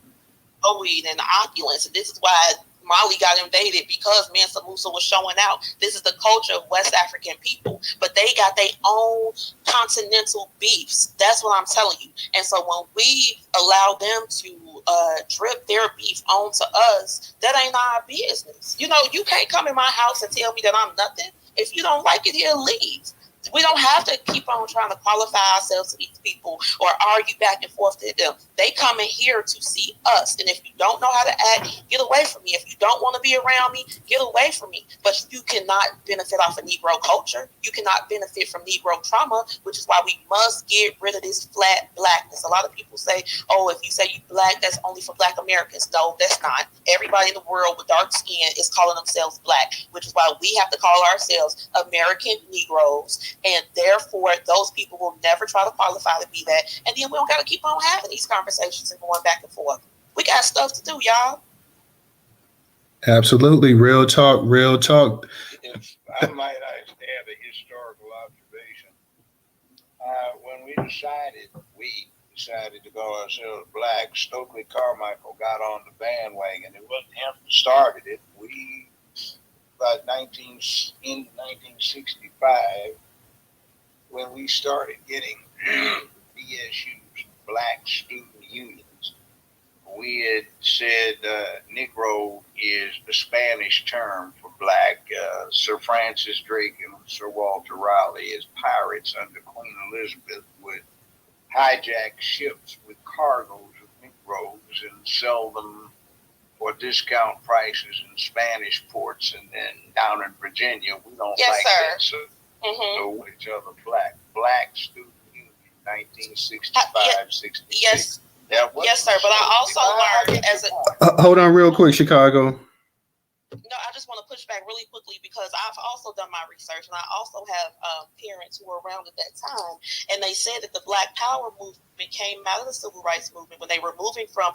showy and opulence, and this is why Mali got invaded, because Mansa Musa was showing out. This is the culture of West African people, but they got their own continental beefs. That's what I'm telling you. And so when we allow them to drip their beef onto us, that ain't our business. You know, you can't come in my house and tell me that I'm nothing. If you don't like it, here, leave. We don't have to keep on trying to qualify ourselves to these people or argue back and forth to them. They come in here to see us. And if you don't know how to act, get away from me. If you don't want to be around me, get away from me. But you cannot benefit off of Negro culture. You cannot benefit from Negro trauma, which is why we must get rid of this flat blackness. A lot of people say, oh, if you say you black, that's only for Black Americans. No, that's not. Everybody in the world with dark skin is calling themselves black, which is why we have to call ourselves American Negroes. And therefore, those people will never try to qualify to be that. And then we don't got to keep on having these conversations and going back and forth. We got stuff to do, y'all. Absolutely. Real talk, real talk. If I might add a historical observation. When we decided to call ourselves black, Stokely Carmichael got on the bandwagon. It wasn't him who started it. About 1965, when we started getting BSU's Black Student Unions, we had said Negro is the Spanish term for black. Sir Francis Drake and Sir Walter Raleigh, as pirates under Queen Elizabeth, would hijack ships with cargoes of Negroes and sell them for discount prices in Spanish ports, and then down in Virginia, we don't like that. So know each other Black Student Union, 1965, 66. Yes, yes, sir. But I also learned as a hold on real quick, Chicago. No, I just want to push back really quickly because I've also done my research, and I also have parents who were around at that time, and they said that the Black Power movement came out of the Civil Rights movement when they were moving from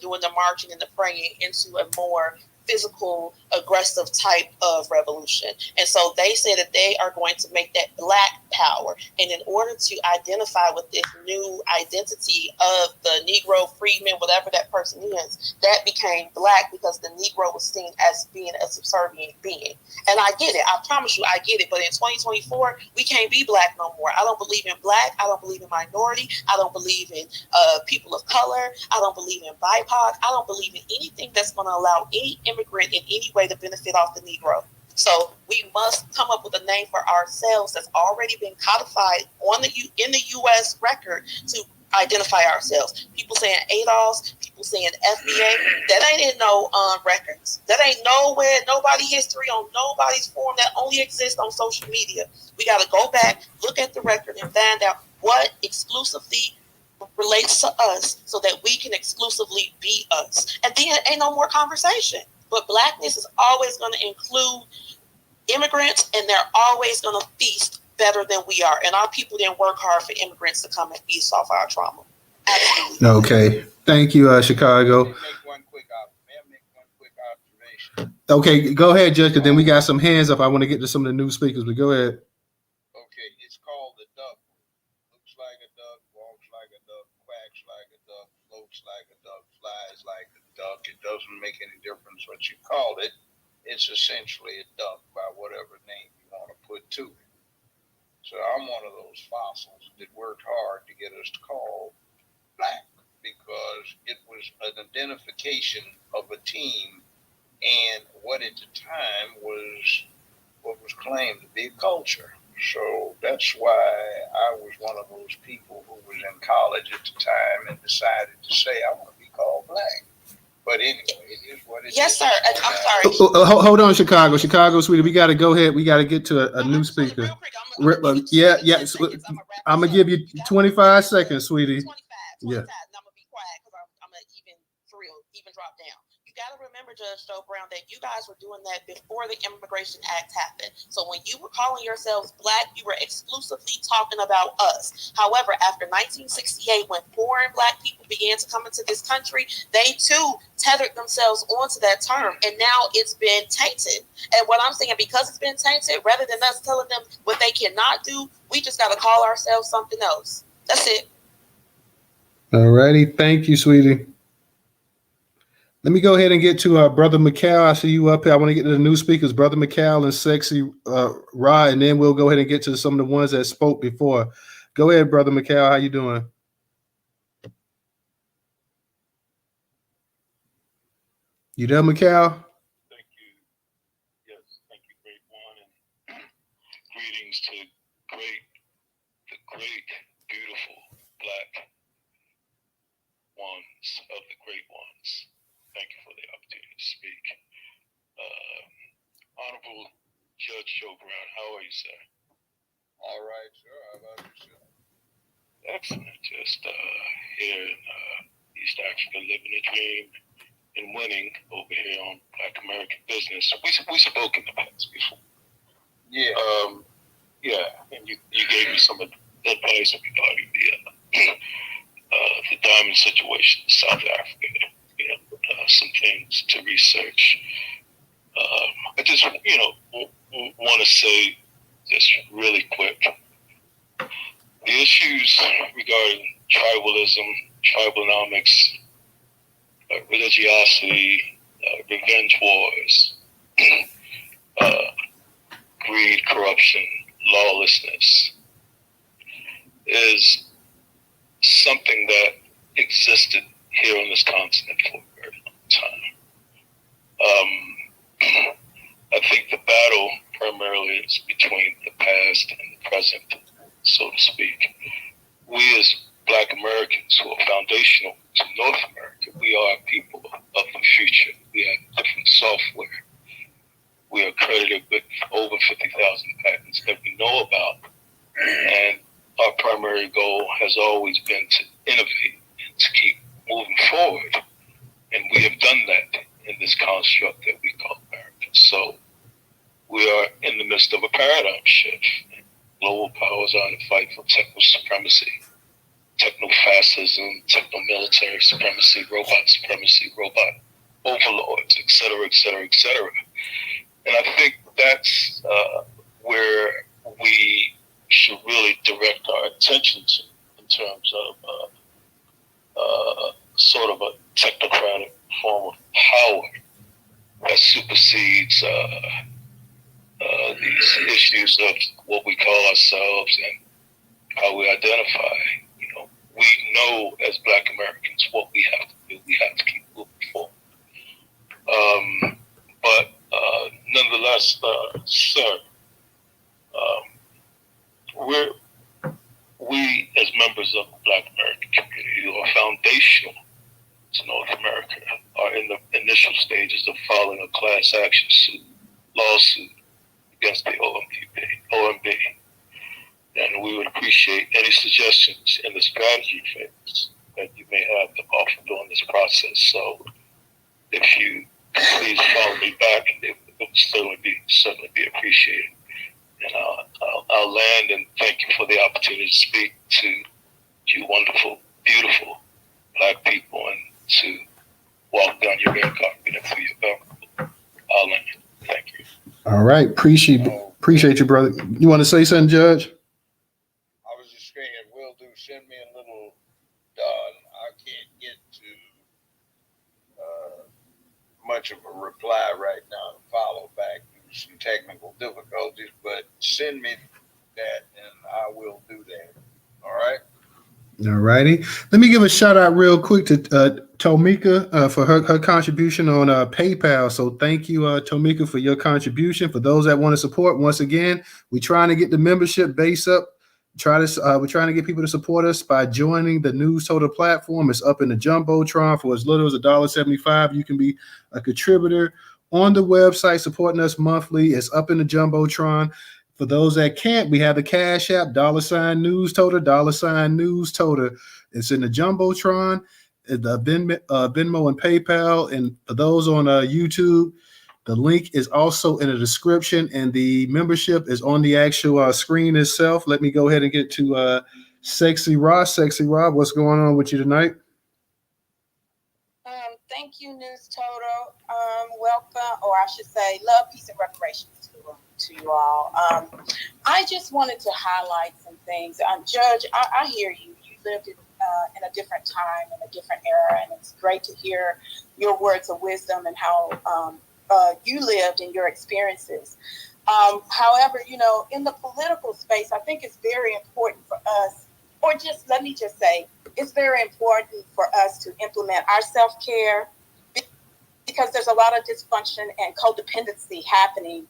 doing the marching and the praying into a more physical, aggressive type of revolution. And so they say that they are going to make that Black power. And in order to identify with this new identity of the Negro freedman, whatever that person is, that became Black because the Negro was seen as being a subservient being. And I get it. I promise you, I get it. But in 2024, we can't be Black no more. I don't believe in Black. I don't believe in minority. I don't believe in people of color. I don't believe in BIPOC. I don't believe in anything that's going to allow any immigrant in any way to benefit off the Negro. So we must come up with a name for ourselves that's already been codified in the U.S. record to identify ourselves. People saying ADOS, people saying FBA, that ain't in no records. That ain't nowhere, nobody history on nobody's form. That only exists on social media. We got to go back, look at the record, and find out what exclusively relates to us so that we can exclusively be us. And then ain't no more conversation. But Blackness is always going to include immigrants, and they're always going to feast better than we are. And our people didn't work hard for immigrants to come and feast off our trauma. Absolutely. Okay. Thank you, Chicago. May I make one quick observation? Okay, go ahead, Judge, because then we got some hands up. I want to get to some of the new speakers, but go ahead. Okay, it's called the duck. Looks like a duck, walks like a duck, quacks like a duck, floats like a duck, flies like a duck. It doesn't make any difference what you call it. It's essentially a duck by whatever name you want to put to it. So I'm one of those fossils that worked hard to get us to call Black because it was an identification of a team and what at the time was what was claimed to be culture. So that's why I was one of those people who was in college at the time and decided to say, I want to be called black. But anyway, it is what it is. Yes, sir. I'm sorry. Hold on, Chicago, sweetie. We got to go ahead. We got to get to a new speaker. Real quick, I'm gonna give you 25 seconds, sweetie. 25, Yeah. And I'm gonna be quiet because I'm gonna even drop down. You gotta remember, Judge Joe Brown, that you guys were doing that before the Immigration Act happened. So when you were calling yourselves black, you were exclusively talking about us. However, after 1968, when foreign black people began to come into this country, they too tethered themselves onto that term, and now it's been tainted. And what I'm saying, because it's been tainted, rather than us telling them what they cannot do, we just gotta call ourselves something else. That's it. All righty. Thank you, sweetie. Let me go ahead and get to Brother McCall. I see you up here. I want to get to the new speakers, Brother McCall and Sexy Rod, and then we'll go ahead and get to some of the ones that spoke before. Go ahead, Brother McCall. How you doing? You there, McCall? Thank you. Yes, thank you, great one. And greetings to the great, beautiful black ones of the great ones. Thank you for the opportunity to speak. Honorable Judge Joe Brown, how are you, sir? All right, sir. How about yourself? Excellent. Just here in East Africa, living a dream and winning over here on Black American Business. We spoke in the past before. Yeah. Yeah, and you gave me some advice regarding the diamond situation in South Africa. Some things to research. I just, want to say just really quick, the issues regarding tribalism, tribalnomics, religiosity, revenge wars, greed, corruption, lawlessness is something that existed here on this continent for a very long time. I think the battle primarily is between the past and the present, so to speak. We as Black Americans who are foundational to North America, we are people of the future. We have different software. We are credited with over 50,000 patents that we know about. And our primary goal has always been to innovate and to keep moving forward. And we have done that in this construct that we call America. So we are in the midst of a paradigm shift. Global powers are in a fight for techno supremacy, techno-fascism, techno-military supremacy, robot overlords, et cetera, et cetera, et cetera. And I think that's where we should really direct our attention to in terms of sort of a technocratic form of power that supersedes these issues of what we call ourselves and how we identify. We know as Black Americans what we have to do. We have to keep moving forward. But nonetheless, sir, we as members of the Black American community who are foundational to North America are in the initial stages of filing a class action lawsuit against the OMB. And we would appreciate any suggestions in the strategy phase that you may have to offer during this process. So if you please follow me back, it would certainly be appreciated. And I'll land and thank you for the opportunity to speak to you wonderful, beautiful Black people and to walk down your red carpet and through your government. I'll land. Thank you. All right. Appreciate you, brother. You want to say something, Judge? I was just saying, will do. Send me a little. I can't get to much of a reply right now to follow back due to some technical difficulties, but send me that and I will do that. All right. All righty. Let me give a shout out real quick to Tomika for her contribution on PayPal. So thank you, Tomika, for your contribution. For those that want to support, once again, we're trying to get the membership base up we're trying to get people to support us by joining the Newstoter platform. It's up in the Jumbotron for as little as $1.75. You can be a contributor on the website, supporting us monthly. It's up in the Jumbotron. For those that can't, we have the Cash App, $Newstoter, $Newstoter. It's in the Jumbotron, the Venmo and PayPal. And for those on YouTube, the link is also in the description, and the membership is on the actual screen itself. Let me go ahead and get to Sexy Rob. Sexy Rob, what's going on with you tonight? Thank you, Newstoter. Welcome, or I should say, love, peace, and reparations to you all. I just wanted to highlight some things. Judge, I hear you. You lived in a different time, in a different era, and it's great to hear your words of wisdom and how you lived and your experiences. However, in the political space, I think it's very important for us, or just let me just say, it's very important for us to implement our self-care, because there's a lot of dysfunction and codependency happening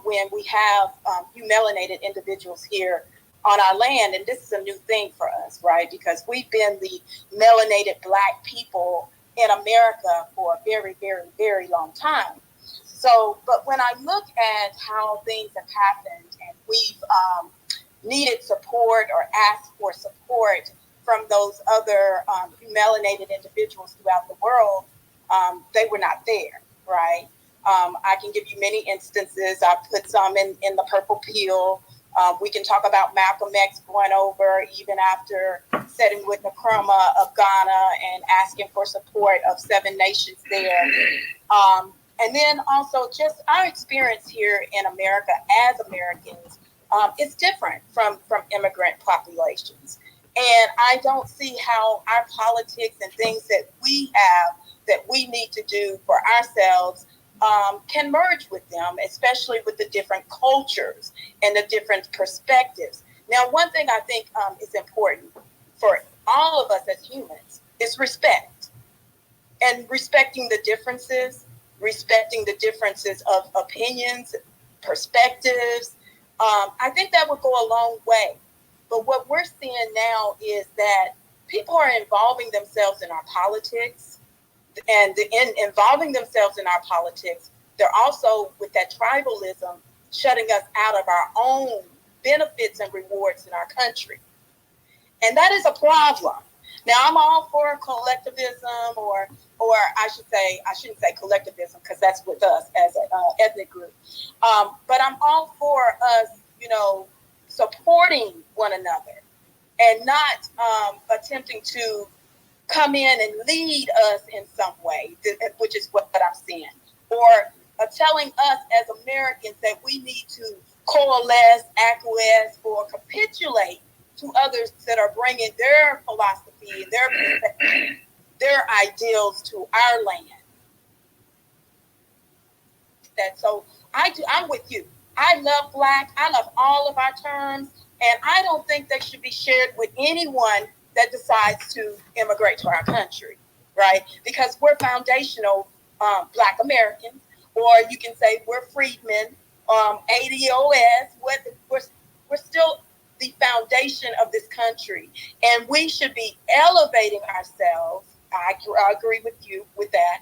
when we have you melanated individuals here on our land. And this is a new thing for us, right? Because we've been the melanated Black people in America for a very, very, very long time. So, but when I look at how things have happened and we've needed support or asked for support from those other melanated individuals throughout the world, they were not there, right? I can give you many instances. I put some in the purple pill. We can talk about Malcolm X going over even after sitting with Nkrumah of Ghana and asking for support of 7 nations there. And then also just our experience here in America as Americans is different from immigrant populations. And I don't see how our politics and things that we have that we need to do for ourselves can merge with them, especially with the different cultures and the different perspectives. Now, one thing I think is important for all of us as humans is respect, and respecting the differences of opinions, perspectives. I think that would go a long way. But what we're seeing now is that people are involving themselves in our politics, and in involving themselves in our politics, they're also, with that tribalism, shutting us out of our own benefits and rewards in our country. And that is a problem. Now, I'm all for collectivism, or I shouldn't say collectivism, because that's with us as an ethnic group. But I'm all for us, supporting one another and not attempting to come in and lead us in some way, which is what I'm seeing, or telling us as Americans that we need to coalesce, acquiesce, or capitulate to others that are bringing their philosophy and their ideals to our land. So I'm with you. I love Black. I love all of our terms, and I don't think they should be shared with anyone that decides to immigrate to our country, right? Because we're foundational Black Americans, or you can say we're freedmen, ADOS. We're still the foundation of this country, and we should be elevating ourselves. I agree with you with that.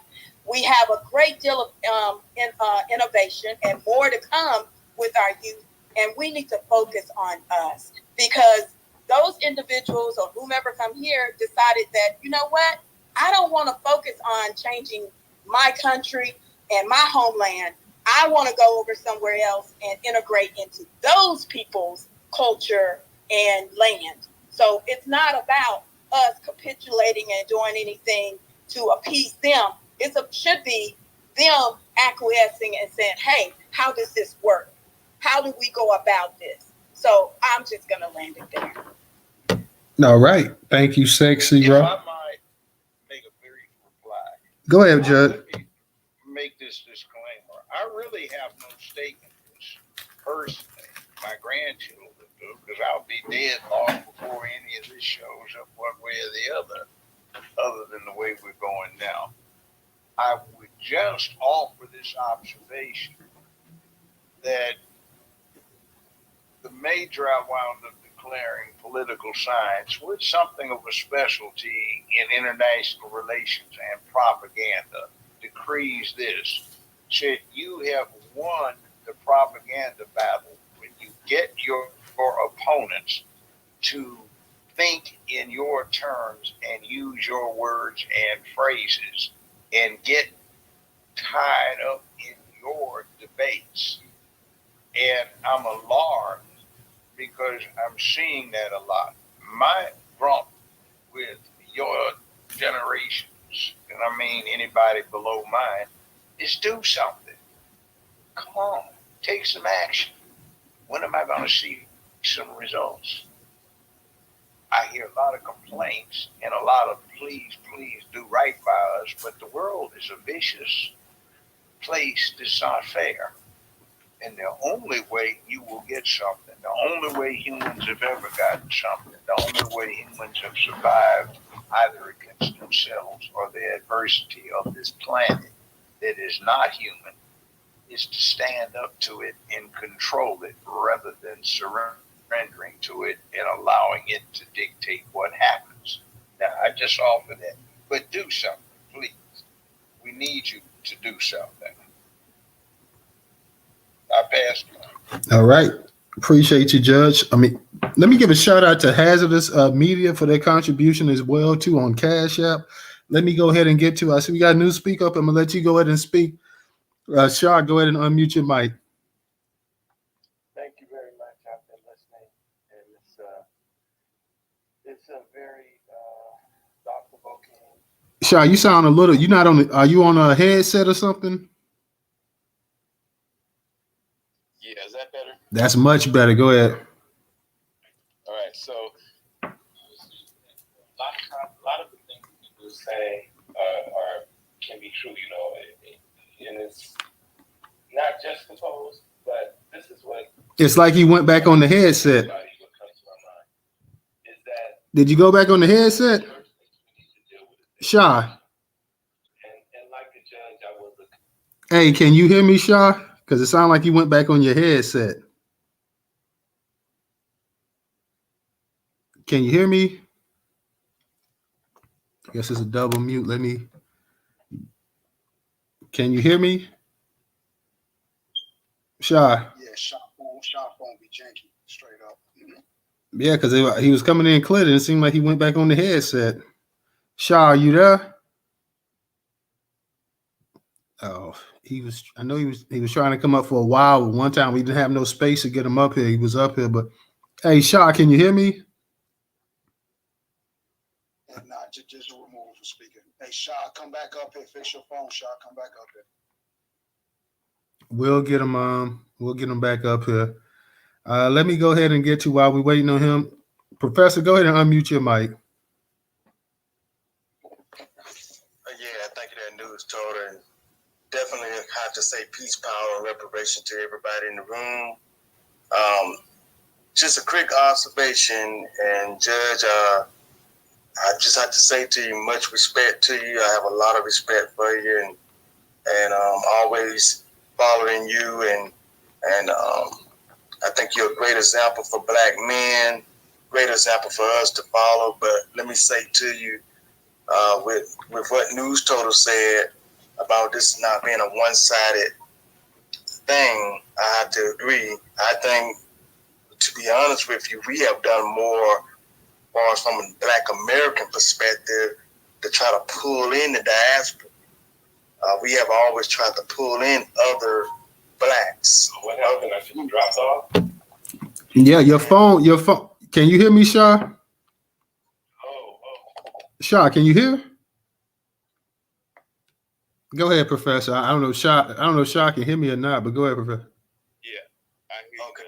We have a great deal of innovation and more to come with our youth, and we need to focus on us, because those individuals or whomever come here decided that, you know what, I don't want to focus on changing my country and my homeland. I want to go over somewhere else and integrate into those people's culture and land. So it's not about us capitulating and doing anything to appease them. It should be them acquiescing and saying, hey, how does this work? How do we go about this? So I'm just going to land it there. All right. Thank you, Sexy Rob. If I might make a brief reply. Go ahead, Judge. Let me make this disclaimer. I really have no stake in this personally. My grandchildren do, because I'll be dead long before any of this shows up one way or the other than the way we're going now. I would just offer this observation that the major I wound up declaring political science with something of a specialty in international relations and propaganda, decrees this, said you have won the propaganda battle when you get your opponents to think in your terms and use your words and phrases and get tied up in your debates. And I'm alarmed because I'm seeing that a lot. My grump with your generations, and I mean anybody below mine, is do something. Come on, take some action. When am I going to see some results? I hear a lot of complaints and a lot of please do right by us, but the world is a vicious place that's not fair. And the only way you will get something, the only way humans have ever gotten something, the only way humans have survived either against themselves or the adversity of this planet that is not human, is to stand up to it and control it rather than surrendering to it and allowing it to dictate what happens. Now, I just offer that. But do something, please. We need you to do something. I passed. All right. Appreciate you, Judge. I mean, let me give a shout out to Hazardous Media for their contribution as well, too, on Cash App. Let me go ahead and get to, I see we got a new speak up. I'm going to let you go ahead and speak. Shah, go ahead and unmute your mic. Thank you very much. I've been listening, and it's a very thought-provoking. Shah, you sound a little, you're not on, are you on a headset or something? Yeah, is that better? That's much better. Go ahead. All right, so a lot of the things people say can be true, you know, and it's not just composed, but this is what. It's like he went back on the headset. Did you go back on the headset? Shah. And like the judge, I was Hey, can you hear me, Shah? Because it sounded like you went back on your headset. Can you hear me? I guess it's a double mute. Let me. Can you hear me? Shah. Yeah, shop phone be janky, straight up. Mm-hmm. Yeah, because he was coming in clear, and it seemed like he went back on the headset. Shah, are you there? Oh, he was. I know he was trying to come up for a while. One time we didn't have no space to get him up here. He was up here, but hey, Shah, can you hear me? And not just remove from speaking. Hey, Shah, come back up here. Fix your phone, Shah. Come back up here. We'll get him. We'll get him back up here. Let me go ahead and get you while we're waiting on him. Professor, go ahead and unmute your mic. Yeah, thank you, that Newstoter, and definitely have to say peace, power, and reparation to everybody in the room. Just a quick observation, and Judge, I just have to say to you, much respect to you. I have a lot of respect for you, and always following you, and I think you're a great example for Black men, great example for us to follow. But let me say to you, with what Newstoter said about this not being a one-sided thing, I have to agree. I think, to be honest with you, we have done more, as far as from a Black American perspective, to try to pull in the diaspora. We have always tried to pull in other Blacks. What happened? I think you dropped off. Yeah, your phone. Can you hear me, Shah? Shah, can you hear? Go ahead, Professor. I don't know, if Shah can hear me or not, but go ahead, Professor. Yeah, I hear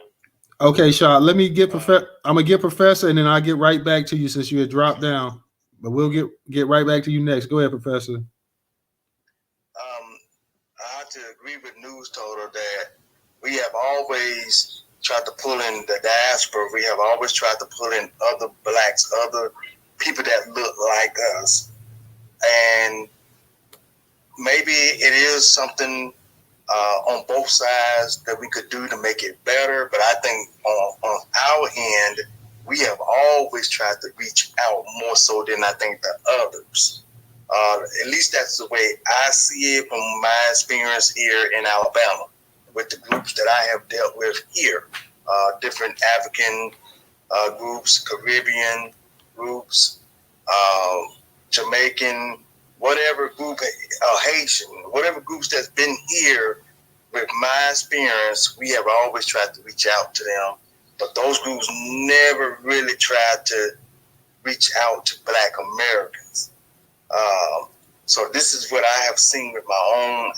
you. Okay, Shah. Let me get Professor. I'm gonna get Professor, and then I'll get right back to you since you had dropped down. But we'll get right back to you next. Go ahead, Professor. I have to agree with Newstoter that we have always tried to pull in the diaspora. We have always tried to pull in other Blacks, other people that look like us. And maybe it is something on both sides that we could do to make it better. But I think on our end, we have always tried to reach out more so than I think the others. At least that's the way I see it from my experience here in Alabama with the groups that I have dealt with here. Different African groups, Caribbean groups, Jamaican, whatever group, Haitian, whatever groups that's been here. With my experience, we have always tried to reach out to them, but those groups never really tried to reach out to Black Americans. So this is what I have seen with my own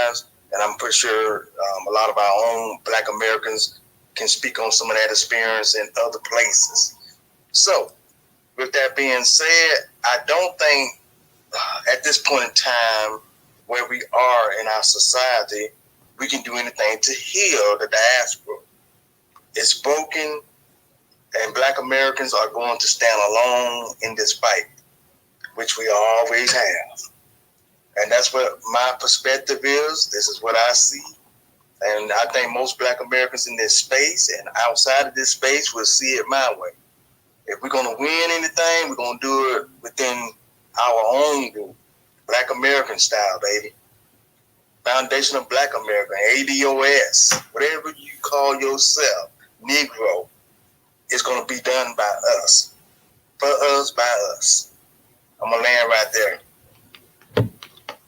eyes, and I'm pretty sure a lot of our own Black Americans can speak on some of that experience in other places. So with that being said, I don't think at this point in time where we are in our society, we can do anything to heal the diaspora. It's broken, and Black Americans are going to stand alone in this fight, which we always have. And that's what my perspective is. This is what I see. And I think most Black Americans in this space and outside of this space will see it my way. If we're going to win anything, we're going to do it within our own group. Black American style, baby. Foundation of Black America, ADOS, whatever you call yourself, Negro, is going to be done by us. For us, by us. I'm going to land right there.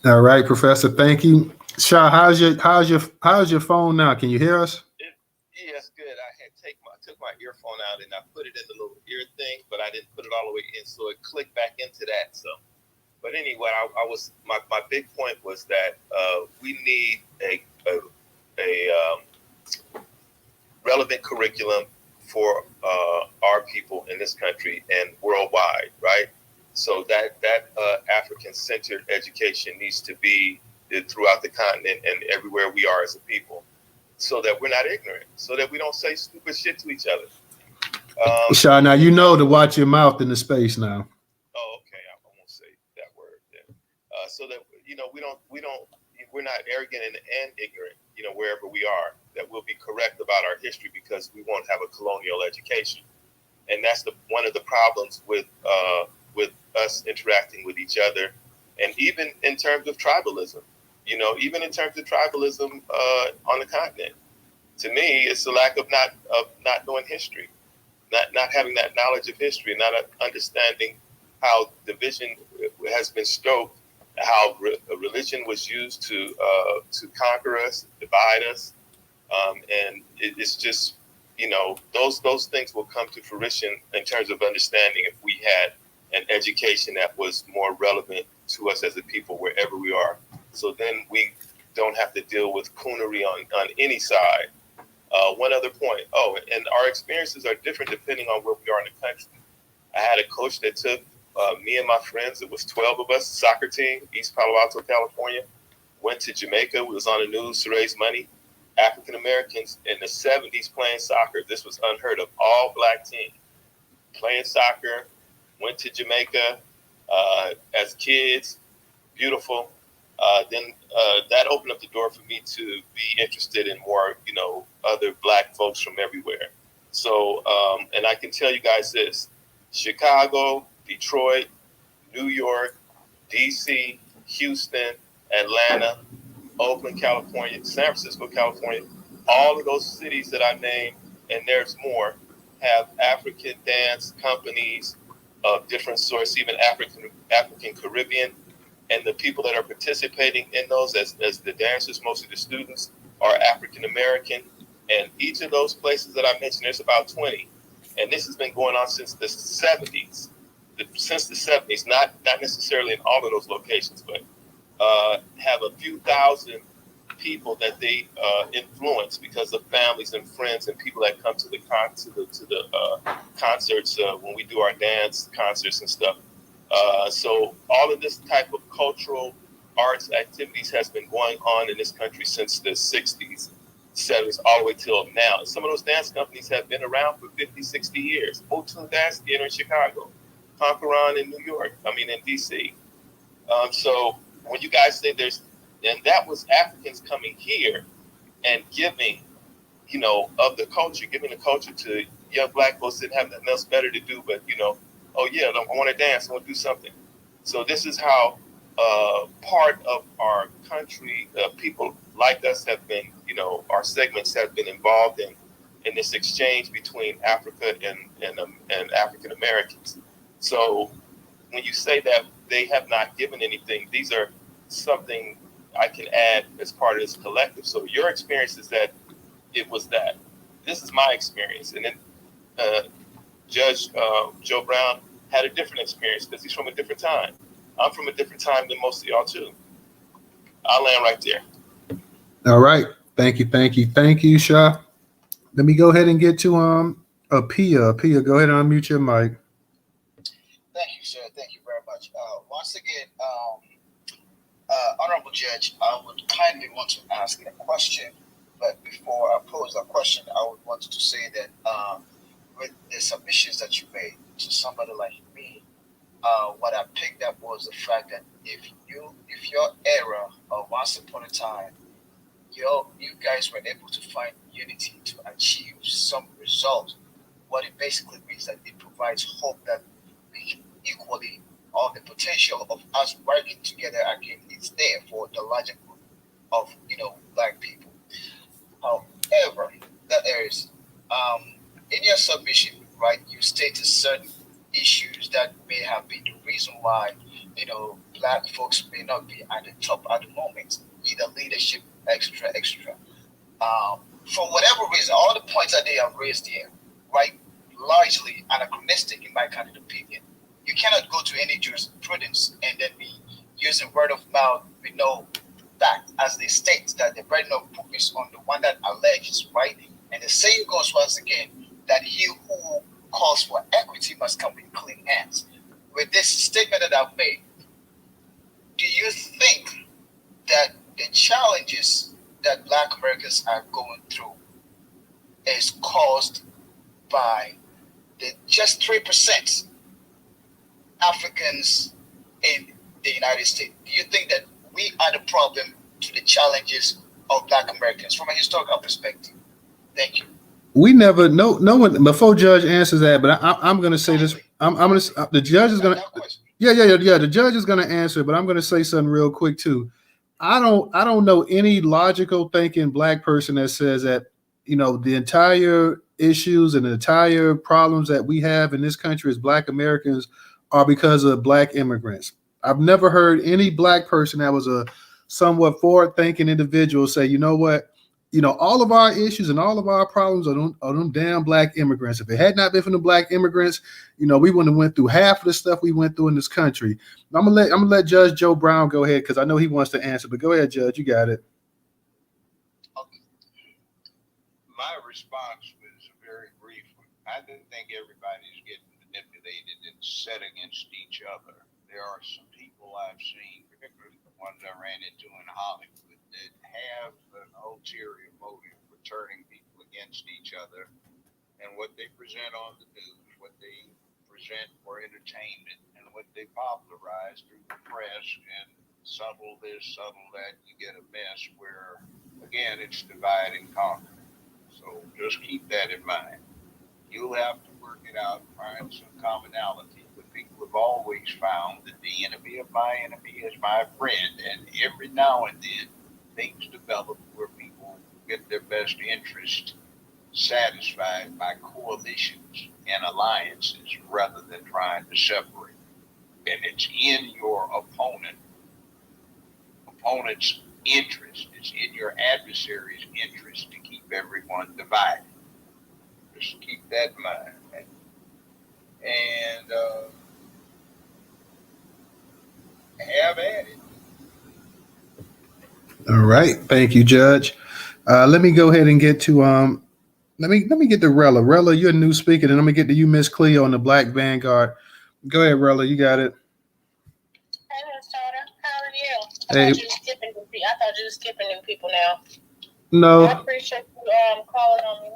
All right, Professor, thank you. Shah, how's your phone now? Can you hear us? Yes, good. I took my earphone out and I put it in the little ear thing, but I didn't put it all the way in, so it clicked back into that. So, but anyway, my big point was that we need a relevant curriculum for our people in this country and worldwide, right? So that African-centered education needs to be throughout the continent and everywhere we are as a people, so that we're not ignorant, so that we don't say stupid shit to each other. Shah, now you know to watch your mouth in the space now. Oh, okay. I won't say that word then. So that we're not arrogant and ignorant, wherever we are. That we'll be correct about our history because we won't have a colonial education, and that's one of the problems with us interacting with each other, and even in terms of tribalism. Even in terms of tribalism on the continent, to me, it's the lack of not knowing history, not having that knowledge of history, not understanding how division has been stoked, how religion was used to conquer us, divide us, and it's just those things will come to fruition in terms of understanding if we had an education that was more relevant to us as a people wherever we are. So then we don't have to deal with coonery on any side. One other point. Oh, and our experiences are different depending on where we are in the country. I had a coach that took me and my friends, it was 12 of us, soccer team, East Palo Alto, California, went to Jamaica. We was on the news to raise money. African Americans in the 70s playing soccer. This was unheard of. All Black team playing soccer, went to Jamaica as kids. Beautiful. Then that opened up the door for me to be interested in more, other Black folks from everywhere. So, and I can tell you guys this: Chicago, Detroit, New York, DC, Houston, Atlanta, Oakland, California, San Francisco, California, all of those cities that I named, and there's more, have African dance companies of different sorts, even African Caribbean. And the people that are participating in those as the dancers, mostly the students, are African American. And each of those places that I mentioned, there's about 20. And this has been going on since the 70s. Not necessarily in all of those locations, but have a few thousand people that they influence because of families and friends and people that come to the concerts when we do our dance concerts and stuff. So all of this type of cultural arts activities has been going on in this country since the 60s, 70s, all the way till now. Some of those dance companies have been around for 50, 60 years. Motown Dance Theater in Chicago, Conqueron in New York, in DC. So when you guys say and that was Africans coming here and giving, of the culture, giving the culture to young black folks didn't have nothing else better to do, but oh yeah, I want to dance, I want to do something. So this is how part of our country, people like us have been, our segments have been involved in this exchange between Africa and African Americans. So when you say that they have not given anything, these are something I can add as part of this collective. So your experience is that it was that. This is my experience. And then Judge Joe Brown had a different experience because he's from a different time. I'm from a different time than most of y'all too. I'll land right there. All right. Thank you, Sha. Let me go ahead and get to Pia. Pia, go ahead and unmute your mic. Thank you, sir. Thank you very much. Once again, Honorable Judge, I would kindly want to ask a question, but before I pose that question, I would want to say that with the submissions that you made to somebody like me, what I picked up was the fact that if your era of once upon a time, you guys were able to find unity to achieve some result, what it basically means that it provides hope that we equally, all the potential of us working together again is there for the larger group of black people. However, that there is in your submission, right, you stated certain issues that may have been the reason why black folks may not be at the top at the moment, either leadership, etc. For whatever reason, all the points that they have raised here, right, largely anachronistic in my kind of opinion. You cannot go to any jurisprudence and then be using word of mouth with no fact, as they state that the burden of proof is on the one that alleges, right? And the saying goes once again that he who calls for equity must come with clean hands. With this statement that I've made, do you think that the challenges that black Americans are going through is caused by the just 3% Africans in the United States? Do you think that we are the problem to the challenges of black Americans from a historical perspective? Thank you. We never, no one, before Judge answers that, but I'm going to say this. The judge is going to, the judge is going to answer, but I'm going to say something real quick too. I don't know any logical thinking black person that says that, the entire issues and the entire problems that we have in this country as black Americans are because of black immigrants. I've never heard any black person that was a somewhat forward-thinking individual say, you know what, all of our issues and all of our problems are them damn black immigrants. If it had not been for the black immigrants, we wouldn't have went through half of the stuff we went through in this country. I'm gonna let Judge Joe Brown go ahead because I know he wants to answer. But go ahead, Judge, you got it. My response was a very brief one. I didn't think everybody's getting manipulated and set against each other. There are some people I've seen, particularly the ones I ran into in Hollywood, that have an ulterior motive for turning people against each other. And what they present on the news, what they present for entertainment, and what they popularize through the press, and subtle this, subtle that, you get a mess where, again, it's divide and conquer. So just keep that in mind. You'll have to work it out, find some commonality. But people have always found that the enemy of my enemy is my friend. And every now and then, things develop where people get their best interest satisfied by coalitions and alliances rather than trying to separate. And it's in your opponent's interest, it's in your adversary's interest to keep everyone divided. Just keep that in mind. And have at it. All right. Thank you, Judge. Let me go ahead and get to let me get to Rella. Rella, you're a new speaker, and I'm gonna get to you, Miss Cleo, on the Black Vanguard. Go ahead, Rella, you got it. Hey, Newstoter, how are you? Hey. I thought you were skipping new people now. No. I appreciate you calling on me.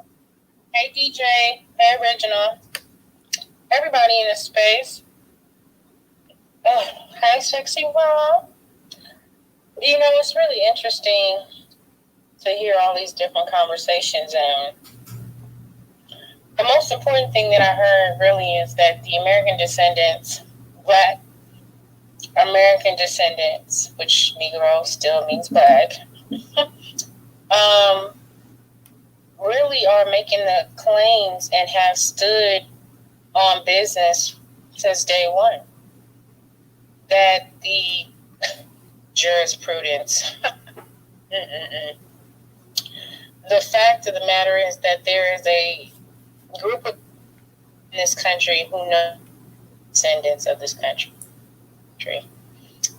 Hey, DJ. Hey, Reginald. Everybody in this space. Hey, Sexy World. It's really interesting to hear all these different conversations, and the most important thing that I heard really is that the American descendants, Black American descendants, which Negro still means Black, really are making the claims and have stood on business since day one that the jurisprudence, the fact of the matter is that there is a group of in this country who know descendants of this country.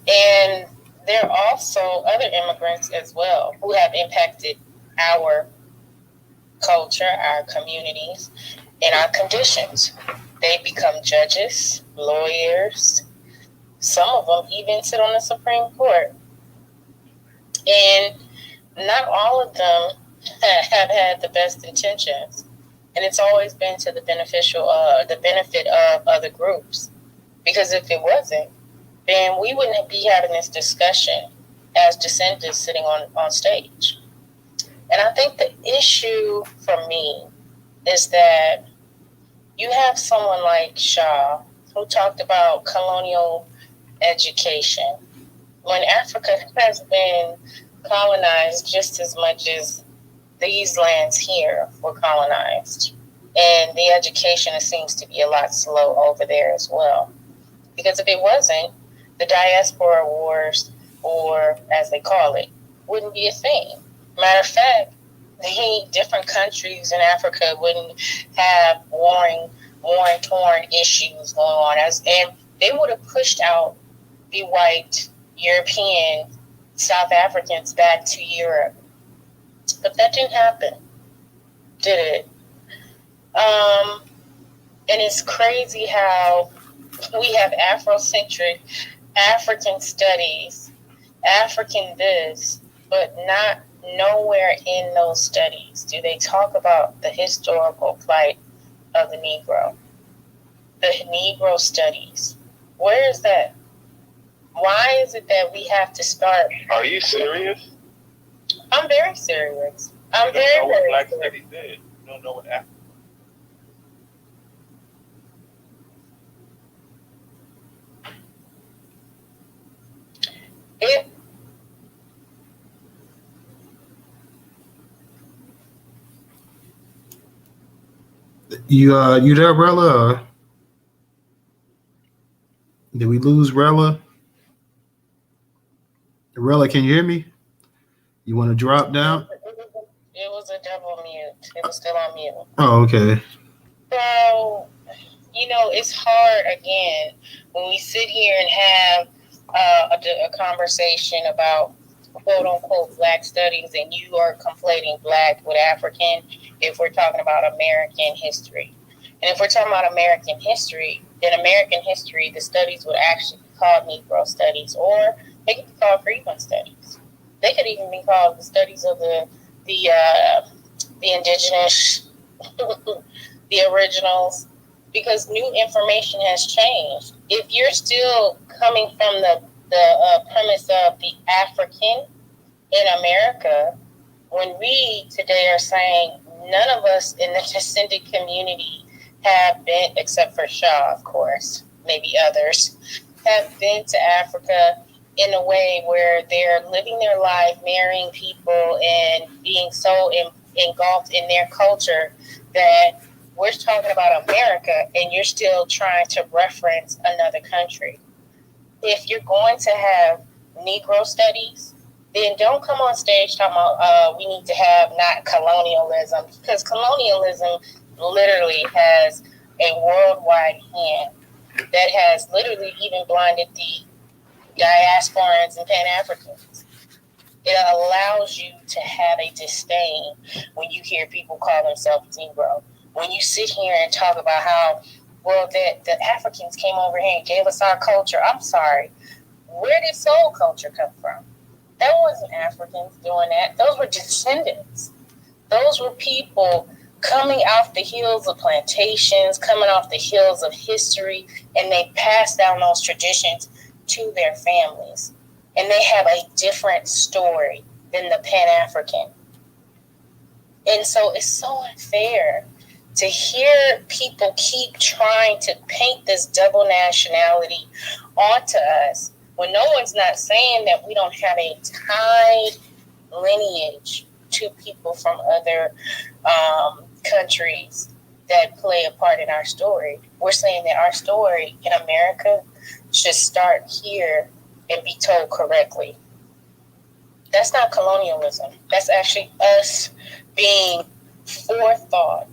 And there are also other immigrants as well who have impacted our culture, our communities, and our conditions. They become judges, lawyers. Some of them even sit on the Supreme Court. And not all of them have had the best intentions. And it's always been to the benefit of other groups. Because if it wasn't, then we wouldn't be having this discussion as descendants sitting on stage. And I think the issue for me is that you have someone like Shaw who talked about colonial education when Africa has been colonized just as much as these lands here were colonized. And the education seems to be a lot slow over there as well. Because if it wasn't, the diaspora wars, or as they call it, wouldn't be a thing. Matter of fact, the different countries in Africa wouldn't have warring, torn issues going on. And they would have pushed out the white European South Africans back to Europe. But that didn't happen, did it? And it's crazy how we have Afrocentric, African studies, African this, but not nowhere in those studies do they talk about the historical plight of the Negro. The Negro studies. Where is that? Why is it that we have to start? Are you serious? I'm very serious. I'm you don't know what Black Studies did. You don't know what Africa. You there, Rella? Did we lose Rella? Rella, can you hear me? You want to drop down? It was a double mute. It was still on mute. Oh, okay. So, it's hard, again, when we sit here and have a conversation about quote-unquote Black studies and you are conflating Black with African if we're talking about American history. And if we're talking about American history, then American history, the studies would actually be called Negro studies, or they could be called Freedmen studies. They could even be called the studies of the indigenous, the originals, because new information has changed. If you're still coming from the premise of the African in America, when we today are saying none of us in the descendant community have been, except for Shaw, of course, maybe others, have been to Africa in a way where they're living their life, marrying people, and being so engulfed in their culture that we're talking about America and you're still trying to reference another country. If you're going to have Negro studies, then don't come on stage talking about we need to have not colonialism, because colonialism literally has a worldwide hand that has literally even blinded the diasporans and Pan-Africans. It allows you to have a disdain when you hear people call themselves Negro. When you sit here and talk about how, well, the Africans came over here and gave us our culture. I'm sorry. Where did soul culture come from? That wasn't Africans doing that. Those were descendants. Those were people coming off the heels of plantations, coming off the heels of history, and they passed down those traditions to their families. And they have a different story than the Pan-African. And so it's so unfair to hear people keep trying to paint this double nationality onto us when no one's not saying that we don't have a tied lineage to people from other countries that play a part in our story. We're saying that our story in America should start here and be told correctly. That's not colonialism. That's actually us being forethought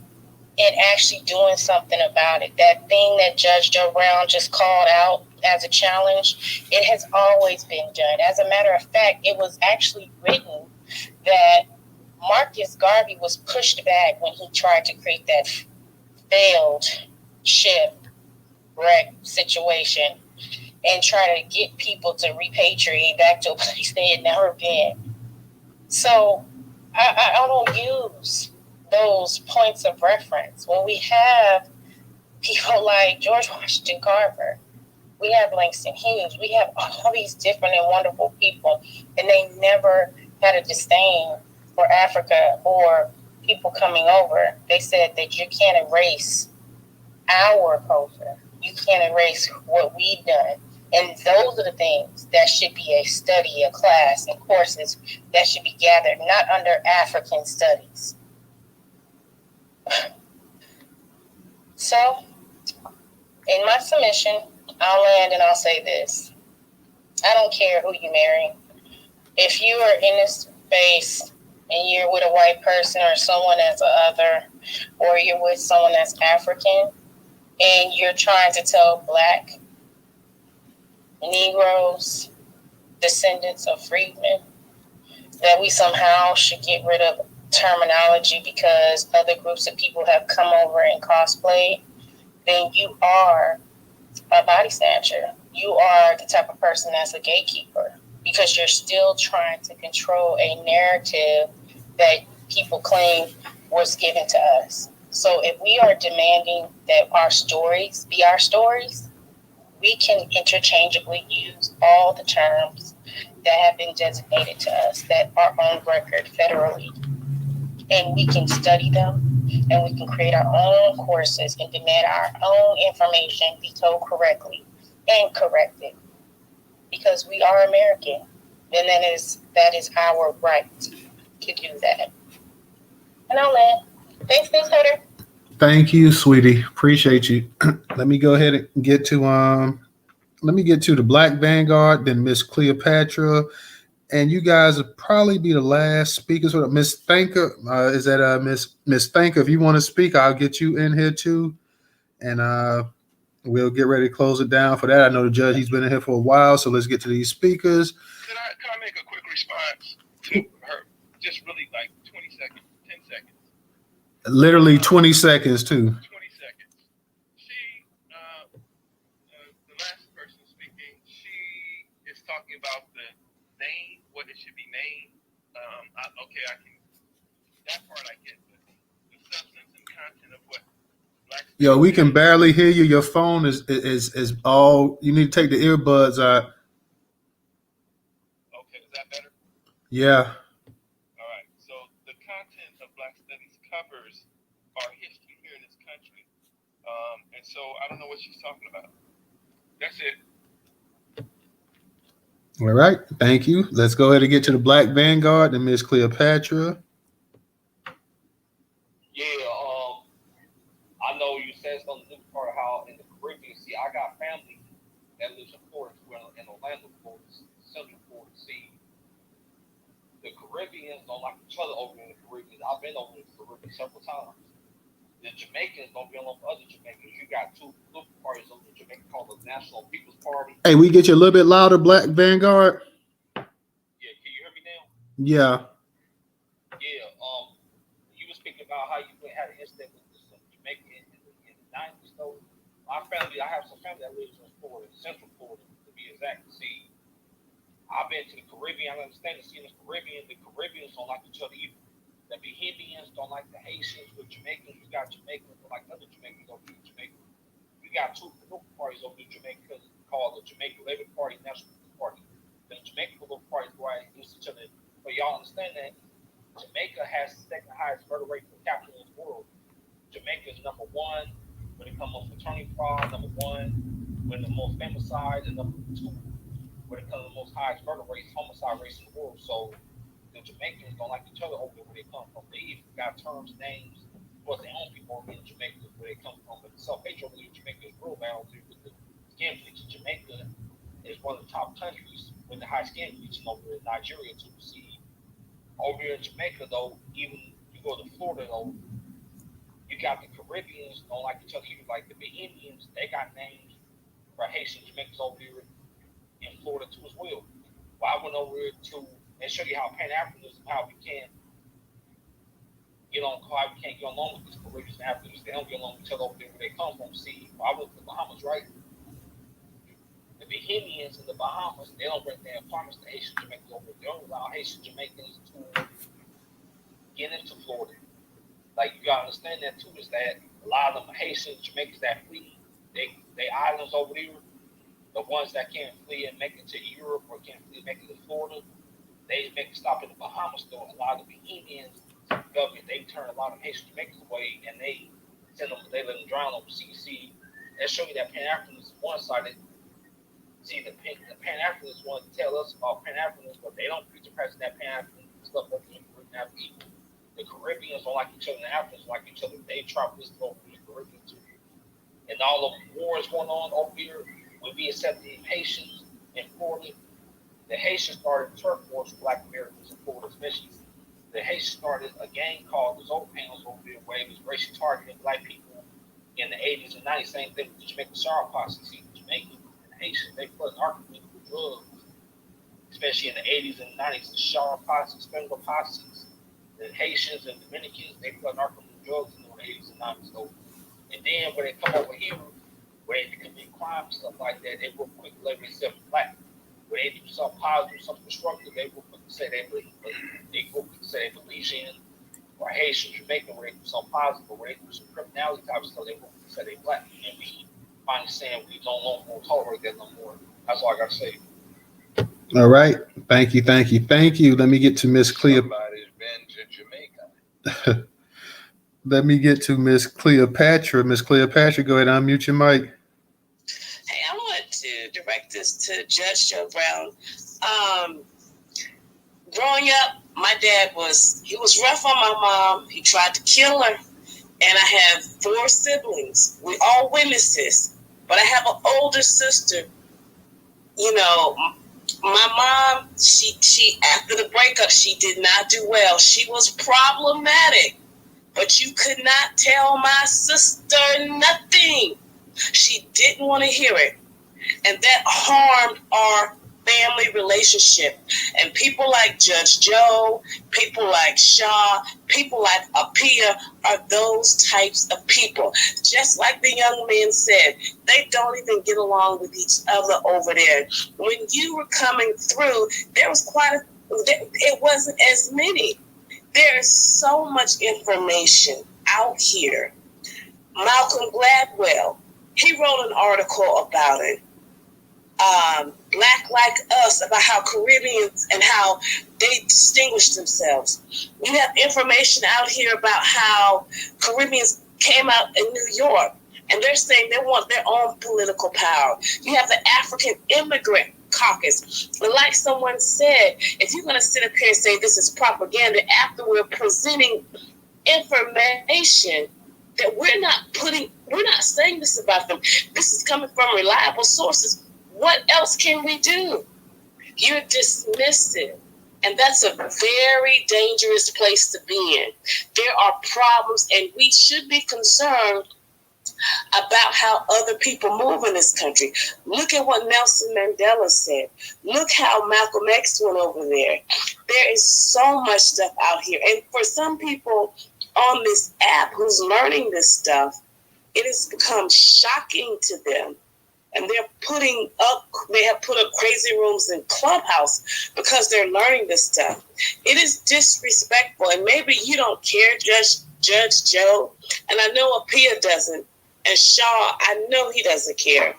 and actually doing something about it. That thing that Judge Joe Brown just called out as a challenge, it has always been done. As a matter of fact, it was actually written that Marcus Garvey was pushed back when he tried to create that failed shipwreck situation and try to get people to repatriate back to a place they had never been. So I don't use those points of reference. When we have people like George Washington Carver, we have Langston Hughes, we have all these different and wonderful people, and they never had a disdain for Africa or people coming over. They said that you can't erase our culture. You can't erase what we've done. And those are the things that should be a study, a class, and courses that should be gathered, not under African studies. So, in my submission, I'll land and I'll say this. I don't care who you marry. If you are in this space and you're with a white person or someone that's other, or you're with someone that's African, and you're trying to tell Black, Negroes, descendants of freedmen, that we somehow should get rid of terminology because other groups of people have come over and cosplayed, then you are a body snatcher. You are the type of person that's a gatekeeper because you're still trying to control a narrative that people claim was given to us. So if we are demanding that our stories be our stories, we can interchangeably use all the terms that have been designated to us that are on record federally. And we can study them and we can create our own courses and demand our own information be told correctly and corrected. Because we are American. And that is our right to do that. And I'll land. Thanks, Hunter. Thank you, sweetie. Appreciate you. Let me go ahead and get to the Black Vanguard, then Miss Cleopatra, and you guys will probably be the last speakers. Miss Thanker, is that Miss Thanker? If you want to speak, I'll get you in here too, and we'll get ready to close it down for that. I know the judge, he's been in here for a while, so let's get to these speakers. Can I make a quick response to her? Just really like 20 seconds, 10 seconds. Literally 20 seconds too. 20 seconds. She, the last person speaking, she is talking about the name, what it should be named. That part I get, but the substance and content of what Black. Yo, we can barely hear you. Your phone is all. You need to take the earbuds out. Okay, is that better? Yeah. All right. So the content of Black Studies covers our history here in this country, and so I don't know what she's talking about. That's it. All right. Thank you. Let's go ahead and get to the Black Vanguard and Miss Cleopatra. Yeah, I know you said something part of how in the Caribbean, see, I got family that lives in Florida, in Orlando, Florida, Central Florida. See, the Caribbeans don't like each other over in the Caribbean. I've been over in the Caribbean several times. The Jamaicans don't get along with other Jamaicans. You got two political parties over in Jamaica called the National People's Party. Hey, we get you a little bit louder, Black Vanguard. Yeah, can you hear me now? Yeah. Yeah, you were speaking about how you had an incident with this Jamaican in the 90s, though. My family, I have some family that lives in Florida, Central Florida, to be exact. See, I've been to the Caribbean. I understand the Caribbeans don't like each other either. The Bahamians don't like the Haitians with Jamaicans. You got Jamaicans don't like other Jamaicans over in Jamaica. You got two political parties over in Jamaica called the Jamaican Labour Party, National Party. The Jamaican political parties go out and use each other. But y'all understand that Jamaica has the second highest murder rate per capita in the world. Jamaica is number one when it comes to fraternity fraud, number one when the most famous side, and number two when it comes to the most highest murder rates, homicide rates in the world. So the Jamaicans don't like each other over there where they come from. They even got terms, names for their own people over in Jamaica where they come from. But the self-hatred over there in Jamaica is real bad over there with the skin bleaching. Jamaica is one of the top countries with the high skin bleaching over there. Nigeria too. See, over here in Jamaica though, even you go to Florida though, you got the Caribbeans don't like each other. Like the Bahamians, they got names for Haitian Jamaicans over here in Florida too as well. Well, I went over here to and show you how Pan-Africanism, how we can't get on, how we can't get along with these Caribbeans and Africans. They don't get along with each other over there where they come from. See, I went to the Bahamas, right? The Bahamians in the Bahamas, they don't bring their apartments to Haitian Jamaicans over there. They don't allow Haitian Jamaicans to get into Florida. Like, you gotta understand that too, is that a lot of them Haitian Jamaicans that flee, they islands over there, the ones that can't flee and make it to Europe or can't flee and make it to Florida, they make a stop in the Bahamas though. A lot of the Bahamians government, they turn a lot of Haitian Jamaicans away and they send them, they let them drown overseas. See, that show you that Pan-Africanism is one-sided. See, the Pan-Africanists want to tell us about Pan-Africanism, but they don't preach the practice that Pan-African stuff over in Africa. The Caribbeans don't like each other, and the Africans don't like each other. They try to listen over the Caribbean too. And all the wars going on over here would be accepting Haitians in Florida. The Haitians started turf wars for Black Americans in Florida, especially. The Haitians started a gang called the Zoe Panels over there, where it was racially targeting Black people in the 80s and 90s. Same thing with the Jamaican Sorrow Posse. See, the Jamaicans and the Haitians, they flooded argument with drugs, especially in the 80s and 90s. The Sorrow Posse, Spindle Posses, the Haitians and Dominicans, they flooded argument with drugs in the 80s and 90s. So, and then when they come over here, where they commit crime and stuff like that, they will quickly label themselves Black. When they do something positive, something constructive, they will quickly say they believe in, or Haitian, Jamaican, where they do something positive, or where they do some criminality type of stuff, they will quickly say they Black. And we finally saying we don't no more tolerate that no more. That's all I got to say. All right. Thank you. Let me get to Miss Cleopatra. Somebody's been to Jamaica. Let me get to Miss Cleopatra. Miss Cleopatra, go ahead and unmute your mic. Hey, I want to direct this to Judge Joe Brown. Growing up, my dad was rough on my mom. He tried to kill her. And I have 4 siblings. We all witnesses. But I have an older sister. You know, my mom, she after the breakup, she did not do well. She was problematic. But you could not tell my sister nothing. She didn't want to hear it. And that harmed our family relationship. And people like Judge Joe, people like Shaw, people like Apia are those types of people. Just like the young man said, they don't even get along with each other over there. When you were coming through, there was it wasn't as many. There is so much information out here. Malcolm Gladwell, he wrote an article about it. Black Like Us, about how Caribbeans and how they distinguish themselves. You have information out here about how Caribbeans came out in New York and they're saying they want their own political power. You have the African Immigrant Caucus. Like someone said, if you're going to sit up here and say this is propaganda after we're presenting information that we're not saying this about them. This is coming from reliable sources. What else can we do? You're dismissive. And that's a very dangerous place to be in. There are problems, and we should be concerned about how other people move in this country. Look at what Nelson Mandela said. Look how Malcolm X went over there. There is so much stuff out here. And for some people on this app who's learning this stuff, it has become shocking to them. And they have put up crazy rooms in Clubhouse because they're learning this stuff. It is disrespectful. And maybe you don't care, Judge Joe. And I know Apia doesn't. And Shaw, I know he doesn't care.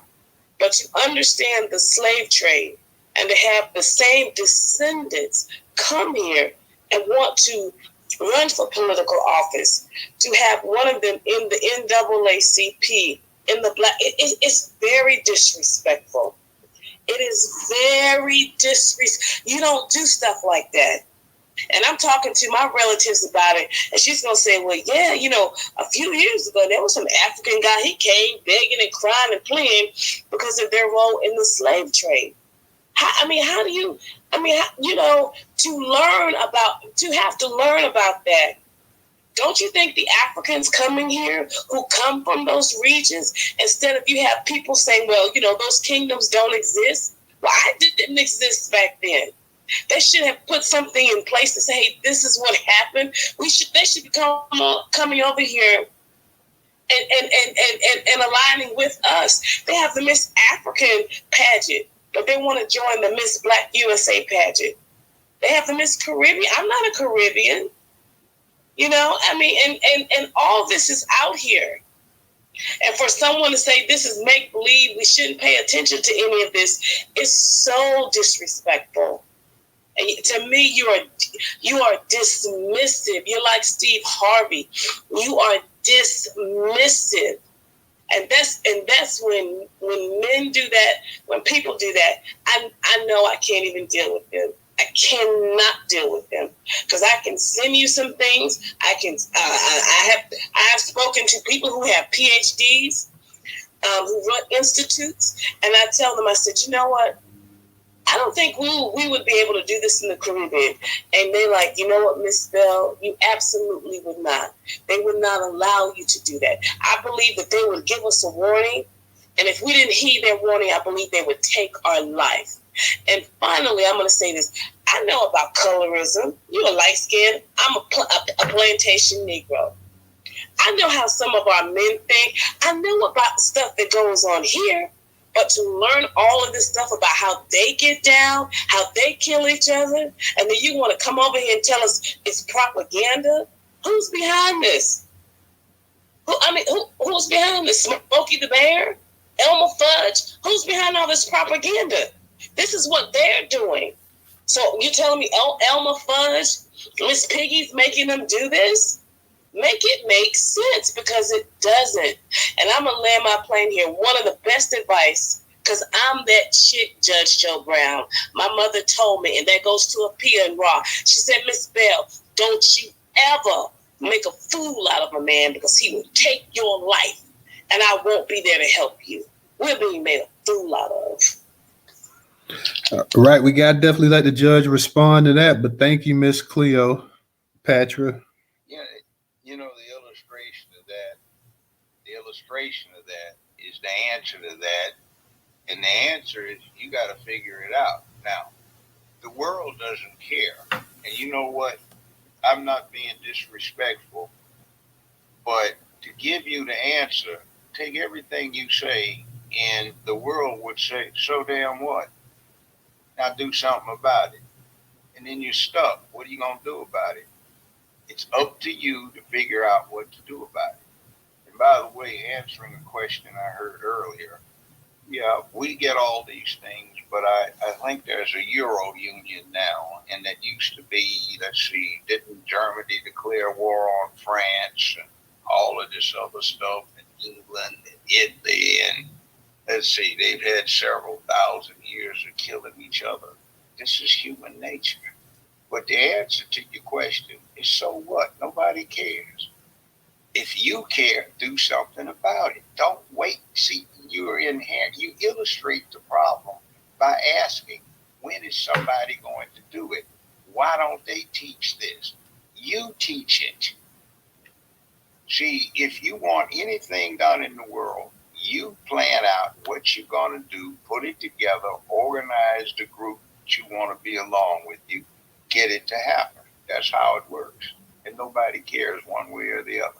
But you understand the slave trade. And to have the same descendants come here and want to run for political office, to have one of them in the NAACP, in the black, it's very disrespectful. It is very disrespectful. You don't do stuff like that. And I'm talking to my relatives about it, and she's going to say, well, yeah, you know, a few years ago, there was some African guy, he came begging and crying and pleading because of their role in the slave trade. How do you, you know, to have to learn about that. Don't you think the Africans coming here who come from those regions, instead of you have people saying, well, you know, those kingdoms don't exist. Why didn't exist back then? They should have put something in place to say, hey, this is what happened. They should be coming over here and aligning with us. They have the Miss African pageant, but they want to join the Miss Black USA pageant. They have the Miss Caribbean. I'm not a Caribbean. You know, and all this is out here. And for someone to say this is make-believe, we shouldn't pay attention to any of this, is so disrespectful. And to me, you are dismissive. You're like Steve Harvey. You are dismissive. And that's when men do that, when people do that, I know I can't even deal with them. I cannot deal with them, because I can send you some things. I have spoken to people who have PhDs, who run institutes, and I tell them, I said, you know what? I don't think we would be able to do this in the Caribbean. And they're like, you know what, Miss Bell, you absolutely would not. They would not allow you to do that. I believe that they would give us a warning, and if we didn't heed their warning, I believe they would take our life. And finally, I'm going to say this. I know about colorism. You're a light skin. I'm a plantation Negro. I know how some of our men think. I know about the stuff that goes on here. But to learn all of this stuff about how they get down, how they kill each other, and then you want to come over here and tell us it's propaganda? Who's behind this? Who's behind this? Smokey the Bear? Elmer Fudge? Who's behind all this propaganda? This is what they're doing. So you're telling me Elmer Fudge, Miss Piggy's making them do this? Make it make sense, because it doesn't. And I'm going to land my plane here. One of the best advice, because I'm that shit, Judge Joe Brown. My mother told me, and that goes to a Pia and Raw. She said, Miss Bell, don't you ever make a fool out of a man, because he will take your life, and I won't be there to help you. We're being made a fool out of. Right. We got to definitely let the judge respond to that. But thank you, Miss Cleopatra. Yeah, you know, the illustration of that is the answer to that. And the answer is you got to figure it out. Now, the world doesn't care. And you know what? I'm not being disrespectful, but to give you the answer, take everything you say, and the world would say, so damn what? Now do something about it. And then you're stuck. What are you going to do about it? It's up to you to figure out what to do about it. And by the way, answering a question I heard earlier, yeah, we get all these things, but I think there's a Euro Union now, and that used to be, let's see, didn't Germany declare war on France and all of this other stuff, and England and Italy, and let's see, they've had several thousand years of killing each other. This is human nature. But the answer to your question is, so what? Nobody cares. If you care, do something about it. Don't wait. See, you illustrate the problem by asking, when is somebody going to do it? Why don't they teach this? You teach it. See, if you want anything done in the world, you plan out what you're going to do, put it together, organize the group that you want to be along with you, get it to happen. That's how it works. And nobody cares one way or the other.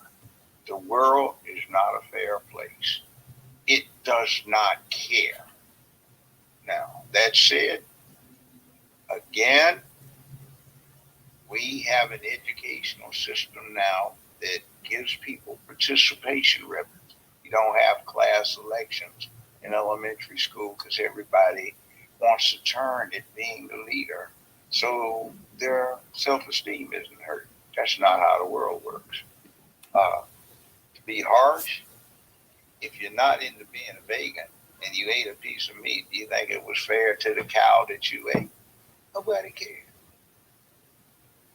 The world is not a fair place. It does not care. Now, that said, again, we have an educational system now that gives people participation ribbons. You don't have class elections in elementary school because everybody wants to turn at being the leader. So their self-esteem isn't hurt. That's not how the world works. To be harsh, if you're not into being a vegan and you ate a piece of meat, do you think it was fair to the cow that you ate? Nobody cares.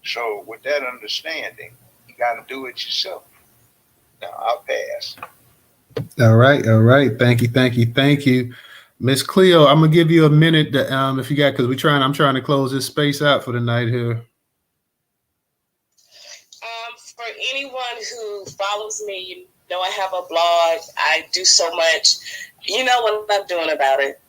So with that understanding, you got to do it yourself. Now, I'll pass. All right. Thank you. Miss Cleo, I'm gonna give you a minute to, if you got, because I'm trying to close this space out for the night here. For anyone who follows me, you know I have a blog. I do so much. You know what I'm doing about it.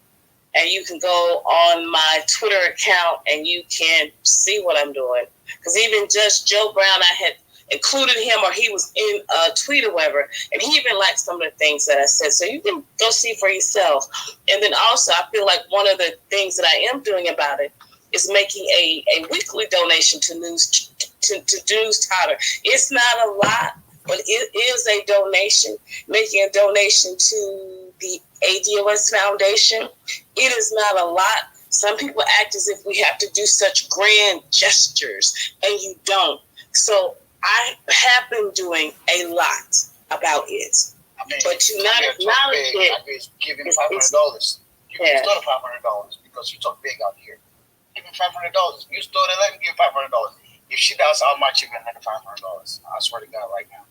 And you can go on my Twitter account and you can see what I'm doing. Because even Judge Joe Brown, I had included him, or he was in a tweet or whatever, and he even liked some of the things that I said. So you can go see for yourself. And then also, I feel like one of the things that I am doing about it is making a weekly donation to Newstoter. It's not a lot, but it is a donation. Making a donation to the ADOS Foundation. It is not a lot. Some people act as if we have to do such grand gestures, and you don't. So I have been doing a lot about it. I mean, but to not acknowledge it, I mean, give him $500. Give him $500 because you talk big out here. Give him $500. You stole it, let him give $500. If she does, how much you can make $500? I swear to God, right now.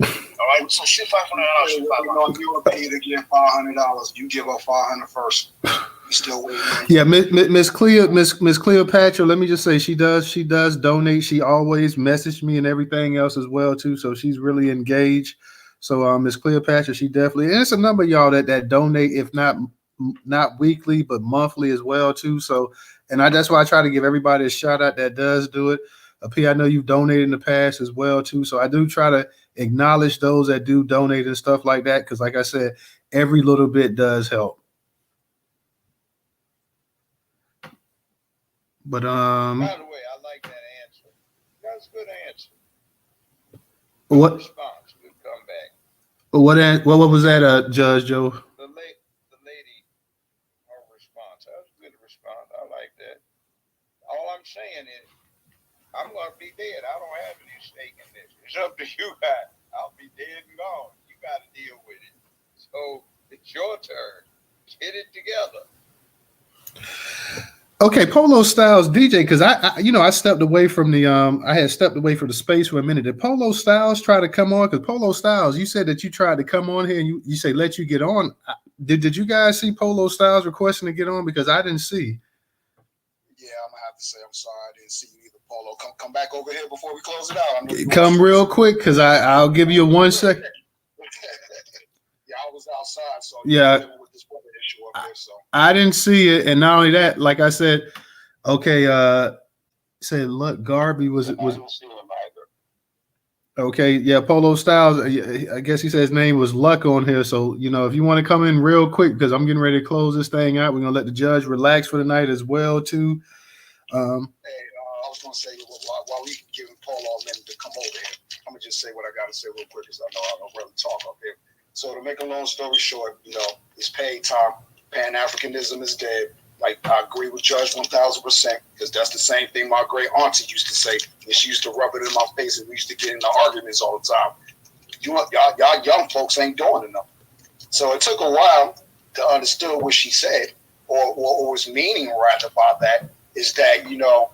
All right, so shoot $500. Shoot $500. You were paid to give $500. You give her $500 first. You still waiting. Yeah, Miss Cleopatra. Let me just say, she does donate. She always messaged me and everything else as well too. So she's really engaged. So Miss Cleopatra, she definitely, and it's a number of y'all that donate, if not weekly, but monthly as well too. So, and that's why I try to give everybody a shout out that does do it. P, I know you've donated in the past as well too. So I do try to acknowledge those that do donate and stuff like that, because like I said, every little bit does help. But by the way, I like that answer. That's a good answer. What response? Good comeback. What was that, Judge Joe? The lady, her response. That was a good response. I like that. All I'm saying is, I'm gonna be dead. I don't have any stake in this. It's up to you guys. I'll be dead and gone. You got to deal with it. So it's your turn. Get it together. Okay, Polo Styles DJ, because I stepped away from the I had stepped away from the space for a minute. Did Polo Styles try to come on? Because Polo Styles, you said that you tried to come on here and you say let you get on. Did you guys see Polo Styles requesting to get on? Because I didn't see. Yeah, I'm gonna have to say I'm sorry I didn't see you either, Polo. Come back over here before we close it out. Come real quick, because I'll give you a 1 second. Yeah, I was outside, so yeah. With this weather issue up there, so. I didn't see it, and not only that, like I said, okay, said look, Garby was. Okay, yeah, Polo Styles. I guess he said his name was Luck on here. So if you want to come in real quick, because I'm getting ready to close this thing out. We're gonna let the judge relax for the night as well too. Hey, I was gonna say while we giving Polo a minute to come over here, I'm gonna just say what I gotta say real quick, because I know I don't really talk up here. So to make a long story short, it's paid time. Pan-Africanism is dead. Like, I agree with Judge 1,000%, because that's the same thing my great auntie used to say. And she used to rub it in my face, and we used to get into arguments all the time. Y'all young folks ain't doing enough. So it took a while to understand what she said, or was meaning rather by that, is that, they don't,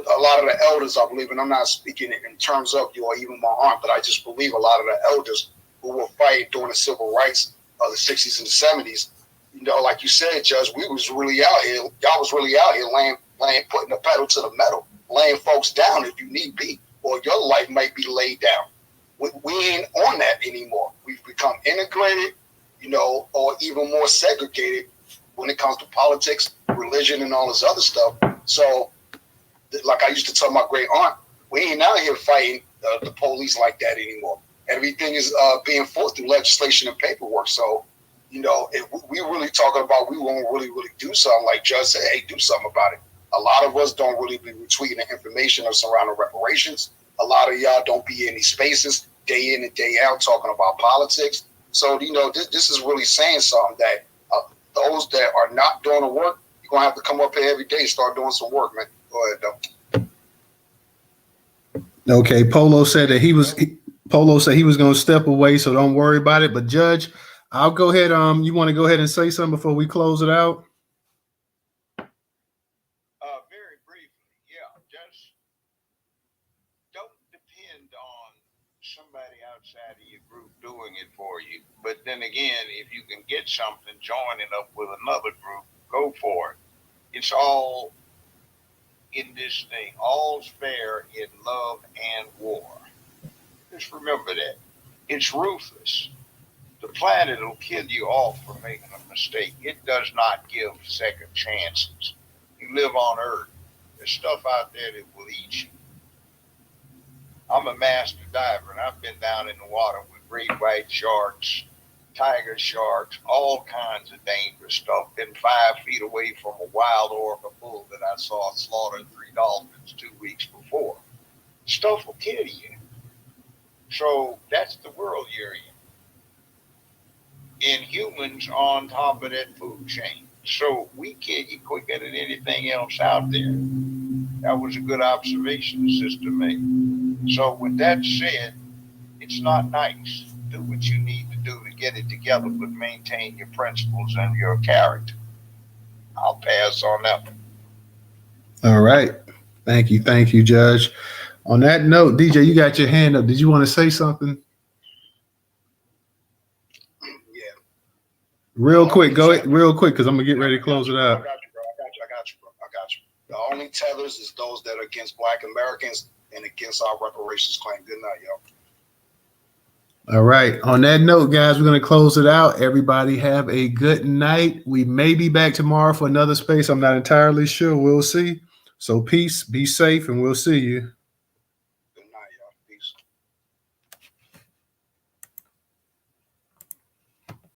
a lot of the elders, I believe, and I'm not speaking in terms of you or even my aunt, but I just believe a lot of the elders who were fighting during the civil rights of the 60s and 70s, like you said, Judge, we was really out here. Y'all was really out here laying, putting the pedal to the metal, laying folks down if you need be, or your life might be laid down. We ain't on that anymore. We've become integrated, or even more segregated when it comes to politics, religion, and all this other stuff. So, like I used to tell my great aunt, we ain't out here fighting the police like that anymore. Everything is being fought through legislation and paperwork. So, if we really talking about we won't really do something, like Judge said, hey, do something about it. A lot of us don't really be retweeting the information of surrounding reparations. A lot of y'all don't be in these spaces day in and day out talking about politics. So, this is really saying something that those that are not doing the work, you're going to have to come up here every day and start doing some work, man. Go ahead, though. Okay, Polo said that Polo said he was going to step away, so don't worry about it. But Judge, I'll go ahead. You want to go ahead and say something before we close it out? Very briefly, yeah. Just don't depend on somebody outside of your group doing it for you. But then again, if you can get something joining up with another group, go for it. It's all in this thing. All's fair in love and war. Just remember that. It's ruthless. The planet will kill you off for making a mistake. It does not give second chances. You live on Earth. There's stuff out there that will eat you. I'm a master diver, and I've been down in the water with great white sharks, tiger sharks, all kinds of dangerous stuff. Been 5 feet away from a wild orca bull that I saw slaughter 3 dolphins 2 weeks before. Stuff will kill you. So that's the world you're in. And humans on top of that food chain. So we kill you quicker than anything else out there. That was a good observation the sister made. So with that said, it's not nice. Do what you need to do to get it together, but maintain your principles and your character. I'll pass on that one. All right. Thank you, Judge. On that note, DJ, you got your hand up. Did you want to say something? Yeah. Real quick, go ahead, real quick, because I'm gonna get ready to close it out. I got you. The only tethers is those that are against Black Americans and against our reparations claim. Good night, y'all. All right. On that note, guys, we're going to close it out. Everybody have a good night. We may be back tomorrow for another space. I'm not entirely sure. We'll see. So peace, be safe, and we'll see you. Good night, y'all. Peace.